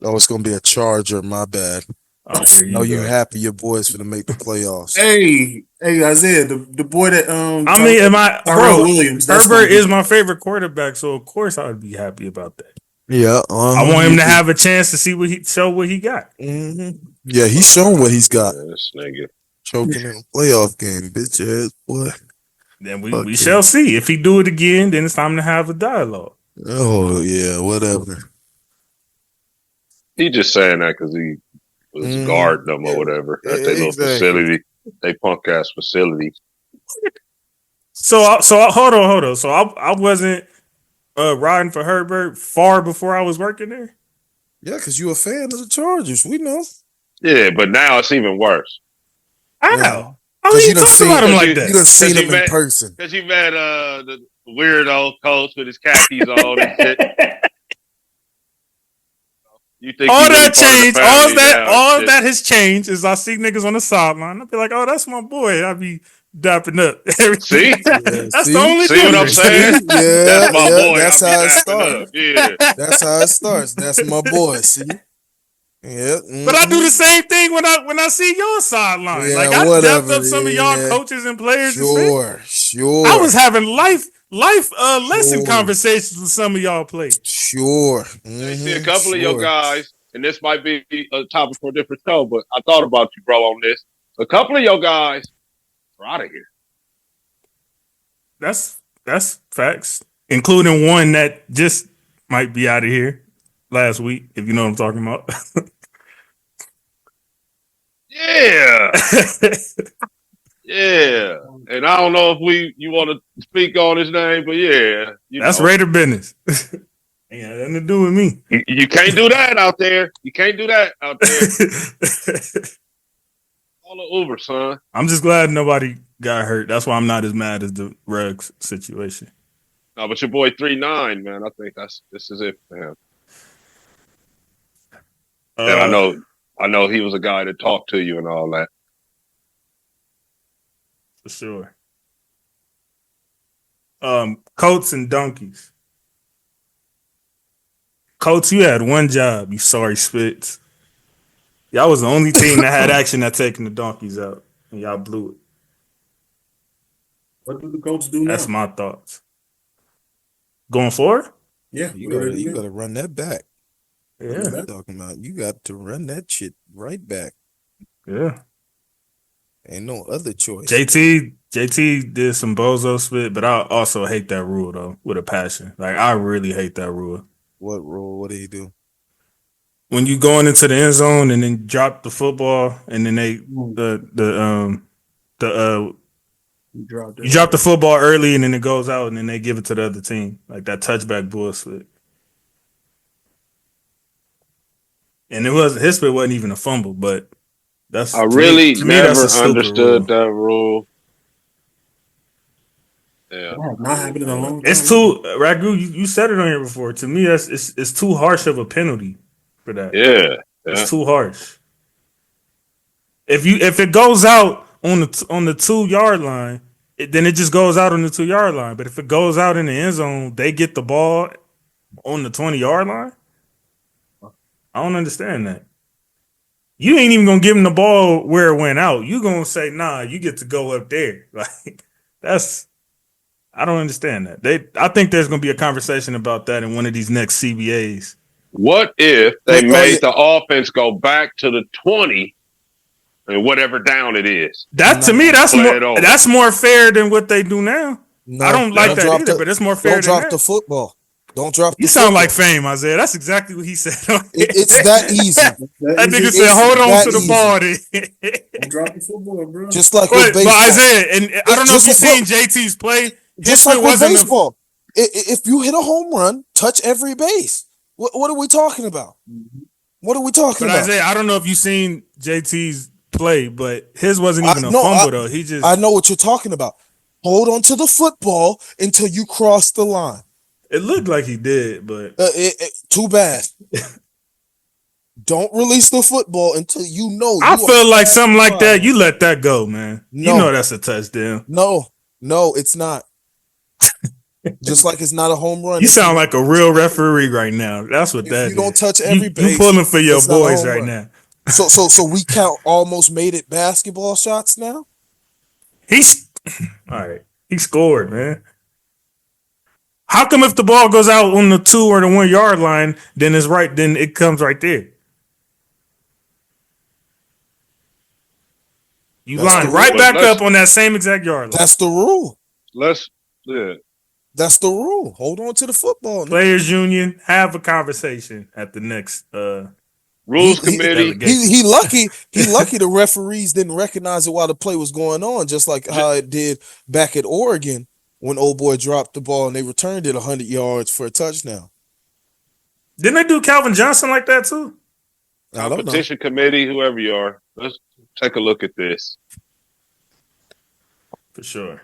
Speaker 1: Oh, it's gonna be a Charger. My bad.
Speaker 4: Oh,
Speaker 1: you happy your boys finna make the playoffs?
Speaker 5: Hey, Isaiah, the boy that
Speaker 4: Williams. Herbert is my favorite quarterback, so of course I would be happy about that.
Speaker 1: Yeah,
Speaker 4: I want him to have a chance to see what he got.
Speaker 1: Mm-hmm. Yeah, he's shown what he's got.
Speaker 2: This nigga
Speaker 1: Choking in a playoff game, bitch ass boy.
Speaker 4: Then we shall see. If he do it again, then it's time to have a dialogue.
Speaker 1: Oh yeah, whatever.
Speaker 2: He just saying that because he was guarding them or whatever at their little facility, they punk ass facility.
Speaker 4: So hold on. So I wasn't riding for Herbert far before I was working there.
Speaker 1: Yeah, because you a fan of the Chargers. We know.
Speaker 2: Yeah, but now it's even worse.
Speaker 4: How?
Speaker 1: Yeah.
Speaker 4: How you talk about him like that?
Speaker 1: You done seen him in person.
Speaker 2: Because you met the weirdo coach with his khakis on and shit. You think
Speaker 4: all that changed? All that has changed is I see niggas on the sideline. I'll be like, oh, that's my boy. I'll be dapping up.
Speaker 2: See?
Speaker 4: That's the only
Speaker 2: See
Speaker 4: thing.
Speaker 2: what I'm saying?
Speaker 1: Yeah,
Speaker 2: that's my boy.
Speaker 1: That's how it starts.
Speaker 2: Yeah.
Speaker 1: That's how it starts. That's my boy. See? Yeah. Mm-hmm.
Speaker 4: But I do the same thing when I see your sideline.
Speaker 1: Yeah,
Speaker 4: like I dapped up some of y'all coaches and players.
Speaker 1: Sure.
Speaker 4: I was having life lesson conversations with some of y'all players.
Speaker 1: Sure.
Speaker 2: I see a couple of your guys, and this might be a topic for a different show, but I thought about you, bro, on this. A couple of your guys are out of here.
Speaker 4: That's facts, including one that just might be out of here last week, if you know what I'm talking about.
Speaker 2: Yeah. Yeah. And I don't know if you want to speak on his name, but yeah.
Speaker 4: That's Raider business. Ain't got nothing to do with me.
Speaker 2: You can't do that out there. You can't do that out there. All the Uber, son.
Speaker 4: I'm just glad nobody got hurt. That's why I'm not as mad as the Ruggs situation.
Speaker 2: No, but your boy 3-9, man. I think this is it for him. And I know he was a guy that talked to you and all that.
Speaker 4: For sure. Coats and donkeys. Coats, you had one job, you sorry spits. Y'all was the only team that had action at taking the donkeys out, and y'all blew it.
Speaker 5: What do the Colts do now?
Speaker 4: That's my thoughts. Going forward?
Speaker 5: Yeah,
Speaker 1: you gotta run that back.
Speaker 4: Yeah,
Speaker 1: what are you talking about? You got to run that shit right back.
Speaker 4: Yeah,
Speaker 1: ain't no other choice.
Speaker 4: JT did some bozo spit, but I also hate that rule though with a passion. Like I really hate that rule.
Speaker 1: What rule? What do you do?
Speaker 4: When you going into the end zone and then drop the football and then you drop the football early and then it goes out and then they give it to the other team. Like that touchback bullshit. And his spit wasn't even a fumble, but
Speaker 2: I really never understood that rule. Yeah,
Speaker 5: not happening in a long time.
Speaker 4: It's too Ragu. You said it on here before. To me, it's too harsh of a penalty for that.
Speaker 2: Yeah,
Speaker 4: it's too harsh. If it goes out on the 2-yard line, then it just goes out on the 2-yard line. But if it goes out in the end zone, they get the ball on the 20-yard line. I don't understand that. You ain't even gonna give him the ball where it went out. You gonna say, nah, you get to go up there. Like I don't understand that. I think there's gonna be a conversation about that in one of these next CBAs.
Speaker 2: What if they made the offense go back to the 20 and whatever down it is?
Speaker 4: To me, that's more fair than what they do now. No, I don't like that either, but it's more fair.
Speaker 1: Don't drop the football. Don't drop the
Speaker 4: You sound like Fame, Isaiah. That's exactly what he said.
Speaker 1: It's that easy.
Speaker 4: That nigga said, hold on to the ball then.
Speaker 5: Don't drop the football, bro.
Speaker 1: Just like with baseball.
Speaker 4: But Isaiah, and I don't know if you've seen JT's play.
Speaker 1: Just like with baseball. If you hit a home run, touch every base. What are we talking about? What are we talking about?
Speaker 4: Isaiah, I don't know if you've seen JT's play, but his wasn't even a fumble, though.
Speaker 1: I know what you're talking about. Hold on to the football until you cross the line.
Speaker 4: It looked like he did, but
Speaker 1: too bad. Don't release the football until you know.
Speaker 4: I feel like something like that. You let that go, man. No. You know that's a touchdown.
Speaker 1: No, it's not. Just like it's not a home run.
Speaker 4: You sound like a real referee right now. That's what that is.
Speaker 1: You don't touch every base.
Speaker 4: You pulling for your boys right now.
Speaker 1: So we count almost made it basketball shots now.
Speaker 4: All right. He scored, man. How come if the ball goes out on the 2 or the 1 yard line, then it comes right there? You line right back up on that same exact yard line.
Speaker 1: That's the rule.
Speaker 2: Yeah.
Speaker 1: That's the rule. Hold on to the football. Nigga.
Speaker 4: Players Union, have a conversation at the next
Speaker 2: Rules committee.
Speaker 1: He lucky. He lucky the referees didn't recognize it while the play was going on, just like how it did back at Oregon when old boy dropped the ball and they returned it 100 yards for a touchdown.
Speaker 4: Didn't they do Calvin Johnson like that too?
Speaker 2: Competition committee, whoever you are, let's take a look at this.
Speaker 4: For sure.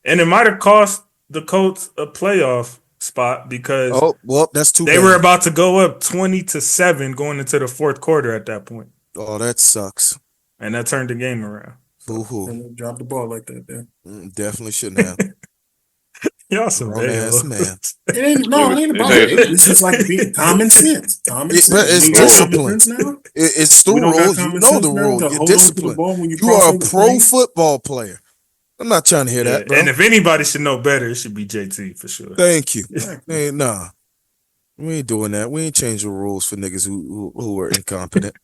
Speaker 4: And it might have cost the Colts a playoff spot because
Speaker 1: that's too
Speaker 4: they
Speaker 1: bad.
Speaker 4: were about to go up 20-7 going into the fourth quarter at that point.
Speaker 1: Oh, that sucks.
Speaker 4: And that turned the game around.
Speaker 1: Boo-hoo.
Speaker 5: Drop the ball like that there.
Speaker 1: Definitely shouldn't have.
Speaker 4: Y'all some
Speaker 1: ass man.
Speaker 5: It ain't about it. It's just like being common sense.
Speaker 1: It's discipline. It's the rule. You know the rule. You're disciplined. You are a pro football player. I'm not trying to hear that, bro.
Speaker 4: And if anybody should know better, it should be JT for sure.
Speaker 1: Thank you. Hey, nah. We ain't doing that. We ain't changing the rules for niggas who are incompetent.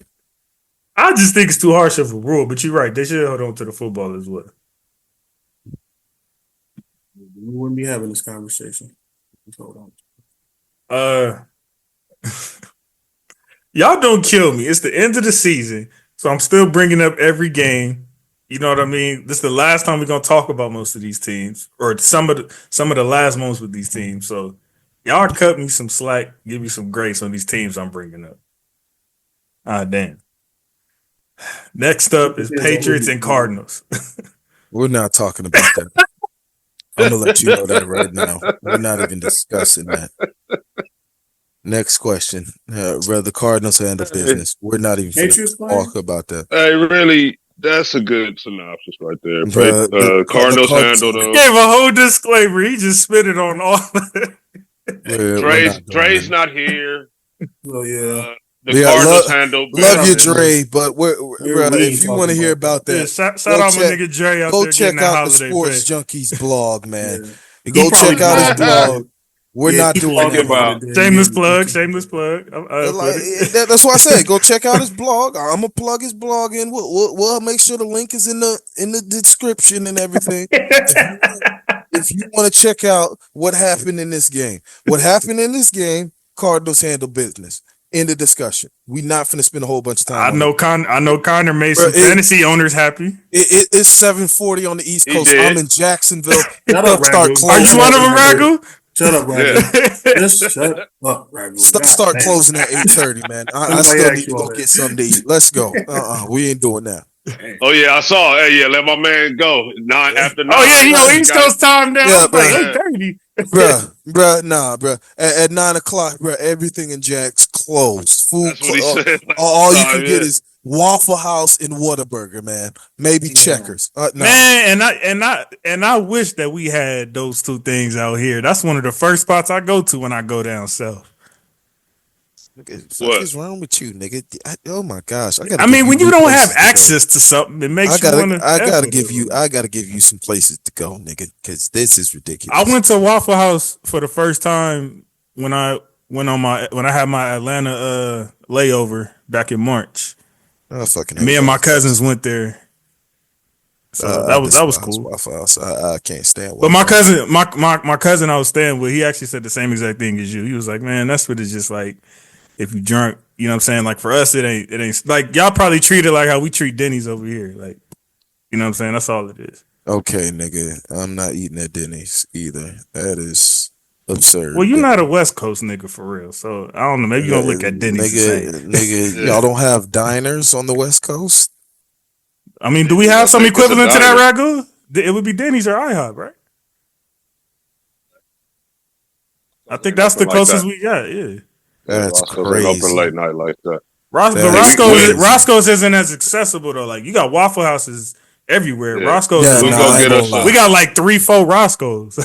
Speaker 4: I just think it's too harsh of a rule, but you're right. They should hold on to the football as well.
Speaker 5: We wouldn't be having this conversation. Hold on.
Speaker 4: Y'all don't kill me. It's the end of the season, so I'm still bringing up every game. You know what I mean? This is the last time we're gonna talk about most of these teams, or some of the last moments with these teams. So y'all cut me some slack, give me some grace on these teams I'm bringing up. Damn. Next up is Patriots and Cardinals.
Speaker 1: We're not talking about that. I'm gonna let you know that right now. We're not even discussing that. Next question. The Cardinals handle business. We're not even talk about that.
Speaker 2: Hey, really, that's a good synopsis right there. Cardinals handle them.
Speaker 4: Gave a whole disclaimer. He just spit it on all of it.
Speaker 2: Dre's not here.
Speaker 5: Oh, yeah.
Speaker 2: The Cardinals handle business.
Speaker 1: Love you, Dre, but if you want to hear about that,
Speaker 4: shout out my nigga Dre out there.
Speaker 1: Go check out the Sports Junkies blog, man. Go check out his blog. We're not doing that.
Speaker 4: Shameless plug.
Speaker 1: That's why I said go check out his blog. I'm gonna plug his blog in. We'll make sure the link is in the description and everything. If you want to check out what happened in this game, Cardinals handle business. End of discussion. We not finna spend a whole bunch of time.
Speaker 4: I know Connor made some fantasy owners happy.
Speaker 1: It's 7:40 on the East Coast. I'm in Jacksonville.
Speaker 4: Are you one of them, Ragu?
Speaker 5: Shut up, Ragu. Just shut up, Ragu.
Speaker 1: Start closing at 8:30, man. I still need to go get something to eat. Let's go. We ain't doing that.
Speaker 2: Oh yeah, I saw. Hey, yeah, let my man go. After 9.
Speaker 4: Oh yeah, you know East Coast time now. Yeah, like 8:30.
Speaker 1: bruh. At 9 o'clock, bruh, everything in Jack's closed. Food closed. All you can get is Waffle House and Whataburger, man. Maybe Checkers.
Speaker 4: Man, and I wish that we had those two things out here. That's one of the first spots I go to when I go down south.
Speaker 1: What is wrong with you, nigga? Oh my gosh!
Speaker 4: When you don't have access to something, it makes you want to.
Speaker 1: I gotta give you some places to go, nigga, because this is ridiculous.
Speaker 4: I went to Waffle House for the first time when I had my Atlanta layover back in March. Me and my cousins went there. So that was cool.
Speaker 1: Waffle House. I can't stand.
Speaker 4: But my cousin I was staying with, he actually said the same exact thing as you. He was like, "Man, that's what it's just like." If you drunk, you know what I'm saying? Like for us, it ain't like y'all probably treat it like how we treat Denny's over here. Like, you know what I'm saying? That's all it is.
Speaker 1: Okay, nigga. I'm not eating at Denny's either. That is absurd.
Speaker 4: Well, you're not a West Coast nigga for real. So I don't know. Maybe you don't look at Denny's
Speaker 1: nigga, y'all don't have diners on the West Coast?
Speaker 4: I mean, do we have some equivalent to that, Ragu? It would be Denny's or IHOP, right? I think that's the closest we got, yeah.
Speaker 1: That's crazy.
Speaker 2: Open late night like that.
Speaker 4: Roscoe's isn't as accessible though. Like you got Waffle Houses everywhere.
Speaker 2: Yeah.
Speaker 4: Roscoe's,
Speaker 2: we
Speaker 4: got like 3-4 Roscoe's.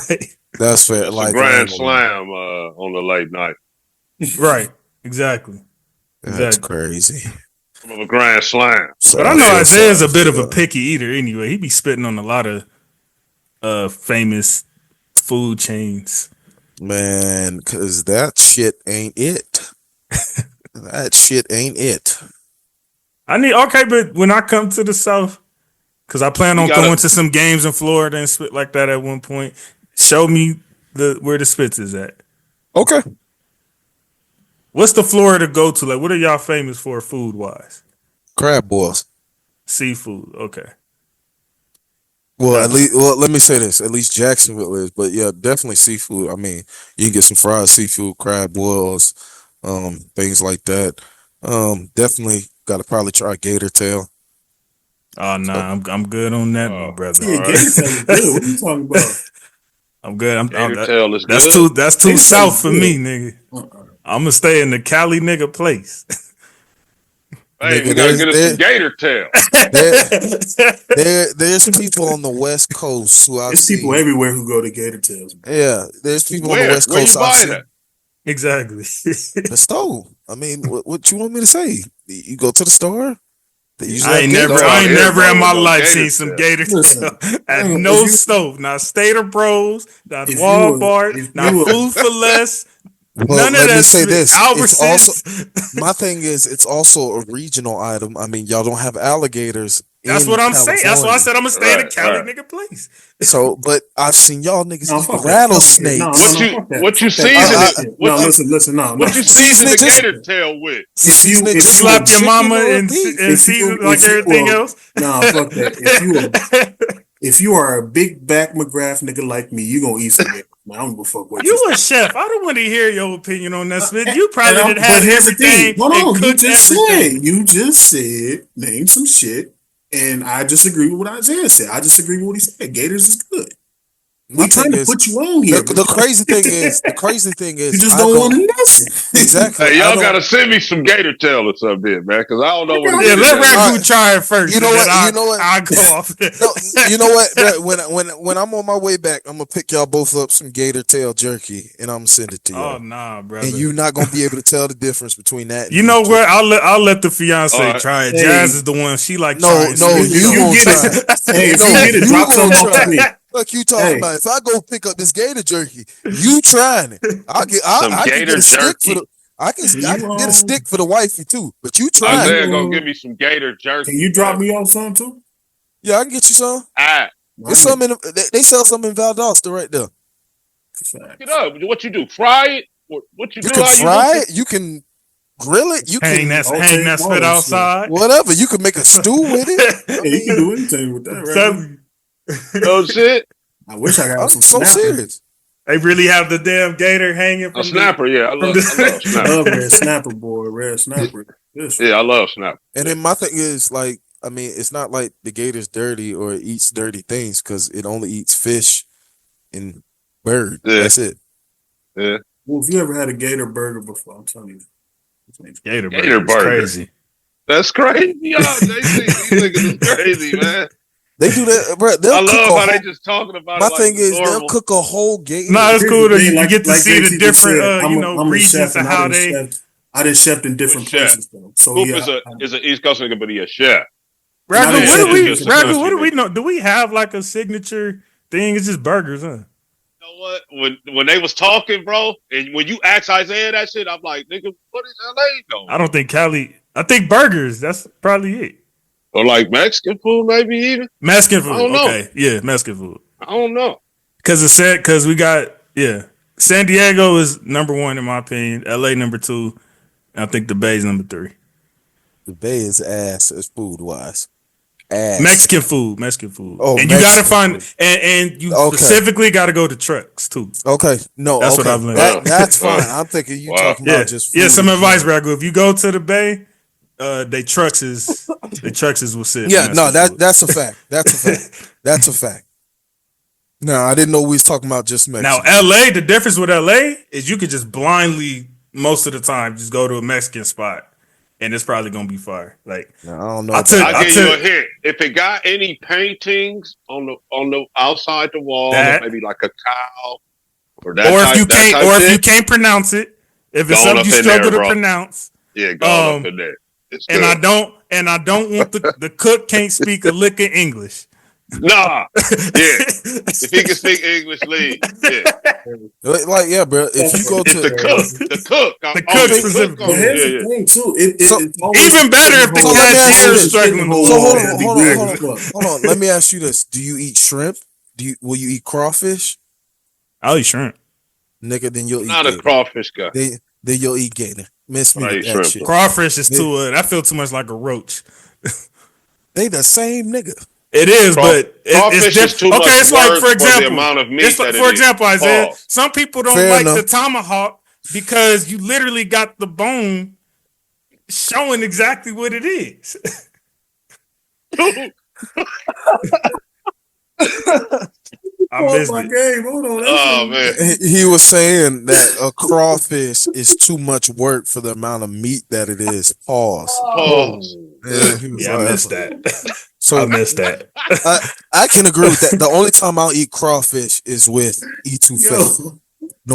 Speaker 1: That's fair.
Speaker 2: That's like Grand Slam on the late night.
Speaker 4: Right. Exactly.
Speaker 1: That's crazy.
Speaker 2: A Grand Slam.
Speaker 4: But I know Isaiah's a bit of a picky eater anyway. He be spitting on a lot of famous food chains.
Speaker 1: Man, because that shit ain't it. That shit ain't it.
Speaker 4: But when I come to the South, Because I plan on going to some games in Florida and spit like that at one point. Show me where the spits is at.
Speaker 1: Okay.
Speaker 4: What's the Florida go to? Like, what are y'all famous for food wise?
Speaker 1: Crab boils.
Speaker 4: Seafood. Okay.
Speaker 1: Well, let me say this. At least Jacksonville is, but yeah, definitely seafood. I mean, you can get some fried seafood, crab boils, things like that. Definitely got to probably try gator tail.
Speaker 4: Oh nah, I'm good on that, my brother.
Speaker 5: Yeah, gator tail is good. What are you talking about?
Speaker 4: I'm good.
Speaker 2: Gator tail is good.
Speaker 4: That's too south for me, nigga. I'm gonna stay in the Cali nigga place.
Speaker 2: Hey, we gotta get us some gator tail.
Speaker 1: There's people on the West Coast who I've seen.
Speaker 5: There's people everywhere who go to gator tails.
Speaker 1: Yeah, there's people on the West
Speaker 2: Where
Speaker 1: Coast
Speaker 2: you
Speaker 1: I've
Speaker 2: buy
Speaker 1: seen.
Speaker 2: that?
Speaker 4: Exactly.
Speaker 1: The stove. I mean, what you want me to say? You go to the store.
Speaker 4: I ain't never in my life seen some gator tail at no stove. Not Stater Bros, not Walmart, not Food for Less.
Speaker 1: Well,
Speaker 4: none of
Speaker 1: let
Speaker 4: that.
Speaker 1: me say this.
Speaker 4: Albertsons.
Speaker 1: It's also, my thing is, it's also a regional item. I mean, y'all don't have alligators.
Speaker 4: That's what I'm saying. That's why I said I'm gonna stay in the Cali nigga place.
Speaker 1: So, but I've seen y'all niggas eat rattlesnakes.
Speaker 2: What you season?
Speaker 5: Listen.
Speaker 2: What you season the gator tail with?
Speaker 1: If
Speaker 4: you slap your mama and season like everything else.
Speaker 5: Nah, fuck that. If you are a big back McGrath nigga like me, you gonna eat some gator. I don't give a fuck what
Speaker 4: you a chef. I don't want to hear your opinion on that, Smith. You probably didn't have
Speaker 5: but here's
Speaker 4: everything.
Speaker 5: Hold on, you just said name some shit, and I disagree with what Isaiah said. I disagree with what he said. Gators is good. We trying to put you on here.
Speaker 1: The crazy thing is,
Speaker 5: you just don't want to listen.
Speaker 1: Exactly.
Speaker 2: Hey, y'all gotta send me some gator tail or something, man, because I don't know what.
Speaker 4: Yeah, let Ragu try it first.
Speaker 1: You know what?
Speaker 4: I go off.
Speaker 1: No, you know what? When I'm on my way back, I'm gonna pick y'all both up some gator tail jerky, and I'm gonna send it to you.
Speaker 4: Oh nah, brother.
Speaker 1: And you're not gonna be able to tell the difference between that.
Speaker 4: You know what? I'll let the fiance try it. Hey. Jazz is the one. She like
Speaker 1: no,
Speaker 4: trying.
Speaker 1: you gonna try.
Speaker 5: Hey, if you get it, drop some off me.
Speaker 1: Look, you talking about if I go pick up this gator jerky, you trying it. I can get a stick for the I can get a stick for the wifey too. But you trying
Speaker 2: Isaiah gonna give me some gator jerky.
Speaker 5: Can you drop me off some too?
Speaker 1: Yeah, I can get you some. There's some they sell some in Valdosta right there.
Speaker 2: Pick it up. What you do? Fry it? What you do?
Speaker 1: You can fry it. You can grill it. You
Speaker 4: hang
Speaker 1: can
Speaker 4: that spit outside.
Speaker 1: Whatever. You can make a stew with it.
Speaker 5: Yeah, you can do anything with that, right?
Speaker 2: Oh shit!
Speaker 5: I wish I got some.
Speaker 1: So serious.
Speaker 4: They really have the damn gator hanging from
Speaker 2: a snapper. Yeah, I love snapper.
Speaker 5: I love red snapper, boy. Red snapper.
Speaker 2: Yeah, I love snapper.
Speaker 1: And then my thing is like, I mean, it's not like the gator's dirty or it eats dirty things because it only eats fish and bird.
Speaker 2: Yeah.
Speaker 1: That's it.
Speaker 2: Yeah.
Speaker 5: Well, if you ever had a gator burger before, I'm telling you,
Speaker 4: gator burger. Crazy.
Speaker 2: That's crazy, y'all. These niggas is crazy, man.
Speaker 1: They do that, bro.
Speaker 2: I love how they just talking about
Speaker 1: my
Speaker 2: it. My
Speaker 1: thing is they'll cook a whole gator.
Speaker 4: No, it's cool that you get to see the different, regions and how they.
Speaker 5: I done chefed in different places though. So
Speaker 2: Hoop is an East Coast nigga, but he a chef.
Speaker 4: Ragu, what do we know? Do we have like a signature thing? It's just burgers, huh?
Speaker 2: You know what? When they was talking, bro, and when you asked Isaiah that shit, I'm like, nigga, what is LA doing?
Speaker 4: I don't think Cali. I think burgers. That's probably it.
Speaker 2: Or like Mexican food, maybe even
Speaker 4: Mexican food.
Speaker 2: I don't know.
Speaker 4: Okay, yeah, Mexican food.
Speaker 2: I don't know.
Speaker 4: Because we got San Diego is number 1 in my opinion. LA number 2. I think the Bay is number 3.
Speaker 1: The Bay is ass as food wise. Ass.
Speaker 4: Mexican food.
Speaker 1: Oh,
Speaker 4: and
Speaker 1: Mexican
Speaker 4: you gotta find
Speaker 1: food.
Speaker 4: and you specifically gotta go to trucks too.
Speaker 1: Okay, no,
Speaker 4: that's what I've learned.
Speaker 1: That's fine. I'm thinking you talking about just food.
Speaker 4: Some advice, Ragu. If you go to the Bay, they trucks is will sit.
Speaker 1: Yeah, no, that's a fact. That's a fact. No, I didn't know we was talking about just Mexican.
Speaker 4: Now, LA, the difference with LA is you could just blindly most of the time just go to a Mexican spot. And it's probably gonna be fire. Like
Speaker 1: I don't know.
Speaker 2: I'll give you a hint. If it got any paintings on the outside the wall, maybe like a cow or that.
Speaker 4: Or if you can't pronounce it, if it's something you struggle to pronounce,
Speaker 2: go up in there.
Speaker 4: And I don't want the cook can't speak a lick of English.
Speaker 2: Nah, yeah. If he can speak English, leave. Yeah.
Speaker 1: Like, yeah, bro. If you go
Speaker 2: It's
Speaker 1: to
Speaker 2: the cook.
Speaker 3: The cook specifically.
Speaker 5: But here's
Speaker 2: Yeah,
Speaker 5: the thing too. It's
Speaker 3: Even better if the
Speaker 1: So let me ask you
Speaker 3: cashier is
Speaker 1: this.
Speaker 3: struggling to
Speaker 1: So
Speaker 3: walk.
Speaker 1: hold on. Let me ask you this: do you eat shrimp? Will you eat crawfish?
Speaker 3: I'll eat shrimp.
Speaker 1: Nigga, then you'll
Speaker 2: I'm
Speaker 1: eat
Speaker 2: not
Speaker 1: gator.
Speaker 2: a crawfish guy.
Speaker 1: Then you'll eat gator. Miss me
Speaker 2: I
Speaker 1: with
Speaker 2: eat
Speaker 1: that
Speaker 2: shrimp,
Speaker 1: shit.
Speaker 2: though.
Speaker 3: Crawfish is too. I feel too much like a roach.
Speaker 1: They the same nigga.
Speaker 3: It is, but
Speaker 2: crawfish is too much
Speaker 3: it's like, for
Speaker 2: work
Speaker 3: example,
Speaker 2: for the amount of meat
Speaker 3: it's like,
Speaker 2: that
Speaker 3: for
Speaker 2: it is.
Speaker 3: example, Isaiah,
Speaker 2: Pause.
Speaker 3: some people don't
Speaker 1: Fair
Speaker 3: like
Speaker 1: enough.
Speaker 3: the tomahawk because you literally got the bone showing exactly what it is. I missed it.
Speaker 5: Game. Hold on.
Speaker 2: Oh man.
Speaker 1: He was saying that a crawfish is too much work for the amount of meat that it is. Pause.
Speaker 2: Pause.
Speaker 1: Yeah, he was
Speaker 3: Yeah, I
Speaker 1: like,
Speaker 3: missed that.
Speaker 1: So
Speaker 3: I missed that.
Speaker 1: I can agree with that. The only time I'll eat crawfish is with etouffee.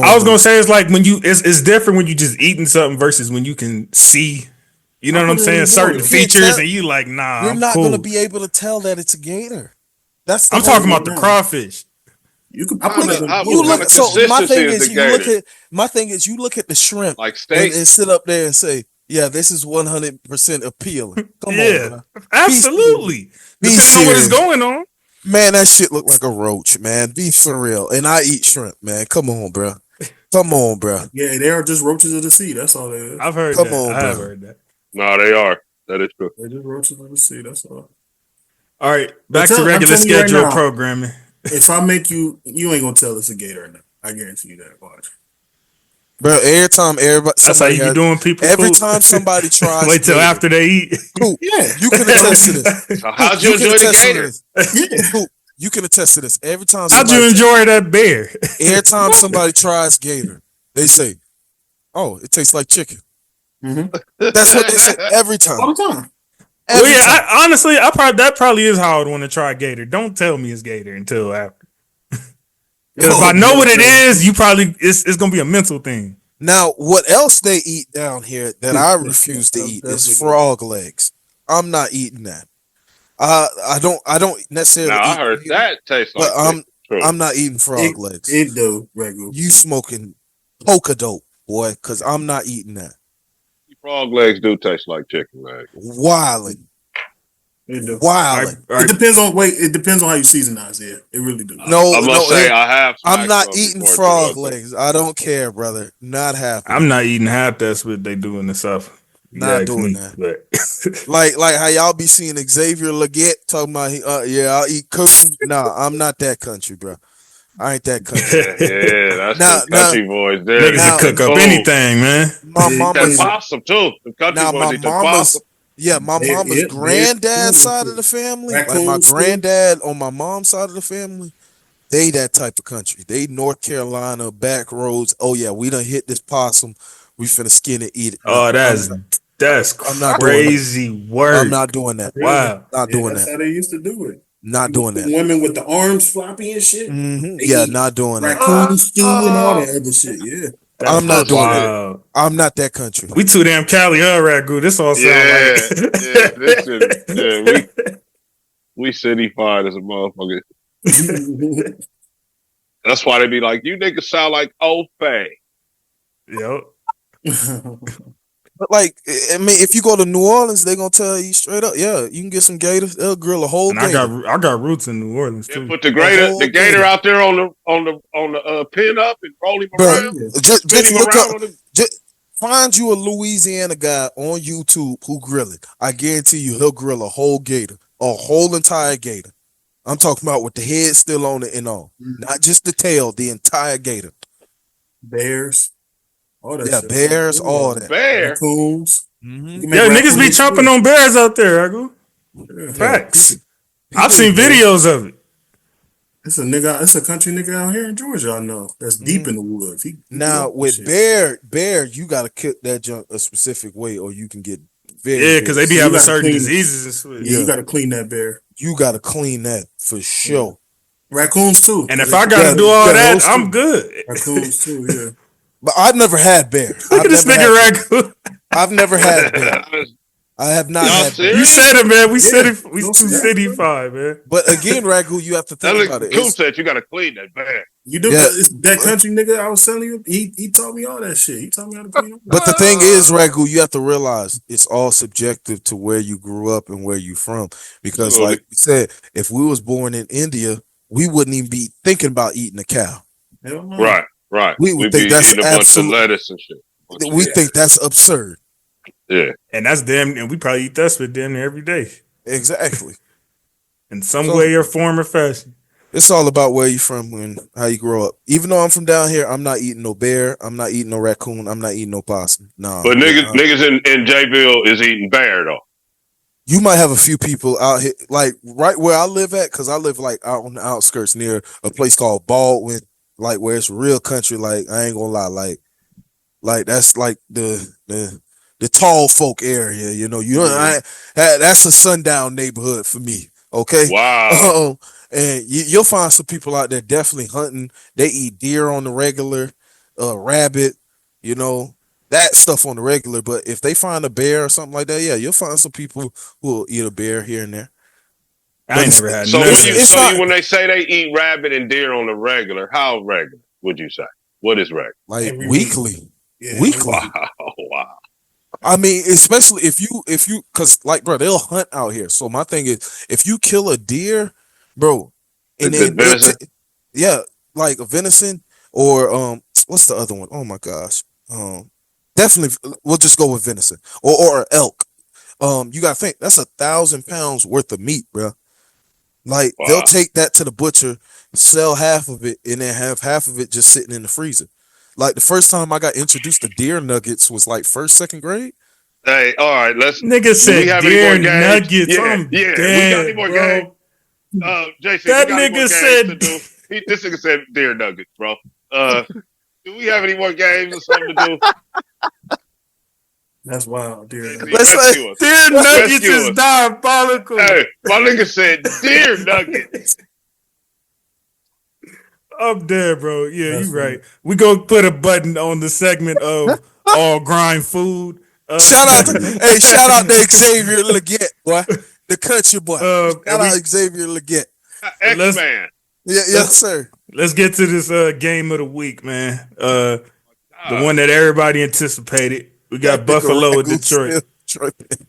Speaker 3: I was gonna say it's like when you it's different when you just eating something versus when you can see, you know what I'm saying, certain features and you like, nah,
Speaker 1: You're
Speaker 3: I'm
Speaker 1: not
Speaker 3: cool.
Speaker 1: gonna be able to tell that it's a gator. That's the
Speaker 3: I'm
Speaker 1: whole
Speaker 3: talking about
Speaker 1: thing.
Speaker 3: the crawfish.
Speaker 5: You could.
Speaker 1: You look. So my thing is, you look at the shrimp
Speaker 2: like steak
Speaker 1: and sit up there and say, "Yeah, this is 100% appealing." Come on, bro.
Speaker 3: Absolutely.
Speaker 1: Be
Speaker 3: Depending on what is
Speaker 1: serious.
Speaker 3: going on.
Speaker 1: Man, that shit look like a roach, man. Be for real. And I eat shrimp, man. Come on, bro. Come on, bro.
Speaker 5: Yeah, they are just roaches of the sea. That's all they are.
Speaker 3: I've heard
Speaker 1: Come
Speaker 3: that.
Speaker 1: on,
Speaker 3: I have
Speaker 1: bro.
Speaker 3: heard that.
Speaker 2: No, they are. That is true.
Speaker 5: They're just roaches of the sea. That's all.
Speaker 3: All right, back
Speaker 5: I'm
Speaker 3: to regular
Speaker 5: telling you right
Speaker 3: schedule
Speaker 5: now,
Speaker 3: programming.
Speaker 5: If I make you ain't gonna tell it's a gator or not. I guarantee you that. Watch.
Speaker 1: Bro, every time
Speaker 3: That's how you be doing people.
Speaker 1: every
Speaker 3: food.
Speaker 1: time somebody tries
Speaker 3: Wait till
Speaker 1: gator,
Speaker 3: after they eat.
Speaker 1: Coop,
Speaker 5: Yeah.
Speaker 1: you can attest to this.
Speaker 2: So how'd you
Speaker 1: You can
Speaker 2: enjoy the
Speaker 1: attest to
Speaker 2: gator?
Speaker 1: this.
Speaker 5: Yeah.
Speaker 1: Coop, you can attest to this. Every time
Speaker 3: How'd you enjoy that bear?
Speaker 1: every time somebody tries gator, they say, "Oh, it tastes like chicken."
Speaker 5: Mm-hmm.
Speaker 1: That's what they say every time.
Speaker 5: All the time.
Speaker 3: Well,
Speaker 1: Every
Speaker 3: yeah,
Speaker 1: time.
Speaker 3: honestly, that probably is how I would want to try gator. Don't tell me it's gator until after. Because if I know what it is, it's gonna be a mental thing.
Speaker 1: Now, what else they eat down here that I refuse to eat is frog legs. I'm not eating that. I don't necessarily.
Speaker 2: Now I
Speaker 1: eat
Speaker 2: heard
Speaker 1: meat,
Speaker 2: that tastes like
Speaker 1: but
Speaker 2: chicken.
Speaker 1: I'm not eating frog legs.
Speaker 5: It do regular.
Speaker 1: You smoking polka dope, boy? Because I'm not eating that.
Speaker 2: Frog legs do taste like chicken legs.
Speaker 1: Wilding,
Speaker 5: It do.
Speaker 1: wilding.
Speaker 5: It depends on It depends on how you seasonize it. It really do.
Speaker 1: No,
Speaker 2: I must say I have.
Speaker 1: I'm not
Speaker 2: smacked
Speaker 1: eating
Speaker 2: before
Speaker 1: frog
Speaker 2: too,
Speaker 1: legs. I don't care, brother. Not happening.
Speaker 3: I'm not eating half. That's what they do in the South.
Speaker 1: Not doing that.
Speaker 3: But
Speaker 1: Like how y'all be seeing Xavier Leggett talking about, yeah, I'll eat coon. Nah, I'm not that country, bro. I ain't that country.
Speaker 2: Yeah, that's the country boys there.
Speaker 3: niggas can cook up anything, man.
Speaker 1: My
Speaker 2: That
Speaker 1: mama's
Speaker 2: possum too. The country
Speaker 1: now
Speaker 2: boys
Speaker 1: my
Speaker 2: eat the
Speaker 1: mama's
Speaker 2: possum.
Speaker 1: yeah, my mama's granddad's side of the family, like my
Speaker 5: Raccoons, too.
Speaker 1: granddad on my mom's side of the family, they that type of country. They North Carolina back roads. Oh yeah, we done hit this possum. We finna skin it, eat it.
Speaker 3: Oh, that's
Speaker 1: I'm not doing
Speaker 3: crazy work.
Speaker 1: I'm not doing that.
Speaker 3: Wow.
Speaker 1: Not doing
Speaker 5: That's
Speaker 1: that.
Speaker 5: how they used to do it.
Speaker 1: Not doing that.
Speaker 5: Women with the arms floppy and shit.
Speaker 1: Mhm.
Speaker 5: They
Speaker 1: Yeah,
Speaker 5: eat
Speaker 1: not doing that.
Speaker 5: Raccoon stew and all that other shit. Yeah.
Speaker 1: I'm not doing that.
Speaker 3: Wow.
Speaker 1: I'm not that country.
Speaker 3: We too damn Cali, ragu. This all sound
Speaker 2: Yeah,
Speaker 3: like
Speaker 2: this shit. Yeah, we cityfied as a motherfucker. That's why they be like, you niggas sound like Old Faye.
Speaker 3: Yep.
Speaker 1: But like, I mean, if you go to New Orleans, they gonna tell you straight up, yeah, you can get some gators. They'll grill a whole
Speaker 3: And
Speaker 1: gator.
Speaker 3: I got roots in New Orleans
Speaker 2: Yeah,
Speaker 3: too.
Speaker 2: put the
Speaker 1: whole
Speaker 2: gator
Speaker 1: gator.
Speaker 2: out there on the pin up and roll him
Speaker 1: Bro,
Speaker 2: around.
Speaker 1: just
Speaker 2: Spin him
Speaker 1: look
Speaker 2: around
Speaker 1: up.
Speaker 2: on the
Speaker 1: Just find you a Louisiana guy on YouTube who grill it. I guarantee you, he'll grill a whole gator, a whole entire gator. I'm talking about with the head still on it and all, not just the tail, the entire gator.
Speaker 5: Bears. All that
Speaker 1: Yeah,
Speaker 5: shit.
Speaker 1: bears, all that.
Speaker 2: bear.
Speaker 5: Raccoons.
Speaker 1: Mhm.
Speaker 5: You can make
Speaker 3: Yeah, niggas be
Speaker 5: raccoons
Speaker 3: chomping
Speaker 5: too.
Speaker 3: on bears out there, ragu.
Speaker 5: Yeah.
Speaker 3: Facts. I've seen videos of it.
Speaker 5: It's a country nigga out here in Georgia. I know that's deep in the woods. He
Speaker 1: Now
Speaker 5: loves
Speaker 1: with
Speaker 5: shit.
Speaker 1: bear, you gotta cook that junk a specific way, or you can get very.
Speaker 3: Yeah, because they be
Speaker 5: You
Speaker 3: having
Speaker 5: gotta
Speaker 3: certain
Speaker 5: clean-
Speaker 3: diseases and shit.
Speaker 5: Yeah, you got to clean that bear.
Speaker 1: You gotta clean that for sure.
Speaker 5: Raccoons too.
Speaker 3: And if I got to
Speaker 1: Yeah,
Speaker 3: do all
Speaker 1: yeah,
Speaker 3: that,
Speaker 1: those
Speaker 3: I'm
Speaker 1: two.
Speaker 3: good.
Speaker 5: Raccoons too. Yeah.
Speaker 1: But I've never had bear.
Speaker 3: Look at this nigga ragu.
Speaker 1: I've never had bear. I have not
Speaker 2: Y'all
Speaker 1: had bear.
Speaker 4: You
Speaker 2: serious?
Speaker 4: said it, man. We said it. We
Speaker 5: No
Speaker 4: too
Speaker 5: serious,
Speaker 4: city
Speaker 5: bro.
Speaker 4: five, man.
Speaker 1: But again, Ragu, you have to
Speaker 2: That
Speaker 1: think about
Speaker 2: look,
Speaker 1: it.
Speaker 2: Coop said you got to clean that bag.
Speaker 5: You do,
Speaker 1: Yeah,
Speaker 5: cause it's that country nigga I was telling you. He taught me all that shit. He taught me how to clean up.
Speaker 1: but the thing is, Ragu, you have to realize it's all subjective to where you grew up and where you from. Because,
Speaker 2: Absolutely.
Speaker 1: like you said, if we was born in India, we wouldn't even be thinking about eating a cow.
Speaker 5: Hell no.
Speaker 2: Right.
Speaker 1: We would
Speaker 2: We be
Speaker 1: think that's
Speaker 2: eating a bunch of
Speaker 1: absolute.
Speaker 2: lettuce and shit.
Speaker 1: We think that's absurd.
Speaker 2: Yeah.
Speaker 4: And that's damn. And we probably eat that spit damn near every day
Speaker 1: Exactly.
Speaker 4: in some
Speaker 1: So
Speaker 4: way or form or fashion.
Speaker 1: it's all about where you from and how you grow up. Even though I'm from down here, I'm not eating no bear. I'm not eating no raccoon. I'm not eating no possum. Nah.
Speaker 2: But niggas in Jayville is eating bear though.
Speaker 1: You might have a few people out here, like right where I live at, because I live like out on the outskirts near a place called Baldwin, like where it's real country. Like I ain't gonna lie, like that's like the tall folk area. You know, that's a sundown neighborhood for me. Okay,
Speaker 2: Wow.
Speaker 1: and you'll find some people out there definitely hunting. They eat deer on the regular, rabbit. You know, that stuff on the regular. But if they find a bear or something like that, yeah, you'll find some people who will eat a bear here and there.
Speaker 4: I ain't never had
Speaker 2: So
Speaker 4: none of
Speaker 1: it's
Speaker 4: that.
Speaker 1: not
Speaker 2: when they say they eat rabbit and deer on the regular, how regular would you say? What is regular?
Speaker 1: like
Speaker 5: Every week.
Speaker 1: weekly.
Speaker 5: Yeah,
Speaker 1: Weekly.
Speaker 2: Wow.
Speaker 1: I mean, especially if you, cause like, bro, they'll hunt out here. So my thing is, if you kill a deer, bro, and
Speaker 2: The
Speaker 1: then
Speaker 2: venison?
Speaker 1: yeah, like a venison or what's the other one? Oh my gosh, definitely we'll just go with venison or elk. You gotta think that's 1,000 pounds worth of meat, bro. Like they'll
Speaker 2: Wow.
Speaker 1: take that to the butcher, sell half of it, and then have half of it just sitting in the freezer. Like the first time I got introduced to deer nuggets was like first, second grade.
Speaker 2: Hey, all right,
Speaker 4: Nigga
Speaker 2: do we
Speaker 4: said
Speaker 2: have any
Speaker 4: deer
Speaker 2: more games?
Speaker 4: nuggets.
Speaker 2: Yeah,
Speaker 4: I'm
Speaker 2: yeah. We got any
Speaker 4: dead,
Speaker 2: more games?
Speaker 4: bro.
Speaker 2: JC, we
Speaker 4: That
Speaker 2: got any more
Speaker 4: nigga
Speaker 2: games to
Speaker 4: said.
Speaker 2: do? This nigga said deer nuggets, bro. Do we have any more games or something to do?
Speaker 5: that's wild, dude.
Speaker 2: JC,
Speaker 1: Let's say
Speaker 2: rescue us.
Speaker 4: Deer nuggets
Speaker 2: Rescue
Speaker 4: is
Speaker 2: us.
Speaker 4: diabolical.
Speaker 2: Hey, my nigga said deer nuggets.
Speaker 4: I'm dead, bro. Yeah,
Speaker 5: That's
Speaker 4: you
Speaker 5: funny.
Speaker 4: right. We gonna put a button on the segment of all grind food.
Speaker 1: shout out to Xavier Leggett, boy, the country boy. Shout out Xavier Leggett.
Speaker 4: let's
Speaker 2: X-Man.
Speaker 1: Yeah, yes, sir.
Speaker 4: let's get to this game of the week, man. The one that everybody anticipated. We got
Speaker 1: That nigga
Speaker 4: Buffalo with
Speaker 1: Ragu
Speaker 4: Detroit.
Speaker 1: still tripping.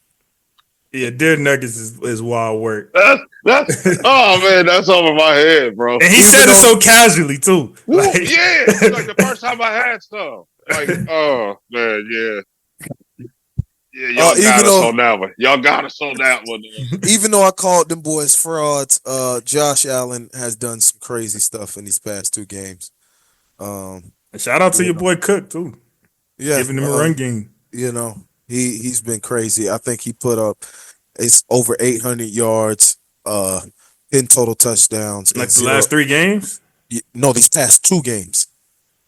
Speaker 4: Yeah, deer nuggets is wild work.
Speaker 2: Oh man, that's over my head, bro.
Speaker 4: And he
Speaker 1: Even
Speaker 4: said it
Speaker 1: though-
Speaker 4: so casually too.
Speaker 2: Woo,
Speaker 4: Like,
Speaker 2: yeah, it's like the first time I had some. Like, oh man, yeah. Yeah, y'all got
Speaker 1: even
Speaker 2: us
Speaker 1: though-
Speaker 2: on that one. Y'all got us on that one.
Speaker 1: Even though I called them boys frauds, Josh Allen has done some crazy stuff in these past two games.
Speaker 4: shout out to your boy Cook too,
Speaker 1: Yeah,
Speaker 4: giving him a run game.
Speaker 1: you know, he's been crazy. I think he put up it's over 800 yards, 10 total touchdowns.
Speaker 4: Like
Speaker 1: and
Speaker 4: the last 3 games.
Speaker 1: No, these past 2 games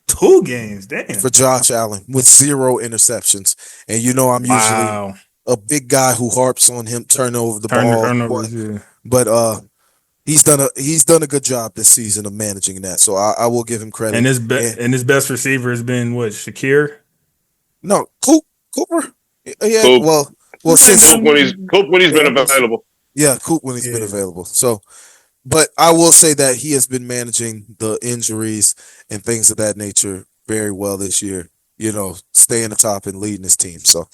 Speaker 4: 2 games, damn.
Speaker 1: for Josh Allen with 0 interceptions. And you know, I'm usually
Speaker 4: Wow.
Speaker 1: a big guy who harps on him turning over the ball.
Speaker 4: Turnovers, yeah.
Speaker 1: But he's done a good job this season of managing that. So I will give him credit.
Speaker 4: And his best receiver has been what, Shakir?
Speaker 1: No, Cooper. Yeah,
Speaker 2: Coop.
Speaker 1: well, since
Speaker 2: Coop when he's been available.
Speaker 1: yeah, Coop when he's been available. So, but I will say that he has been managing the injuries and things of that nature very well this year. You know, staying atop and leading his team. So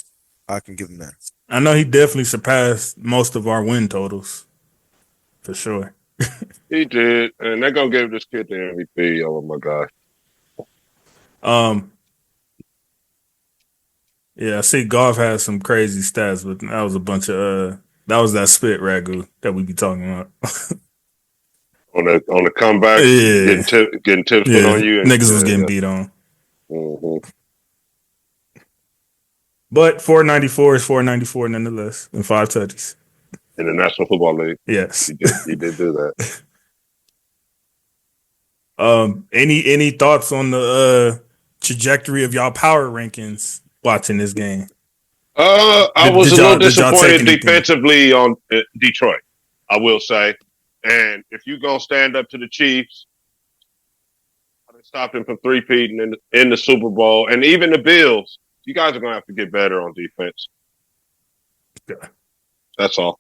Speaker 1: I can give him that.
Speaker 4: I know he definitely surpassed most of our win totals. For sure.
Speaker 2: He did, and they're gonna give this kid the MVP. Oh my gosh.
Speaker 4: Yeah, I see Golf has some crazy stats, but that was a bunch of that was that spit ragu that we be talking about.
Speaker 2: On the comeback,
Speaker 4: Yeah.
Speaker 2: getting tips put
Speaker 4: Yeah,
Speaker 2: on you.
Speaker 4: niggas was getting beat on.
Speaker 2: Mm-hmm.
Speaker 4: But 494 is 494 nonetheless, and 5 touches.
Speaker 2: In the National Football League,
Speaker 4: Yes.
Speaker 2: he did do that.
Speaker 4: Any thoughts on the trajectory of y'all power rankings watching this game?
Speaker 2: I was
Speaker 4: Did
Speaker 2: a little
Speaker 4: y'all take
Speaker 2: disappointed
Speaker 4: anything?
Speaker 2: defensively on Detroit, I will say. And if you gonna stand up to the Chiefs, they stopped them from three-peating in the Super Bowl, and even the Bills, you guys are gonna have to get better on defense.
Speaker 4: Okay.
Speaker 2: That's all.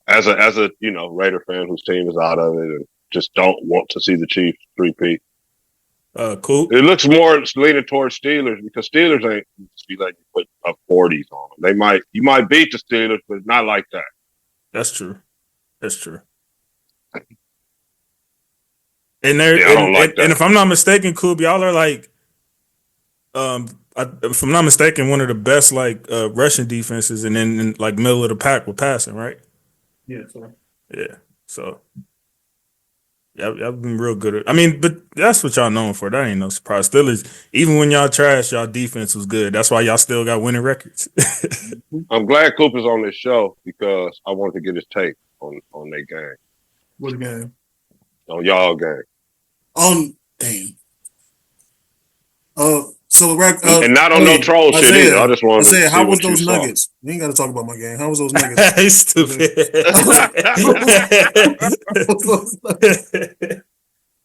Speaker 2: As a Raider fan whose team is out of it and just don't want to see the Chiefs 3-peat.
Speaker 4: Cool.
Speaker 2: It looks more leaning towards Steelers because Steelers ain't be like you put up 40s on them. You might beat the Steelers, but not like that.
Speaker 4: That's true.
Speaker 2: I don't like that.
Speaker 4: And if I'm not mistaken, Coop, y'all are like, if I'm not mistaken, one of the best like rushing defenses, and then in, like middle of the pack with passing, right?
Speaker 5: Yeah, sorry.
Speaker 4: Yeah. So y'all been real good at. I mean, but that's what y'all known for. That ain't no surprise. Steelers, even when y'all trash, y'all defense was good. That's why y'all still got winning records.
Speaker 2: I'm glad Cooper's on this show because I wanted to get his take on their game.
Speaker 5: What game?
Speaker 2: On y'all game.
Speaker 5: Damn.
Speaker 2: And not on no troll shit either. I just wanted to see
Speaker 5: how was
Speaker 2: what you
Speaker 5: those
Speaker 2: saw.
Speaker 5: Nuggets? We ain't got to talk about my game. How was those Nuggets?
Speaker 4: He's stupid.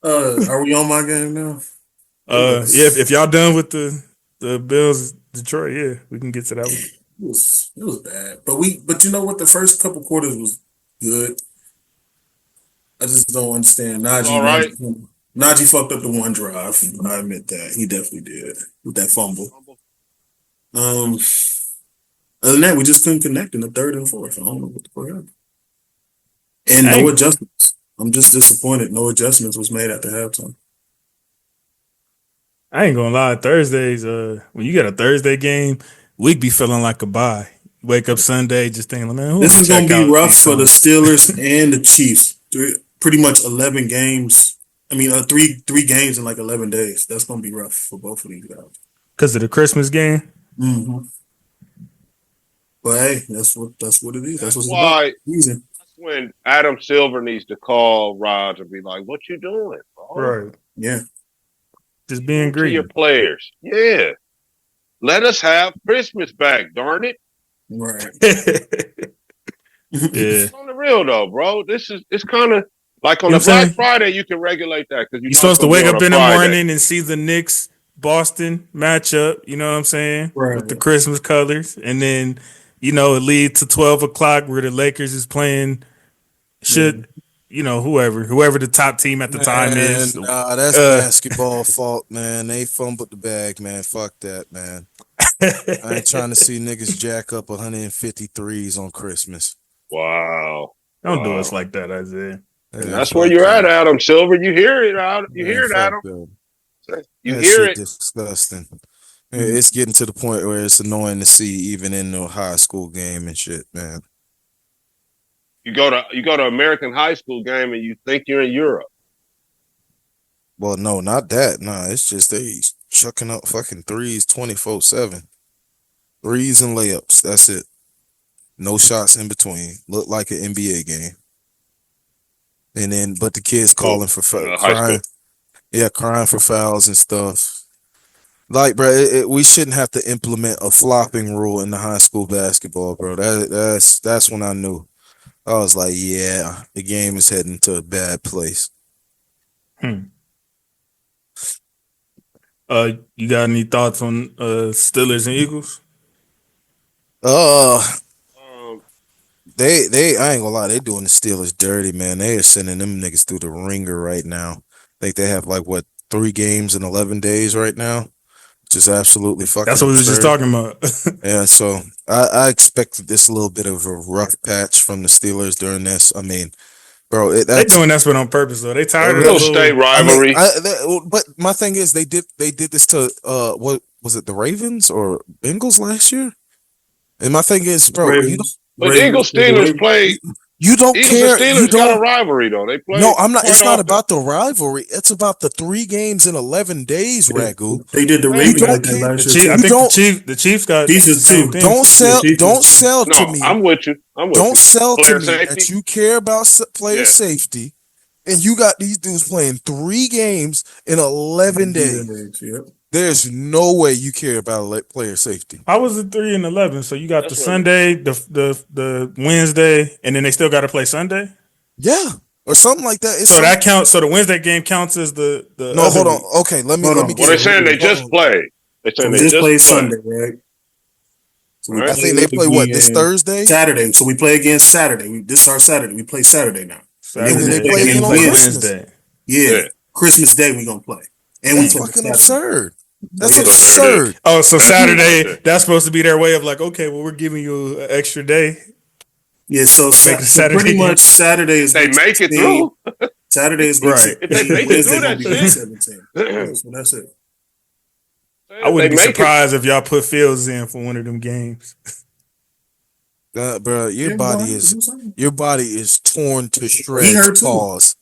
Speaker 5: Are we on my game now?
Speaker 4: Yeah. If y'all done with the Bills Detroit, yeah, we can get to that one.
Speaker 5: It was bad, but you know what? The first couple quarters was good. I just don't understand.
Speaker 2: All right.
Speaker 5: Najee fucked up the one drive. I admit that. He definitely did with that fumble. Other than that, we just couldn't connect in the third and fourth. I don't know what the fuck happened. And no adjustments. I'm just disappointed. No adjustments was made at the halftime.
Speaker 4: I ain't gonna lie. Thursdays, when you get a Thursday game, week be feeling like a bye. Wake up Sunday just thinking, man,
Speaker 5: this is gonna be rough for the Steelers and the Chiefs. Pretty much 11 games. I mean, three games in like 11 days. That's gonna be rough for both of these guys.
Speaker 4: Because of the Christmas game.
Speaker 5: Mm-hmm. But hey, that's what it is. That's what's
Speaker 2: why.
Speaker 5: That's
Speaker 2: when Adam Silver needs to call Raj and be like, "What you doing, bro?"
Speaker 4: Right.
Speaker 5: Yeah.
Speaker 4: Just being greedy.
Speaker 2: To your players. Yeah. Let us have Christmas back, darn it.
Speaker 5: Right.
Speaker 4: Yeah.
Speaker 2: On the real though, bro. It's kind of like on the Black Friday, you can regulate that because
Speaker 4: you're supposed to wake up in the morning and see the Knicks Boston matchup. You know what I'm saying?
Speaker 5: Right.
Speaker 4: With the Christmas colors, and then it leads to 12 o'clock where the Lakers is playing. Whoever the top team at the time is.
Speaker 1: Nah, that's basketball fault, man. They fumbled the bag, man. Fuck that, man. I ain't trying to see niggas jack up 153s on Christmas.
Speaker 2: Wow.
Speaker 4: Don't do us like that, Isaiah.
Speaker 2: And that's where you're at, Adam Silver. You hear it, Adam. You hear it, Adam. You hear it.
Speaker 1: Disgusting. It's getting to the point where it's annoying to see, even in the high school game and shit, man.
Speaker 2: You go to American high school game and you think you're in Europe.
Speaker 1: Well, no, not that. Nah, it's just they chucking up fucking threes 24/7. Threes and layups. That's it. No shots in between. Look like an NBA game. And then, but the kids calling for crying. Yeah, crying for fouls and stuff. Like, bro, we shouldn't have to implement a flopping rule in the high school basketball, bro. That's when I knew. I was like, yeah, the game is heading to a bad place.
Speaker 4: You got any thoughts on Steelers and Eagles?
Speaker 1: They I ain't gonna lie, they doing the Steelers dirty, man. They are sending them niggas through the ringer right now. I think they have 3 games in 11 days right now, which is absolutely fucking
Speaker 4: That's what we were just talking about.
Speaker 1: Yeah, so I expected this a little bit of a rough patch from the Steelers during this. I mean, bro,
Speaker 4: they're doing that on purpose though. They tired of
Speaker 2: the state rivalry.
Speaker 1: But my thing is, they did this to what was it, the Ravens or Bengals last year? And my thing is, bro,
Speaker 2: Eagles Steelers played.
Speaker 1: You don't care.
Speaker 2: You got a rivalry though. They play.
Speaker 1: No, I'm not. It's not about the rivalry. It's about the 3 games in 11 days, Ragu.
Speaker 5: They did the Ravens like that last year.
Speaker 4: I think the Chiefs got
Speaker 5: Chiefs too.
Speaker 1: Don't sell to me.
Speaker 2: I'm with you.
Speaker 1: Don't sell
Speaker 2: player
Speaker 1: to me
Speaker 2: safety?
Speaker 1: that you care about player safety, and you got these dudes playing 3 games in 11 days.
Speaker 5: Yep.
Speaker 1: There's no way you care about player safety.
Speaker 4: How was it 3 and 11? So you got the Sunday, the Wednesday, and then they still got to play Sunday.
Speaker 1: Yeah, or something like that.
Speaker 4: So that counts. So the Wednesday game counts as the.
Speaker 1: No, hold on. Okay, let me.
Speaker 2: Well, they're saying they just played. They're saying they
Speaker 5: just played Sunday, right? So
Speaker 2: All
Speaker 5: we
Speaker 2: right.
Speaker 1: I
Speaker 5: play
Speaker 1: think they play what this
Speaker 5: again
Speaker 1: Thursday,
Speaker 5: Saturday. So we play again Saturday. This is our Saturday. We play Saturday now. And then
Speaker 1: and then
Speaker 5: we
Speaker 1: they
Speaker 3: Saturday,
Speaker 5: play
Speaker 1: play
Speaker 3: and then
Speaker 1: again
Speaker 3: you
Speaker 5: again
Speaker 1: on
Speaker 3: play
Speaker 5: Wednesday.
Speaker 1: Christmas.
Speaker 3: Wednesday.
Speaker 5: Yeah,
Speaker 2: Yeah.
Speaker 5: Christmas Day we gonna play, and we
Speaker 1: That's
Speaker 5: play
Speaker 1: fucking
Speaker 5: Saturday.
Speaker 1: absurd. That's
Speaker 5: yeah.
Speaker 2: So there it is.
Speaker 1: absurd.
Speaker 3: Oh, so
Speaker 2: That's pretty much
Speaker 3: Saturday,
Speaker 2: it.
Speaker 3: that's supposed to be their way of like, okay, well, we're giving you an extra day.
Speaker 5: Yeah, so,
Speaker 3: Make it a
Speaker 5: so pretty
Speaker 3: Saturday game.
Speaker 5: much Saturday is
Speaker 2: They
Speaker 5: week
Speaker 2: make it
Speaker 5: 16.
Speaker 2: through.
Speaker 5: Saturday is week
Speaker 3: Right.
Speaker 2: If they
Speaker 5: 16.
Speaker 2: make it
Speaker 5: Wednesday
Speaker 2: through
Speaker 5: gonna
Speaker 2: that
Speaker 5: be week
Speaker 2: shit,
Speaker 5: 17. Yeah, so that's it.
Speaker 3: I wouldn't
Speaker 2: they
Speaker 3: be
Speaker 2: make it.
Speaker 3: surprised if y'all put Fields in for one of them games.
Speaker 1: Bro,
Speaker 5: Yeah, we gonna have to do something.
Speaker 1: your body is torn to
Speaker 5: He
Speaker 1: shreds.
Speaker 5: hurt too.
Speaker 1: Pause.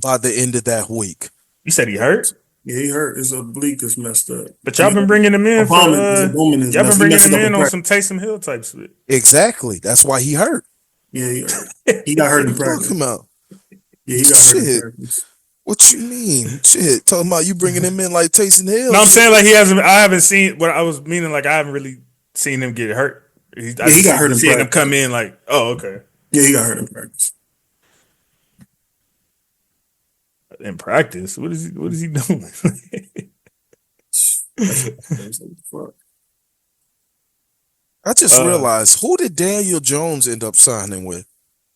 Speaker 1: By the end of that week.
Speaker 3: You said he hurt,
Speaker 5: Yeah, he hurt. His oblique is messed up.
Speaker 3: but y'all been bringing him in for
Speaker 5: His abdomen is
Speaker 3: y'all been
Speaker 5: messed.
Speaker 3: bringing him
Speaker 5: He
Speaker 3: in on
Speaker 5: messed
Speaker 3: some Taysom Hill type shit.
Speaker 1: Exactly. That's why he hurt.
Speaker 5: Yeah, he hurt. He got hurt in
Speaker 1: What you
Speaker 5: practice.
Speaker 1: talking about?
Speaker 5: Yeah, he got hurt in
Speaker 1: Shit.
Speaker 5: practice.
Speaker 1: What you mean? Shit. Talking about you bringing him in like Taysom Hill.
Speaker 3: No, I'm saying like he hasn't. I haven't seen what I was meaning. Like I haven't really seen him get hurt.
Speaker 5: He got hurt in
Speaker 3: seeing him
Speaker 5: practice.
Speaker 3: come in like, oh, okay,
Speaker 5: Yeah, he got hurt in practice.
Speaker 3: in practice. What is he doing?
Speaker 5: Fuck.
Speaker 1: I just realized, who did Daniel Jones end up signing with?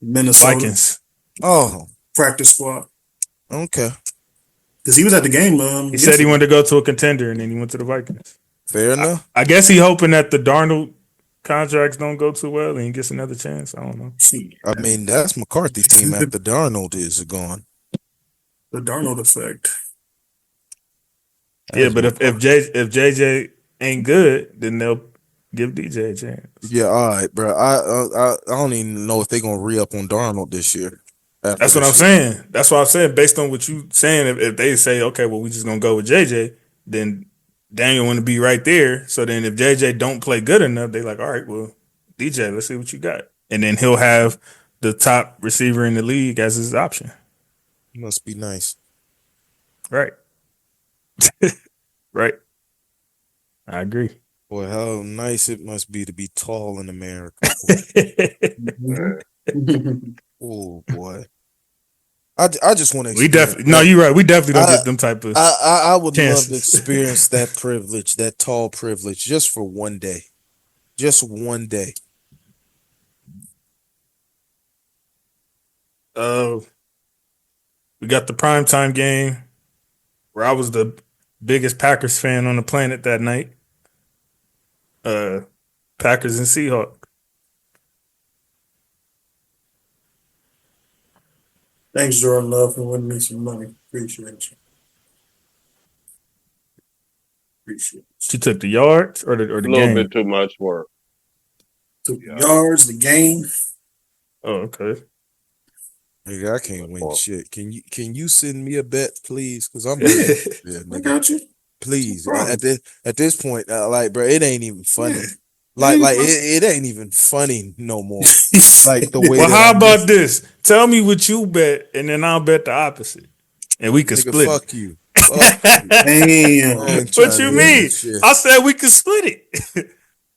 Speaker 5: Minnesota
Speaker 3: Vikings.
Speaker 1: Oh,
Speaker 5: practice squad.
Speaker 1: okay.
Speaker 5: Because he was at the game.
Speaker 3: He said he wanted to go to a contender, and then he went to the Vikings.
Speaker 1: Fair enough.
Speaker 3: I guess he hoping that the Darnold contracts don't go too well, and he gets another chance. I don't know.
Speaker 1: I mean, that's McCarthy team after Darnold is gone.
Speaker 5: The Darnold effect.
Speaker 3: Yeah, but if JJ ain't good, then they'll give DJ a chance.
Speaker 1: Yeah, all right, bro. I don't even know if they're gonna re-up on Darnold this year.
Speaker 3: That's what I'm saying. That's what I'm saying. Based on what you saying, if they say, okay, well, we just gonna go with JJ, then Daniel want to be right there. So then if JJ don't play good enough, they like, all right, well, DJ, let's see what you got, and then he'll have the top receiver in the league as his option.
Speaker 1: Must be nice.
Speaker 3: Right. Right. I agree.
Speaker 1: Boy, how nice it must be to be tall in America. Oh boy. I just want to.
Speaker 3: We definitely no, you're right. We definitely don't get them type of.
Speaker 1: I would
Speaker 3: chances.
Speaker 1: love to experience that privilege, that tall privilege, just for one day. Just one day.
Speaker 3: We got the primetime game where I was the biggest Packers fan on the planet that night. Packers and Seahawks.
Speaker 5: Thanks, Jordan Love, for winning me some money. Appreciate you. Appreciate you.
Speaker 3: She took the yards or the
Speaker 2: A little
Speaker 3: game.
Speaker 2: bit too much work.
Speaker 5: Took the yards, the game.
Speaker 3: Oh, okay.
Speaker 1: Nigga, I can't win shit. Can you send me a bet, please? Because I'm yeah,
Speaker 5: I
Speaker 1: nigga.
Speaker 5: got you.
Speaker 1: Please.
Speaker 5: No problem.
Speaker 1: At this point, like, bro, it ain't even funny. Like it ain't even funny no more. Like the way.
Speaker 3: Well,
Speaker 1: that
Speaker 3: how
Speaker 1: I'm
Speaker 3: about this? Tell me what you bet, and then I'll bet the opposite, and we can
Speaker 1: nigga,
Speaker 3: split.
Speaker 1: fuck you. Fuck you.
Speaker 5: Damn.
Speaker 1: I ain't
Speaker 3: What
Speaker 1: trying
Speaker 3: you
Speaker 1: to hear
Speaker 3: mean?
Speaker 1: this shit.
Speaker 3: I said we can split it.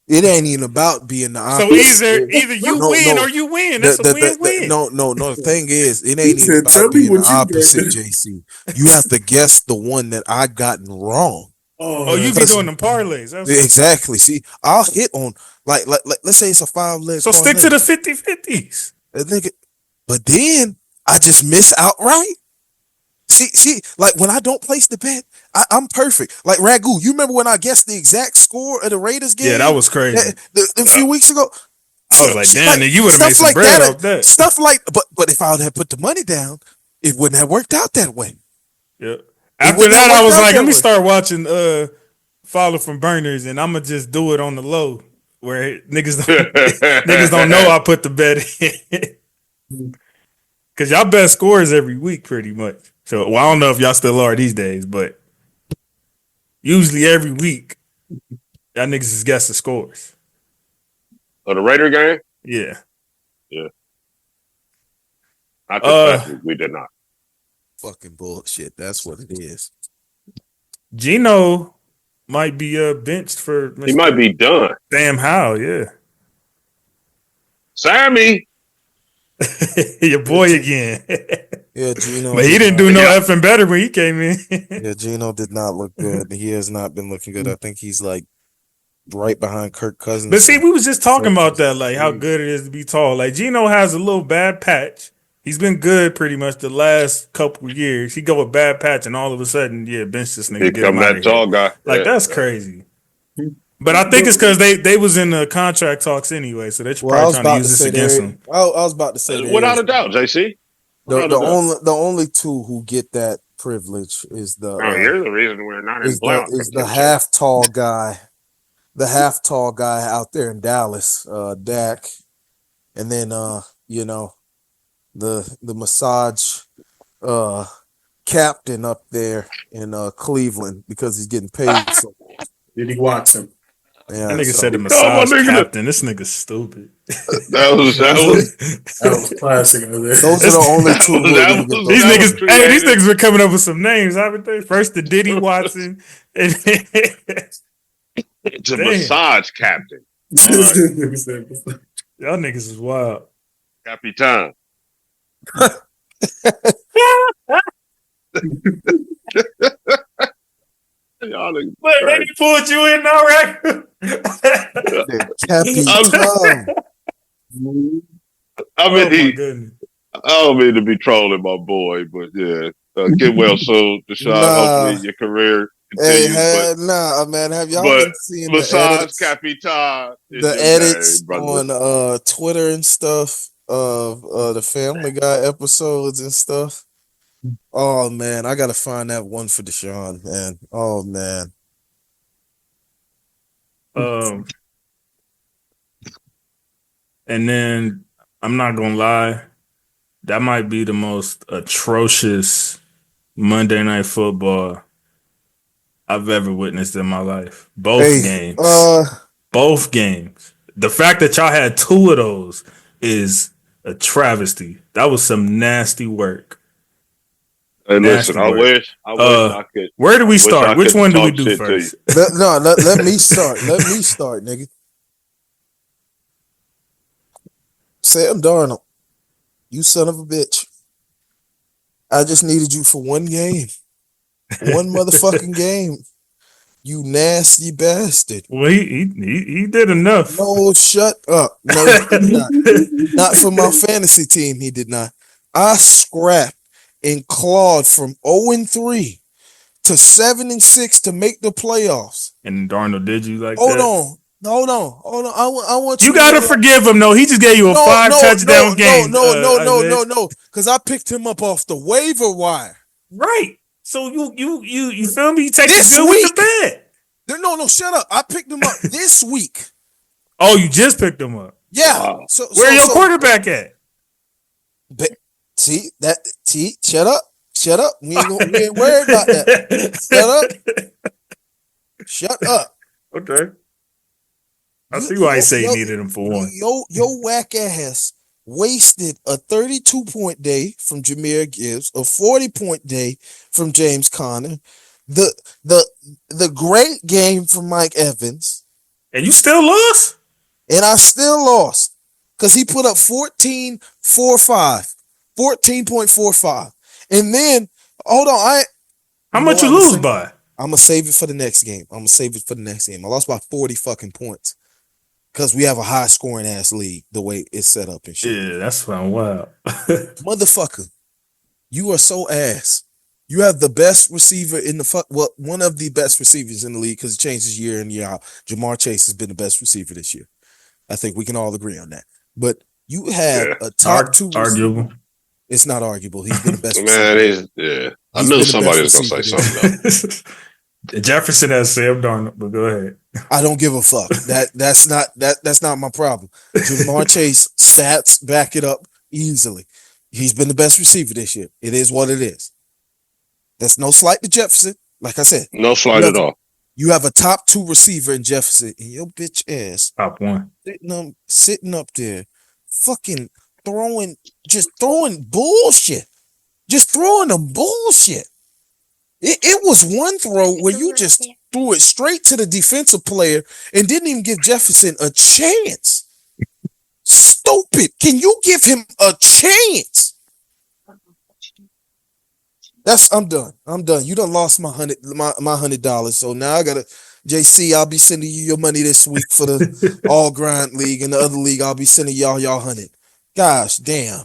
Speaker 1: It ain't even about being the
Speaker 3: So
Speaker 1: opposite.
Speaker 3: either you
Speaker 1: No,
Speaker 3: win
Speaker 1: no.
Speaker 3: or you win. That's a win-win.
Speaker 1: No. The thing is, it
Speaker 5: He
Speaker 1: ain't even
Speaker 5: said, "Tell
Speaker 1: about
Speaker 5: me
Speaker 1: being
Speaker 5: what
Speaker 1: the
Speaker 5: you
Speaker 1: opposite,
Speaker 5: bet."
Speaker 1: JC. You have to guess the one that I gotten wrong.
Speaker 3: Oh, you be
Speaker 1: Because-
Speaker 3: doing them parlays. That's
Speaker 1: Exactly. See, I'll hit on like let's say it's a 5-leg.
Speaker 3: so stick to the 50-50s.
Speaker 1: But then I just miss outright. See, like when I don't place the bet, I'm perfect. Like Ragu, you remember when I guessed the exact score of the Raiders game?
Speaker 3: Yeah, that was crazy.
Speaker 1: A few weeks ago.
Speaker 3: I was like, damn, then you would have made some bread off that.
Speaker 1: Stuff like, but if I would have put the money down, it wouldn't have worked out that way.
Speaker 3: Yeah. After that, I was like, let me start watching Follow from Burners, and I'm gonna just do it on the low where niggas don't know I put the bet in. Cause y'all bet scores every week pretty much. So well, I don't know if y'all still are these days, but usually every week y'all niggas is guessing scores.
Speaker 2: Oh, the Raider game?
Speaker 3: Yeah.
Speaker 2: I think last week we did not.
Speaker 1: Fucking bullshit. That's what it is.
Speaker 3: Gino might be benched for Mr.
Speaker 2: He might be done.
Speaker 3: Sam Howell, yeah.
Speaker 2: Sammy.
Speaker 3: Your boy again.
Speaker 1: Yeah, Gino.
Speaker 3: But he didn't do no effing better when he came in.
Speaker 1: Yeah, Gino did not look good. He has not been looking good. I think he's like right behind Kirk Cousins.
Speaker 4: But see, we was just talking about that, like how good it is to be tall. Like Geno has a little bad patch. He's been good pretty much the last couple of years. He go with bad patch, and all of a sudden, bench this nigga,
Speaker 2: Here
Speaker 4: get him
Speaker 2: come
Speaker 4: out
Speaker 2: that
Speaker 4: of here.
Speaker 2: tall guy.
Speaker 4: Like that's crazy. But I think it's because they was in the contract talks anyway, so they're probably trying to use this against him.
Speaker 1: I was about to say
Speaker 2: Without a doubt, JC.
Speaker 1: The only two who get that privilege is
Speaker 2: here's the reason we're not in playoff
Speaker 1: is the half tall guy, out there in Dallas, Dak, and then the massage captain up there in Cleveland because he's getting paid. So
Speaker 5: Diddy Watson.
Speaker 1: Yeah,
Speaker 4: that nigga said the massage captain. This nigga's stupid.
Speaker 2: That was
Speaker 5: classic.
Speaker 1: Those are the only two.
Speaker 4: These niggas been coming up with some names, haven't they? First the Diddy Watson, and
Speaker 2: it's a massage captain.
Speaker 4: Y'all niggas is wild.
Speaker 2: Capitan. Y'all
Speaker 4: they pulled you in now, right?
Speaker 2: I don't mean to be trolling my boy, but yeah, get well soon, Deshaun. Hopefully your career continues.
Speaker 1: Man. Have y'all been seeing
Speaker 2: Massage Capitan?
Speaker 1: The edits on Twitter and stuff of the Family Guy episodes and stuff? Oh man, I gotta find that one for Deshaun, man. Oh man.
Speaker 4: And then I'm not gonna lie, that might be the most atrocious Monday Night Football I've ever witnessed in my life. Both games. Both games. The fact that y'all had two of those is a travesty. That was some nasty work.
Speaker 2: Hey, listen, I wish I could.
Speaker 4: Where do we start? Which one do we do first?
Speaker 1: Let me start. Let me start, nigga. Sam Darnold, you son of a bitch. I just needed you for one game. One motherfucking game. You nasty bastard.
Speaker 4: Well, he did enough.
Speaker 1: No, shut up. No, he did not. Not for my fantasy team, he did not. I scrapped and clawed from 0-3 to 7-6 to make the playoffs.
Speaker 4: And Darnold did you like
Speaker 1: Hold
Speaker 4: that?
Speaker 1: Hold on. I want
Speaker 4: you gotta forgive him. No, he just gave you a 5-touchdown game.
Speaker 1: No. Because I picked him up off the waiver wire.
Speaker 4: Right. So you feel me? You take
Speaker 1: this
Speaker 4: the good
Speaker 1: week.
Speaker 4: with the bad.
Speaker 1: No, shut up. I picked him up this week.
Speaker 4: Oh, you just picked him up.
Speaker 1: Yeah.
Speaker 2: Wow.
Speaker 4: Where your quarterback at?
Speaker 1: Shut up. We ain't worried about that. Shut up.
Speaker 4: Okay. I see why you say you needed him for one.
Speaker 1: Your whack ass wasted a 32-point day from Jahmyr Gibbs, a 40-point day from James Conner, the great game from Mike Evans.
Speaker 4: And you still lost?
Speaker 1: And I still lost. Because he put up 14.45. And then, hold on.
Speaker 4: How much you lose by?
Speaker 1: I'm going to save it for the next game. I lost by 40 fucking points. Because we have a high scoring ass league, the way it's set up and shit.
Speaker 4: Yeah, that's fine. Wow.
Speaker 1: Motherfucker, you are so ass. You have the best receiver in one of the best receivers in the league because it changes year in, year out. Jamar Chase has been the best receiver this year. I think we can all agree on that. But you had a top two.
Speaker 4: Arguable.
Speaker 1: Receiver. It's not arguable. He's been the best receiver.
Speaker 2: Man, I knew somebody was going to say something else.
Speaker 4: Jefferson has Sam Darnold, but go ahead.
Speaker 1: I don't give a fuck. That's not my problem. Jamar Chase stats back it up easily. He's been the best receiver this year. It is what it is. That's no slight to Jefferson. Like I said,
Speaker 2: no slight at all.
Speaker 1: You have a top 2 receiver in Jefferson, and your bitch ass
Speaker 4: top 1
Speaker 1: sitting up there, fucking throwing bullshit, just throwing them bullshit. It was one throw where you just threw it straight to the defensive player and didn't even give Jefferson a chance. Stupid. Can you give him a chance? I'm done. You done lost my $100. So now I gotta JC, I'll be sending you your money this week for the all grind league, and the other league I'll be sending y'all 100. Gosh damn.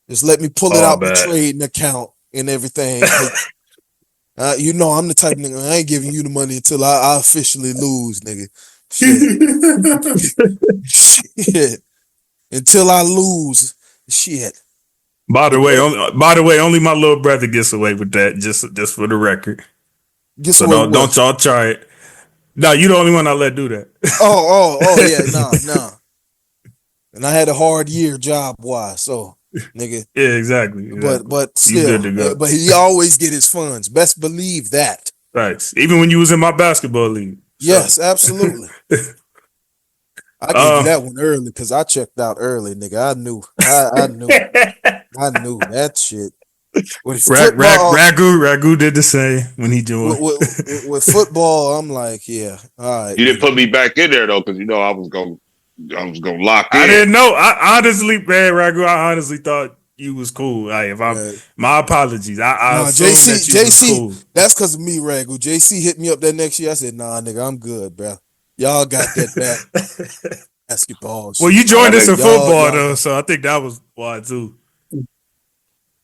Speaker 1: Just let me pull it
Speaker 2: Oh,
Speaker 1: out my
Speaker 2: bad.
Speaker 1: trading account and everything. You know I'm the type of nigga, I ain't giving you the money until I officially lose, nigga. Shit. Until I lose. Shit.
Speaker 4: By the way, only my little brother gets away with that. Just for the record.
Speaker 1: Guess
Speaker 4: So
Speaker 1: what?
Speaker 4: don't y'all try it. No, you the only one I let do that.
Speaker 1: Oh yeah, nah. And I had a hard year job wise, so nigga.
Speaker 4: Yeah, exactly.
Speaker 1: But
Speaker 4: You good to
Speaker 1: still,
Speaker 4: go.
Speaker 1: but he always get his funds. Best believe that.
Speaker 4: Thanks. Even when you was in my basketball league. So.
Speaker 1: Yes, absolutely. I gave you that one early because I checked out early, nigga. I knew that shit. With football,
Speaker 4: Ragu did the same when he joined.
Speaker 1: with football, I'm like, yeah, all right.
Speaker 2: You didn't put me back in there though, because you know I was gonna lock in.
Speaker 4: I didn't know. I honestly, man, Ragu, I honestly thought you was cool. My apologies. I assumed that you was cool.
Speaker 1: That's because of me, Ragu. JC hit me up that next year. I said, nah, nigga, I'm good, bro. Y'all got that back. Basketball.
Speaker 4: Well, you joined us in football though, so I think that was why too.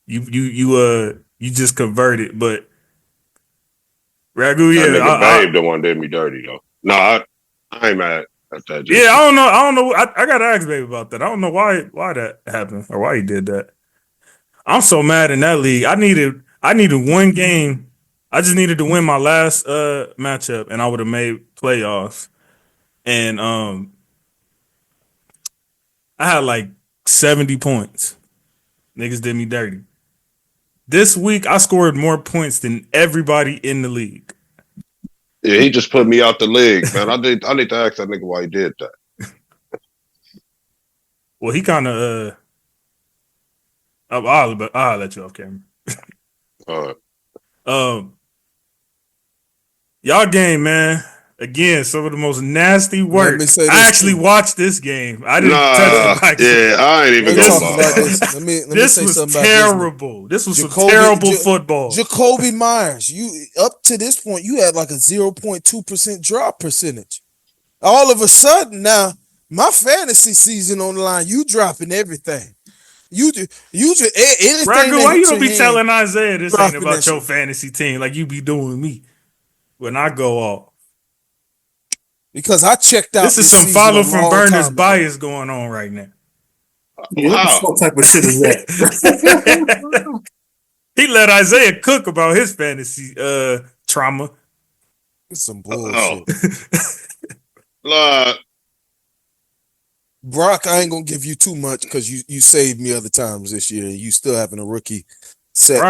Speaker 4: You just converted, but Ragu,
Speaker 2: that nigga Babe the one did me dirty though. No, I ain't mad at that.
Speaker 4: Yeah, I don't know. I gotta ask Babe about that. I don't know why that happened or why he did that. I'm so mad in that league. I needed one game. I just needed to win my last matchup, and I would have made playoffs. And I had like 70 points. Niggas did me dirty. This week, I scored more points than everybody in the league.
Speaker 2: Yeah, he just put me out the league, man. I need to ask that nigga why he did that.
Speaker 4: Well, he kind of. I'll let you off camera.
Speaker 2: All
Speaker 4: right. Y'all game, man. Again, some of the most nasty work. I actually watched this game. I didn't touch the mic.
Speaker 2: Yeah, I ain't even
Speaker 1: talk about this. Let me
Speaker 4: this
Speaker 1: say
Speaker 4: was
Speaker 1: something
Speaker 4: terrible.
Speaker 1: About
Speaker 4: this was some terrible football.
Speaker 1: Jacoby Myers, you up to this point, you had like a 0.2% drop percentage. All of a sudden, now my fantasy season on the line, you dropping everything. You just anything.
Speaker 4: Ragu, why you don't be telling Isaiah this ain't about your fantasy team like you be doing me when I go off?
Speaker 1: Because I checked out.
Speaker 4: This is some follow from Burners bias going on right now.
Speaker 5: Yeah, what type of shit is that?
Speaker 4: He let Isaiah cook about his fantasy trauma.
Speaker 1: It's some bullshit. Brock, I ain't gonna give you too much because you saved me other times this year. You still having a rookie set.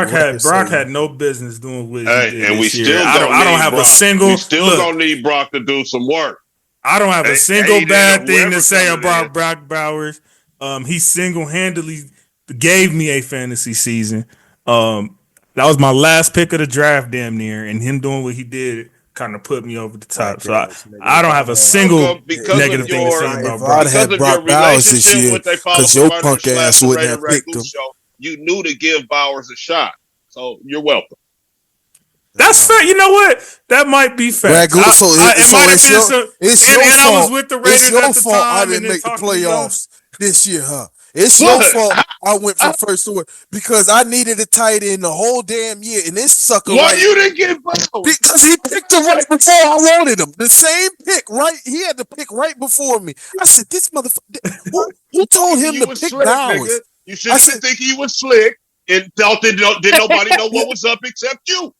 Speaker 4: Brock had no business doing what he did
Speaker 2: and
Speaker 4: this year. I don't have a single.
Speaker 2: We still gonna need Brock to do some work.
Speaker 4: I don't have a single bad thing to say about Brock Bowers. He single-handedly gave me a fantasy season. That was my last pick of the draft, damn near, and him doing what he did kind of put me over the top. So I don't have a single negative thing to say about Brock.
Speaker 1: Because of your relationship with because your punk ass wouldn't have picked him.
Speaker 2: You knew to give Bowers a shot, so you're welcome.
Speaker 4: That's fair. You know what? That might be fair.
Speaker 1: It's your fault.
Speaker 4: I was with the Raiders
Speaker 1: it's your
Speaker 4: at the
Speaker 1: fault
Speaker 4: time.
Speaker 1: I didn't make the playoffs this year, huh? It's your fault I went from first to because I needed a tight end the whole damn year, and this sucker.
Speaker 2: Why you didn't get Bowers?
Speaker 1: Because he picked him right before I wanted him. The same pick, right? He had to pick right before me. I said, "This motherfucker." Who told him to pick Bowers?
Speaker 2: You should have been thinking you was slick and thought did nobody know what was up except you.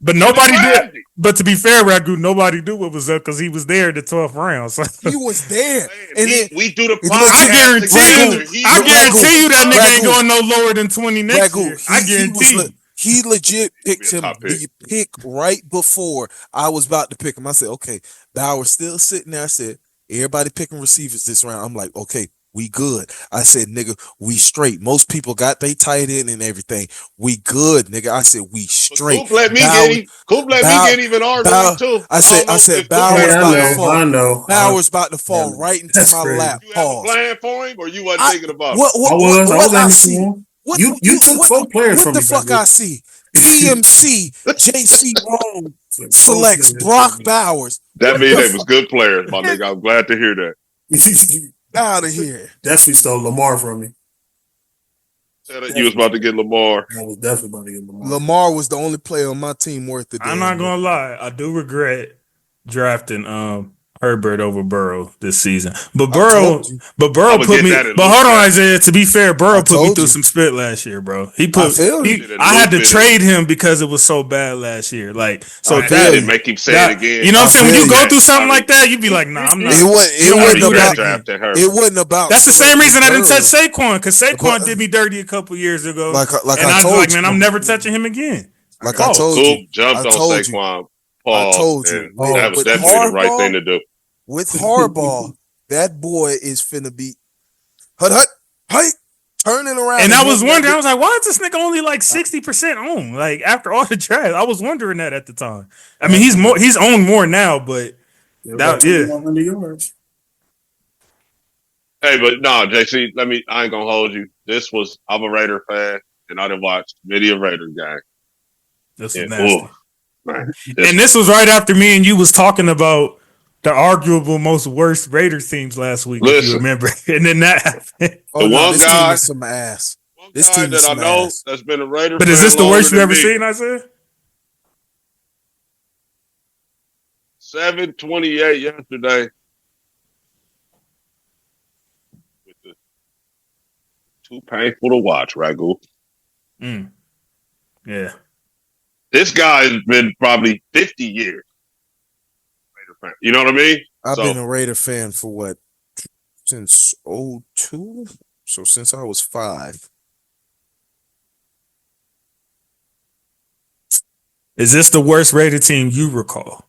Speaker 4: But nobody did. But to be fair, Ragu, nobody knew what was up because he was there in the 12th round. So.
Speaker 1: He was there, and
Speaker 2: we do the.
Speaker 4: I guarantee you that nigga ain't going no lower than 20 next year. I guarantee you.
Speaker 1: He legit picked him the pick right before I was about to pick him. I said, okay, Bauer's still sitting there. I said, everybody picking receivers this round. I'm like, okay. We good. I said, nigga, we straight. Most people got they tight end and everything. We good, nigga. I said, we straight.
Speaker 2: Coop let me get even ours too.
Speaker 1: I said, Bowers about to fall right into my lap.
Speaker 2: You have a plan for him, or you wasn't thinking about
Speaker 5: What I see? You took 4 players from me.
Speaker 1: What the fuck I see? EMC, JC Rome, selects Brock Bowers.
Speaker 2: That means they was good players, my nigga. I'm glad to hear that.
Speaker 1: Out of here.
Speaker 5: Definitely stole Lamar from me.
Speaker 2: You was about to get Lamar.
Speaker 5: I was definitely about to get Lamar.
Speaker 1: Lamar was the only player on my team worth the damn.
Speaker 4: I'm not gonna lie, I do regret drafting Herbert over Burrow this season. But Burrow put me. But hold on, Isaiah. To be fair, Burrow put me through some spit last year, bro. I had to trade him because it was so bad last year. Like, so that
Speaker 2: didn't make him say it again.
Speaker 4: You know what I'm saying? When you go through something like that, you'd be like, nah, I'm not.
Speaker 1: It wasn't about.
Speaker 4: That's the same reason I didn't touch Saquon, because Saquon did me dirty a couple years ago.
Speaker 1: Like
Speaker 4: and I was like, man, I'm never touching him again.
Speaker 1: Like I told you,
Speaker 2: jumped on Saquon.
Speaker 1: I told you.
Speaker 2: That was definitely the right thing to do.
Speaker 1: With Harbaugh, that boy is finna be turning around.
Speaker 4: And I was wondering, I was like, why is this nigga only like 60% on? Like, after all the draft, I was wondering that at the time. I mean, he's owned more now, but
Speaker 2: Hey, but no, JC, I ain't gonna hold you. I'm a Raider fan, and I done watched many a Raider game.
Speaker 4: This was nasty. Man, and this was right after me and you was talking about the arguable most worst Raiders teams last week, if you remember. And then that happened.
Speaker 1: This team is some ass. This team
Speaker 2: that I know that's been a Raider.
Speaker 4: But is this the worst you ever seen, Isaiah?
Speaker 2: 7-28 yesterday. With the too painful to watch, Ragu.
Speaker 4: Yeah.
Speaker 2: This guy has been probably 50 years. Raider fan. You know what I mean?
Speaker 1: I've been a Raider fan for what? Since 2002? So since I was 5.
Speaker 4: Is this the worst Raider team you recall?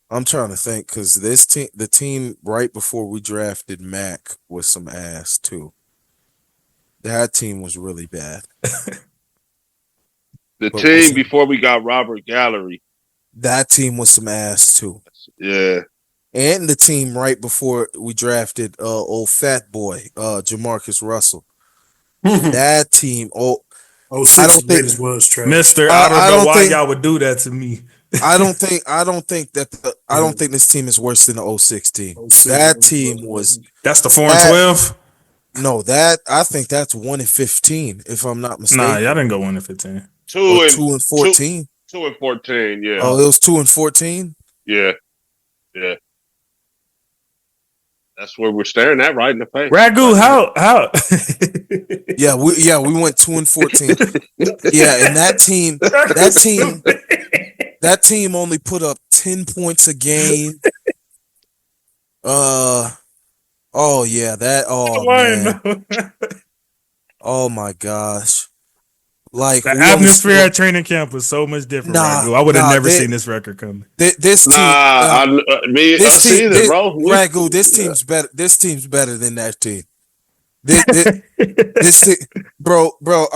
Speaker 1: I'm trying to think, because the team right before we drafted Mac was some ass too. That team was really bad.
Speaker 2: The team before we got Robert Gallery.
Speaker 1: That team was some ass too.
Speaker 2: Yeah.
Speaker 1: And the team right before we drafted old fat boy, Jamarcus Russell. That team, I don't think
Speaker 5: was trash.
Speaker 4: Mister, I don't know why y'all would do that to me.
Speaker 1: I don't think this team is worse than the 06 team. That team was.
Speaker 4: That's the 4-12.
Speaker 1: No, I think that's 1-15, if I'm not mistaken.
Speaker 4: Nah, y'all didn't go 1-15.
Speaker 1: 2-14.
Speaker 2: 2-14, yeah.
Speaker 1: Oh, it was 2-14?
Speaker 2: Yeah. Yeah. That's where we're staring at right in the face.
Speaker 4: Ragu, how?
Speaker 1: Yeah, we went 2-14. Yeah, and that team only put up 10 points a game. Man. Oh my gosh. Like
Speaker 4: the atmosphere at training camp was so much different. Ragu. I would have never seen this record coming.
Speaker 1: This team, Ragu, this team's better. This team's better than that team. This team, bro. Well,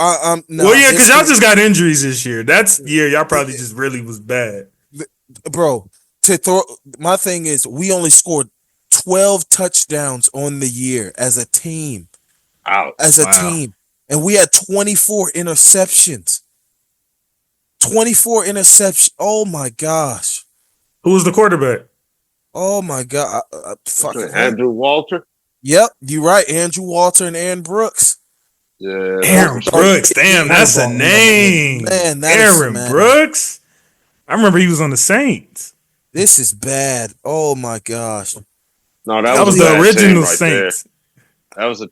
Speaker 4: yeah, because y'all just got injuries this year. That's year y'all probably just really was bad,
Speaker 1: bro. My thing is, we only scored 12 touchdowns on the year as a team. Team. And we had 24 interceptions. 24 interceptions. Oh my gosh.
Speaker 4: Who was the quarterback?
Speaker 1: Oh my god.
Speaker 2: Andrew Walter?
Speaker 1: Yep, you're right. Andrew Walter and Aaron Brooks.
Speaker 2: Yeah.
Speaker 4: Aaron Brooks. Damn, that's a name. Man, Aaron Brooks. I remember he was on the Saints.
Speaker 1: This is bad. Oh my gosh.
Speaker 2: No,
Speaker 4: that was the original Saints.
Speaker 2: That was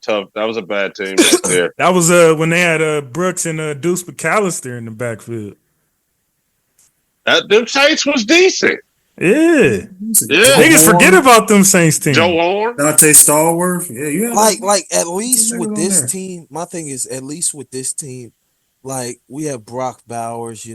Speaker 2: a bad team right there.
Speaker 4: That was when they had Brooks and Deuce McAllister in the backfield.
Speaker 2: Them Saints was decent.
Speaker 4: Yeah. Niggas forget about them Saints team.
Speaker 2: Joe Horn.
Speaker 5: Dante Stallworth. Yeah,
Speaker 1: like at least with this team, my thing is at least with this team, like we have Brock Bowers,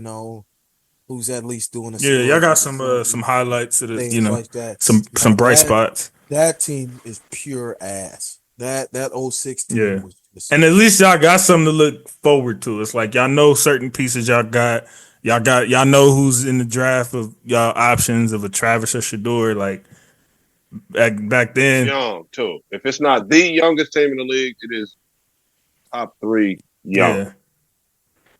Speaker 1: who's at least doing a
Speaker 4: y'all got some highlights of the, like that. some bright spots.
Speaker 1: That team is pure ass. That 06 team was just,
Speaker 4: and at least y'all got something to look forward to. It's like y'all know certain pieces y'all know who's in the draft of y'all options of a Travis or Shador. Like back then,
Speaker 2: young too. If it's not the youngest team in the league, it is top 3 young. Yeah.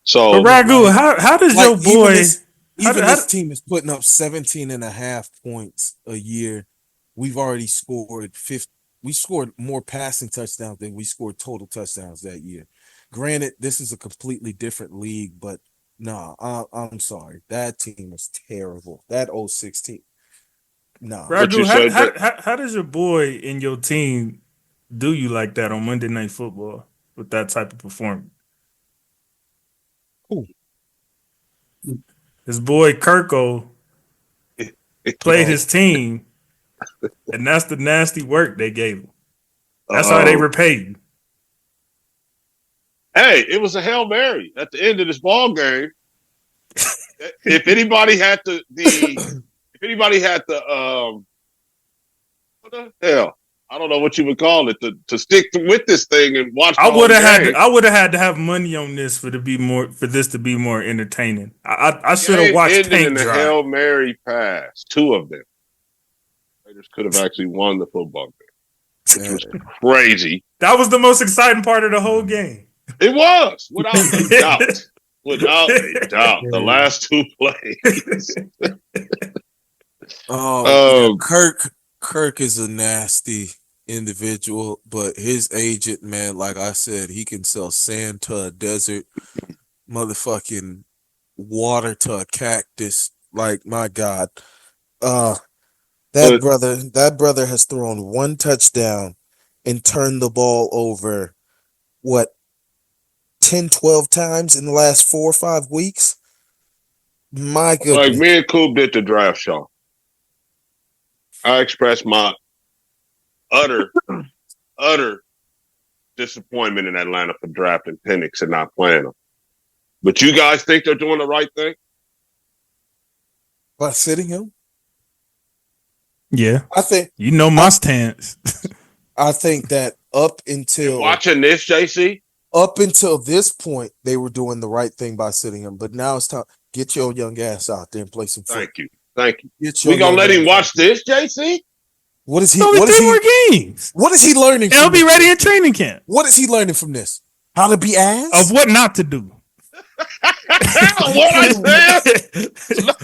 Speaker 2: So,
Speaker 4: but Ragu, how does your boy
Speaker 1: Even this team is putting up 17 and a half points a year. We've already scored 50. We scored more passing touchdowns than we scored total touchdowns that year. Granted, this is a completely different league, but I'm sorry. That team was terrible. That 06 team. No.
Speaker 4: Radu, how does your boy and your team do you like that on Monday Night Football with that type of performance?
Speaker 1: Ooh.
Speaker 4: His boy Kirko played his team, and that's the nasty work they gave him. That's how they repay you.
Speaker 2: Hey, it was a Hail Mary at the end of this ball game. If anybody had what the hell? I don't know what you would call it to stick with this thing and watch. I would
Speaker 4: have had to have money on this for this to be more entertaining. I should have watched Tank
Speaker 2: in the Hail Mary pass. 2 of them. Raiders could have actually won the football game, which was crazy.
Speaker 4: That was the most exciting part of the whole game.
Speaker 2: It was, without a doubt. Without a doubt. The last 2 plays.
Speaker 1: Kirk is a nasty individual, but his agent, man, like I said, he can sell sand to a desert, motherfucking water to a cactus. Like, my God. That brother has thrown 1 touchdown and turned the ball over, 10, 12 times in the last 4 or 5 weeks? My goodness.
Speaker 2: Like me and Coop did the draft show. I expressed my utter disappointment in Atlanta for drafting Penix and not playing him. But you guys think they're doing the right thing?
Speaker 1: By sitting him?
Speaker 4: Yeah.
Speaker 1: I think
Speaker 4: my stance.
Speaker 1: I think that up until
Speaker 2: watching this, JC?
Speaker 1: Up until this point, they were doing the right thing by sitting him. But now it's time. Get your young ass out there and play some football.
Speaker 2: Thank you. We gonna let him watch this, JC?
Speaker 1: What is he?
Speaker 4: Only 10 more games.
Speaker 1: What is he learning?
Speaker 4: They'll be ready in training camp.
Speaker 1: What is he learning from this? How to be ass?
Speaker 4: Of what not to do.
Speaker 2: What I said?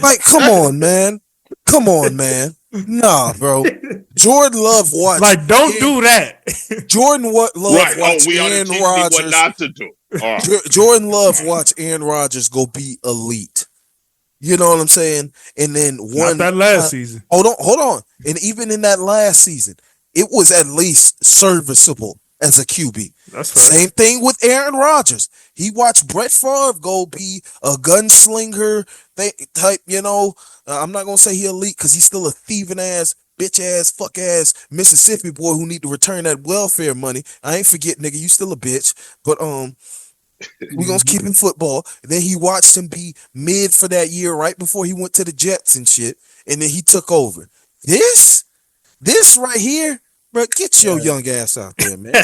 Speaker 1: Like, come on, man. Nah, bro. Jordan Love watched.
Speaker 4: Like, don't do that.
Speaker 1: Jordan Love watched Aaron Rodgers.
Speaker 2: What not to do. Right.
Speaker 1: Jordan Love watched Aaron Rodgers go be elite. You know what I'm saying? And then
Speaker 4: not that last season.
Speaker 1: Hold on. And even in that last season, it was at least serviceable as a QB.
Speaker 4: That's right.
Speaker 1: Same thing with Aaron Rodgers. He watched Brett Favre go be a gunslinger type, I'm not going to say he elite because he's still a thieving ass, bitch ass, fuck ass Mississippi boy who need to return that welfare money. I ain't forget, nigga, you still a bitch. But we gonna keep him football. And then he watched him be mid for that year right before he went to the Jets and shit. And then he took over. This right here, bro, get your young ass out there, man.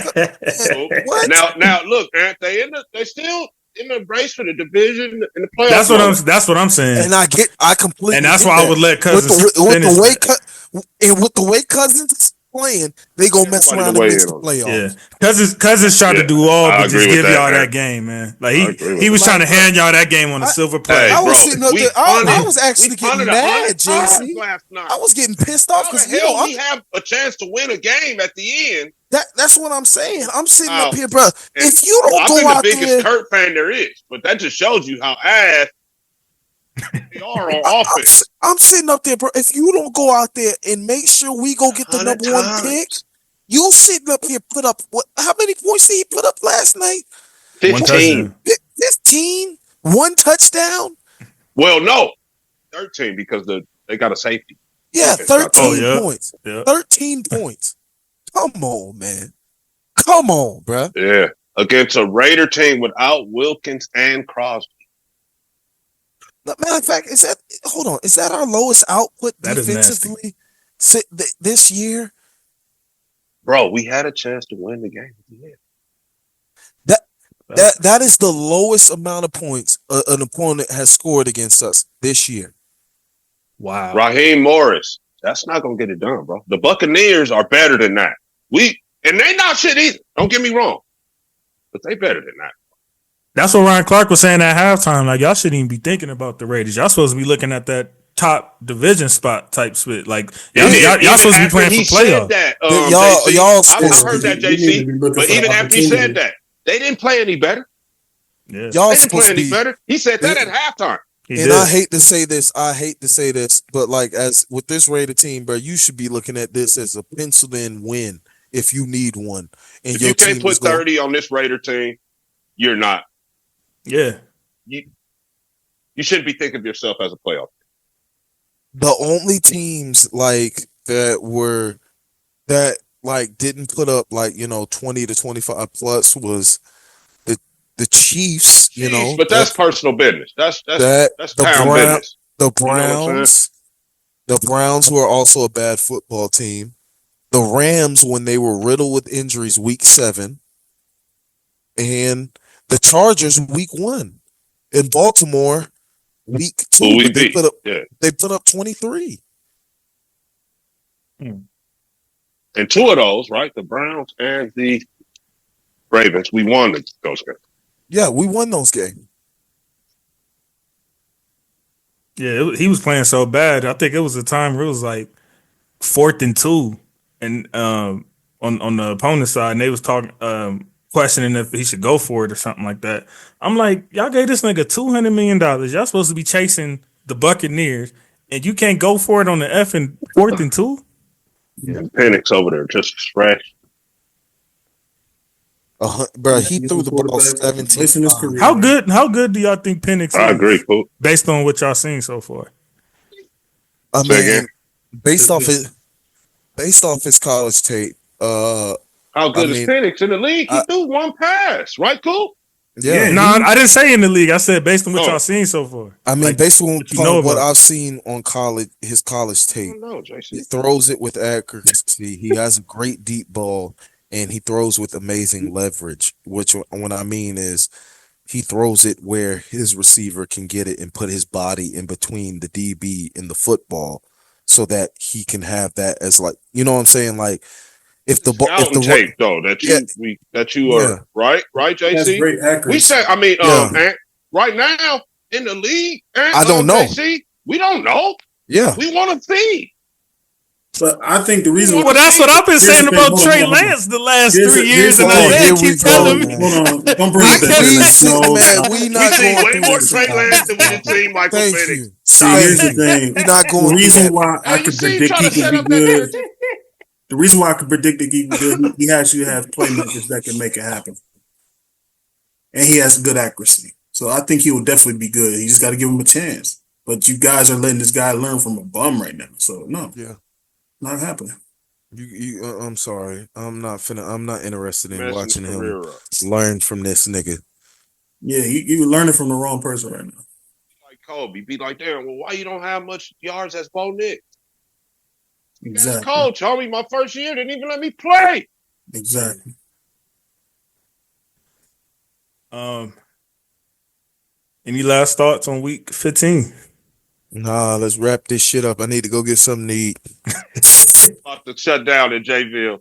Speaker 2: What? Now look, aren't they still in the race for the division in the playoffs?
Speaker 4: That's what I'm saying.
Speaker 1: And I completely
Speaker 4: and that's why I would let Cousins
Speaker 1: with the way Cousins is playing, they gonna mess around and miss the playoffs.
Speaker 4: Yeah, Cousins tried to do all but just give y'all that game, man. Like he was trying to hand y'all that game on a silver platter.
Speaker 1: I was sitting up there. I was actually getting mad, JC. I was getting pissed off because
Speaker 2: we have a chance to win a game at the end.
Speaker 1: That's what I'm saying. I'm sitting up here, bro. If you don't go out there,
Speaker 2: I'm the biggest Kurt fan there is, but that just shows you how ass they are on offense.
Speaker 1: I'm sitting up there, bro. If you don't go out there and make sure we go get the number 1 pick, you sitting up here put up how many points did he put up last night?
Speaker 2: 15.
Speaker 1: 15? 1 touchdown?
Speaker 2: Well, no. 13 because they got a safety.
Speaker 1: Yeah, 13 points. Yeah. 13 points. Come on, man. Come on, bro.
Speaker 2: Yeah. Against a Raider team without Wilkins and Crosby.
Speaker 1: Matter of fact, is that our lowest output defensively this year?
Speaker 2: Bro, we had a chance to win the game at the
Speaker 1: end. That is the lowest amount of points an opponent has scored against us this year.
Speaker 4: Wow.
Speaker 2: Raheem Morris. That's not gonna get it done, bro. The Buccaneers are better than that. And they not shit either. Don't get me wrong. But they better than that.
Speaker 4: That's what Ryan Clark was saying at halftime. Like, y'all shouldn't even be thinking about the Raiders. Y'all supposed to be looking at that top division spot type split. Like, y'all supposed to be playing for playoffs.
Speaker 2: I heard that, JC. But even after he said that, they didn't play any better.
Speaker 1: Yeah.
Speaker 2: Y'all they didn't play any better. He said that at halftime.
Speaker 1: I hate to say this, but like as with this Raider team, bro, you should be looking at this as a penciled in win if you need one. And
Speaker 2: if you can't put 30 on this Raider team, you're not.
Speaker 4: Yeah.
Speaker 2: You shouldn't be thinking of yourself as a playoff.
Speaker 1: The only teams like that didn't put up 20 to 25 plus was the Chiefs,
Speaker 2: but that's personal business. That's town business.
Speaker 1: The Browns, the Browns were also a bad football team. The Rams, when they were riddled with injuries, week 7, and the Chargers, week 1, in Baltimore, week 2. They put up 23.
Speaker 2: And 2 of those, right? The Browns and the Ravens, we won those games.
Speaker 1: Yeah, we won those games.
Speaker 4: Yeah, he was playing so bad. I think it was a time where it was like 4th and 2, and on the opponent's side, and they was talking, questioning if he should go for it or something like that. I'm like, y'all gave this nigga $200 million. Y'all supposed to be chasing the Buccaneers, and you can't go for it on the effing 4th and 2.
Speaker 2: Yeah, Penix over there just fresh.
Speaker 1: Bro, he threw the ball 17.
Speaker 4: How good do y'all think Penix is?
Speaker 2: I agree, cool.
Speaker 4: Based on what y'all seen so far.
Speaker 1: I mean, based off his college tape.
Speaker 2: How good is Penix in the league? He threw one pass, right, cool?
Speaker 1: Yeah.
Speaker 4: No, I didn't say in the league. I said based on what y'all seen so far.
Speaker 1: I mean, based on what I've seen on his college tape. He throws it with accuracy. He has a great deep ball. And he throws with amazing leverage, which what I mean is he throws it where his receiver can get it and put his body in between the DB and the football so that he can have that as what I'm saying? Like if the
Speaker 2: tape though that you are right, JC. That's great accuracy. We say, right now in the league,
Speaker 1: I don't know.
Speaker 2: JC, we don't know.
Speaker 1: Yeah,
Speaker 2: we want to see.
Speaker 5: But I think the reason
Speaker 4: that's what I've been saying about Trey Lance the last 3 years, and I keep telling me.
Speaker 5: Hold on, don't bring it back.
Speaker 1: We not
Speaker 2: going way more Trey Lance than we did see Michael Penix.
Speaker 5: See, here's the thing. The reason why I could predict he could be good. The reason why I could predict that he could be good, he actually has playmakers that can make it happen, and he has good accuracy. So I think he will definitely be good. You just got to give him a chance. But you guys are letting this guy learn from a bum right now. So no.
Speaker 1: Yeah.
Speaker 5: Not happening.
Speaker 1: I'm sorry. I'm not interested in watching him learn from this nigga.
Speaker 5: Yeah, you learning from the wrong person right now.
Speaker 2: Like Kobe, be like, damn. Well, why you don't have much yards as Bo Nick?
Speaker 5: Exactly.
Speaker 2: Coach, homie, my first year didn't even let me play.
Speaker 5: Exactly.
Speaker 4: Any last thoughts on week 15?
Speaker 1: Nah, let's wrap this shit up. I need to go get something to eat.
Speaker 2: About to shut down in Jayville.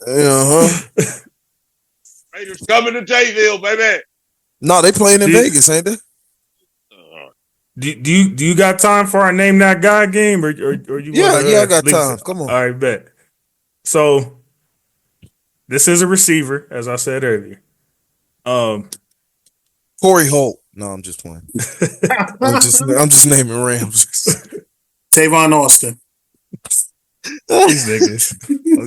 Speaker 2: Raiders coming to Jayville, baby.
Speaker 1: No, they playing in Vegas, ain't they?
Speaker 4: Do you got time for our Name That Guy game, or you?
Speaker 1: Yeah, I got time. Come on.
Speaker 4: All right, bet. So this is a receiver, as I said earlier.
Speaker 1: Corey Holt. No, I'm just playing. I'm just naming Rams.
Speaker 5: Tavon Austin.
Speaker 4: These niggas.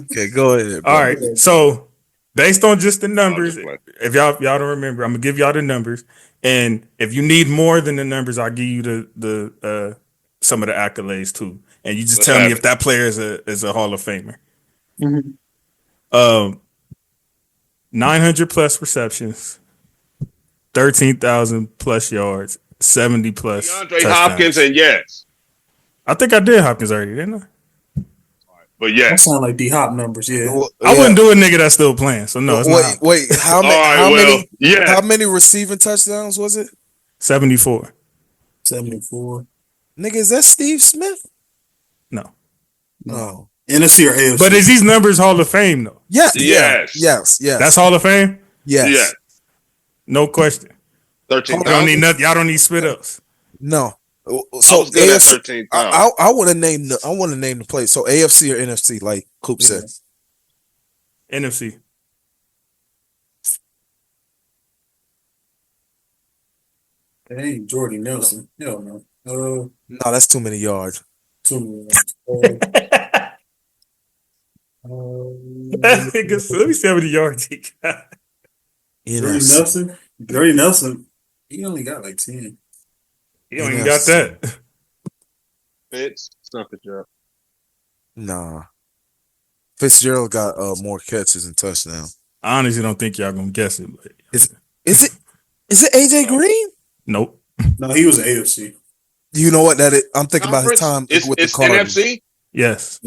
Speaker 1: Okay, go ahead. Bro.
Speaker 4: All right. So based on just the numbers, if y'all don't remember, I'm gonna give y'all the numbers, and if you need more than the numbers, I'll give you the some of the accolades too, and you just tell me if that player is a Hall of Famer.
Speaker 5: Mm-hmm.
Speaker 4: 900 plus receptions. 13,000 plus yards, 70 plus.
Speaker 2: DeAndre
Speaker 4: touchdowns.
Speaker 2: Hopkins, and yes.
Speaker 4: I think I did Hopkins already, didn't I?
Speaker 2: But yes.
Speaker 5: That sound like D Hop numbers, yeah.
Speaker 1: Well,
Speaker 4: I wouldn't do a nigga that's still playing, so no. It's
Speaker 1: wait. How many receiving touchdowns was it?
Speaker 4: 74.
Speaker 5: 74.
Speaker 1: Nigga, is that Steve Smith?
Speaker 4: No.
Speaker 5: NFC or AFC?
Speaker 4: But is these numbers Hall of Fame though?
Speaker 1: Yes.
Speaker 4: That's Hall of Fame?
Speaker 1: Yes.
Speaker 4: No question.
Speaker 2: 13,000.
Speaker 4: Y'all don't need nothing. Y'all don't need split ups.
Speaker 1: No.
Speaker 2: I
Speaker 1: So
Speaker 2: was good at
Speaker 1: AFC.
Speaker 2: 13,000.
Speaker 1: I want to name the place. So AFC or NFC, like Coop said.
Speaker 4: NFC.
Speaker 5: It ain't Jordy Nelson. Hell no.
Speaker 1: No, that's too many yards.
Speaker 5: Too many.
Speaker 4: Let me see how many yards he got.
Speaker 5: Jordy Nelson. Jordy Nelson. He only got like 10.
Speaker 4: He don't even got that.
Speaker 2: Fitz, something, Joe.
Speaker 1: Nah. Fitzgerald got more catches and touchdowns.
Speaker 4: I honestly don't think y'all gonna guess it. But
Speaker 1: Is it AJ Green?
Speaker 4: Nope.
Speaker 5: No, he was an AFC.
Speaker 1: You know what that is? I'm thinking about his
Speaker 2: Conference?
Speaker 1: time with
Speaker 2: It's
Speaker 1: the Cardinals.
Speaker 2: NFC.
Speaker 4: Yes.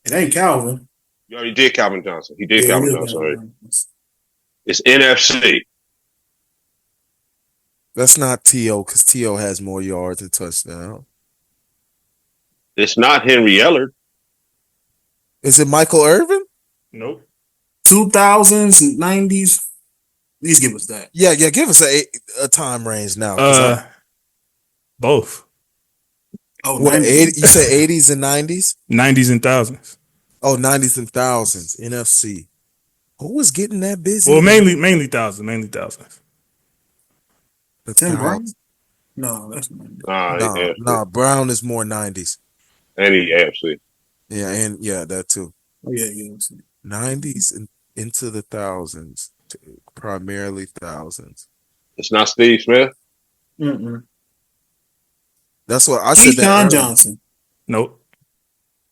Speaker 5: It ain't Calvin.
Speaker 2: You already did Calvin Johnson. He did Calvin Johnson. Right?
Speaker 5: Johnson.
Speaker 2: It's NFC.
Speaker 1: That's not T.O. because T.O. has more yards and touchdowns.
Speaker 2: It's not Henry Ellard.
Speaker 1: Is it Michael Irvin?
Speaker 4: Nope.
Speaker 5: 2000s, 90s. Please give us that.
Speaker 1: Yeah. Give us a time range now.
Speaker 4: Both.
Speaker 5: Oh,
Speaker 1: what,
Speaker 5: 90s.
Speaker 1: 80, you said 80s and 90s?
Speaker 4: 90s and thousands.
Speaker 1: Oh, 90s and thousands. NFC. Who was getting that busy?
Speaker 4: Well, mainly thousands.
Speaker 1: The
Speaker 5: Tim Brown?
Speaker 1: Browns.
Speaker 5: No, that's not.
Speaker 1: Nah. Brown is more 90s.
Speaker 2: And he AFC.
Speaker 1: Yeah, and that too.
Speaker 5: Oh, yeah.
Speaker 1: 90s and into the thousands, primarily thousands.
Speaker 2: It's not Steve Smith.
Speaker 5: Mm-mm.
Speaker 1: That's what I said.
Speaker 5: Keyshawn Johnson.
Speaker 4: Nope.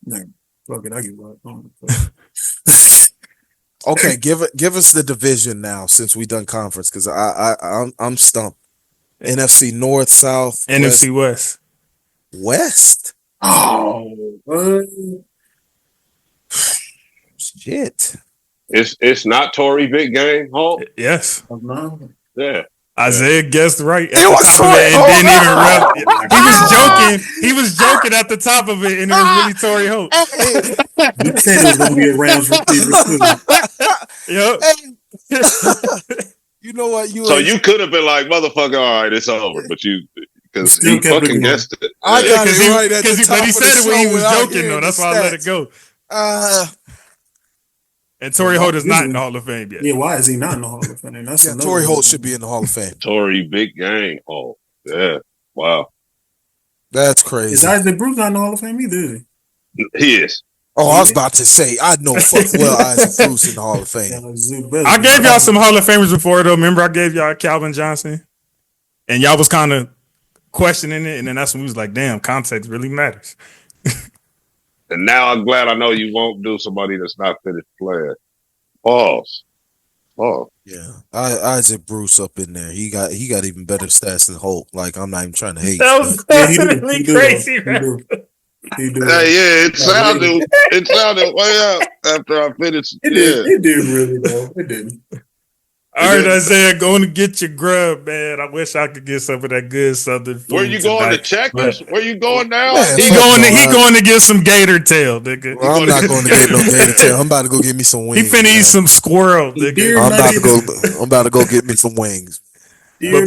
Speaker 5: No, fuck it, I give up.
Speaker 1: Okay, give us the division now since we done conference because I'm stumped. NFC North, South,
Speaker 4: NFC West.
Speaker 1: West.
Speaker 5: Oh,
Speaker 1: shit.
Speaker 2: It's not Tory Big Game Hall.
Speaker 4: Yes.
Speaker 2: Yeah.
Speaker 4: Isaiah guessed right.
Speaker 1: It was Tory.
Speaker 4: And didn't even he was joking. He was joking at the top of it, and it was really Tory Hope.
Speaker 5: You said it was gonna be a Rams receiver too.
Speaker 4: Yep.
Speaker 1: You know what?
Speaker 2: So you could have been like, motherfucker, all right, it's over. But because
Speaker 5: Still
Speaker 2: he
Speaker 5: kept it
Speaker 2: fucking
Speaker 5: going.
Speaker 2: guessed it.
Speaker 1: I got it
Speaker 4: he,
Speaker 1: right at the top
Speaker 4: but he
Speaker 1: of
Speaker 4: said
Speaker 1: the
Speaker 4: it when he
Speaker 1: show
Speaker 4: was
Speaker 1: without
Speaker 4: joking,
Speaker 1: hearing
Speaker 4: though.
Speaker 1: the
Speaker 4: That's why I let it
Speaker 1: stats.
Speaker 4: go. And Tory Holt is not in the Hall of Fame yet.
Speaker 5: Yeah, why is he not in the Hall of Fame? That's
Speaker 1: Tory Holt should be in the Hall of Fame.
Speaker 2: Tory Big Game Hall. Yeah. Wow.
Speaker 1: That's crazy.
Speaker 5: Is Isaac Bruce not in the Hall of Fame either? Is he?
Speaker 2: He is.
Speaker 1: Oh, I was about to say, I know fuck well Isaac Bruce in the Hall of Fame.
Speaker 4: I gave y'all some Hall of Famers before, though. Remember, I gave y'all Calvin Johnson, and y'all was kind of questioning it, and then that's when we was like, "Damn, context really matters."
Speaker 2: And now I'm glad I know you won't do somebody that's not finished playing. Pause.
Speaker 1: Yeah, Isaac Bruce up in there. He got even better stats than Holt. Like I'm not even trying to hate.
Speaker 4: That was absolutely crazy.
Speaker 5: He do.
Speaker 2: Yeah, it sounded way out after I finished.
Speaker 5: It did really though. It didn't.
Speaker 4: All right, Isaiah, going to get your grub, man. I wish I could get some of that good Southern food.
Speaker 2: Where you going to Checkers? Where you going now?
Speaker 1: Man,
Speaker 4: He going to get some gator tail, nigga.
Speaker 1: Well, I'm not going to get no gator tail. I'm about to go get me some wings.
Speaker 4: He finna eat some squirrel, nigga.
Speaker 1: I'm about to go get me some wings.
Speaker 4: But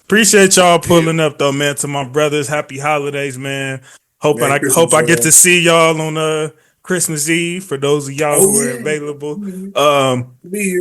Speaker 4: appreciate y'all pulling up though, man. To my brothers, happy holidays, man. Hope I get to see y'all on Christmas Eve for those of y'all who are available.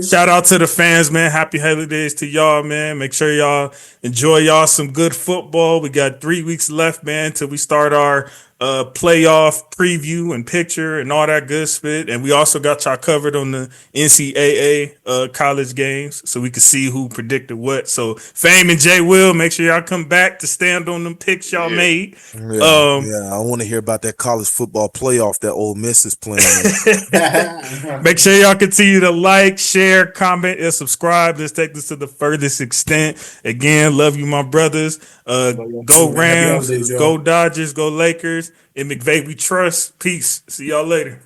Speaker 4: Shout out to the fans, man. Happy holidays to y'all, man. Make sure y'all enjoy y'all some good football. We got 3 weeks left, man, till we start our playoff preview and picture and all that good spit. And we also got y'all covered on the NCAA college games so we can see who predicted what. So Fame and Jay Will, make sure y'all come back to stand on them picks y'all made.
Speaker 1: I want to hear about that college football playoff that Ole Miss is playing in.
Speaker 4: Make sure y'all continue to like, share, comment, and subscribe. Let's take this to the furthest extent. Again, love you, my brothers. Go Rams, go Dodgers, go Lakers. In McVay we trust. Peace. See y'all later.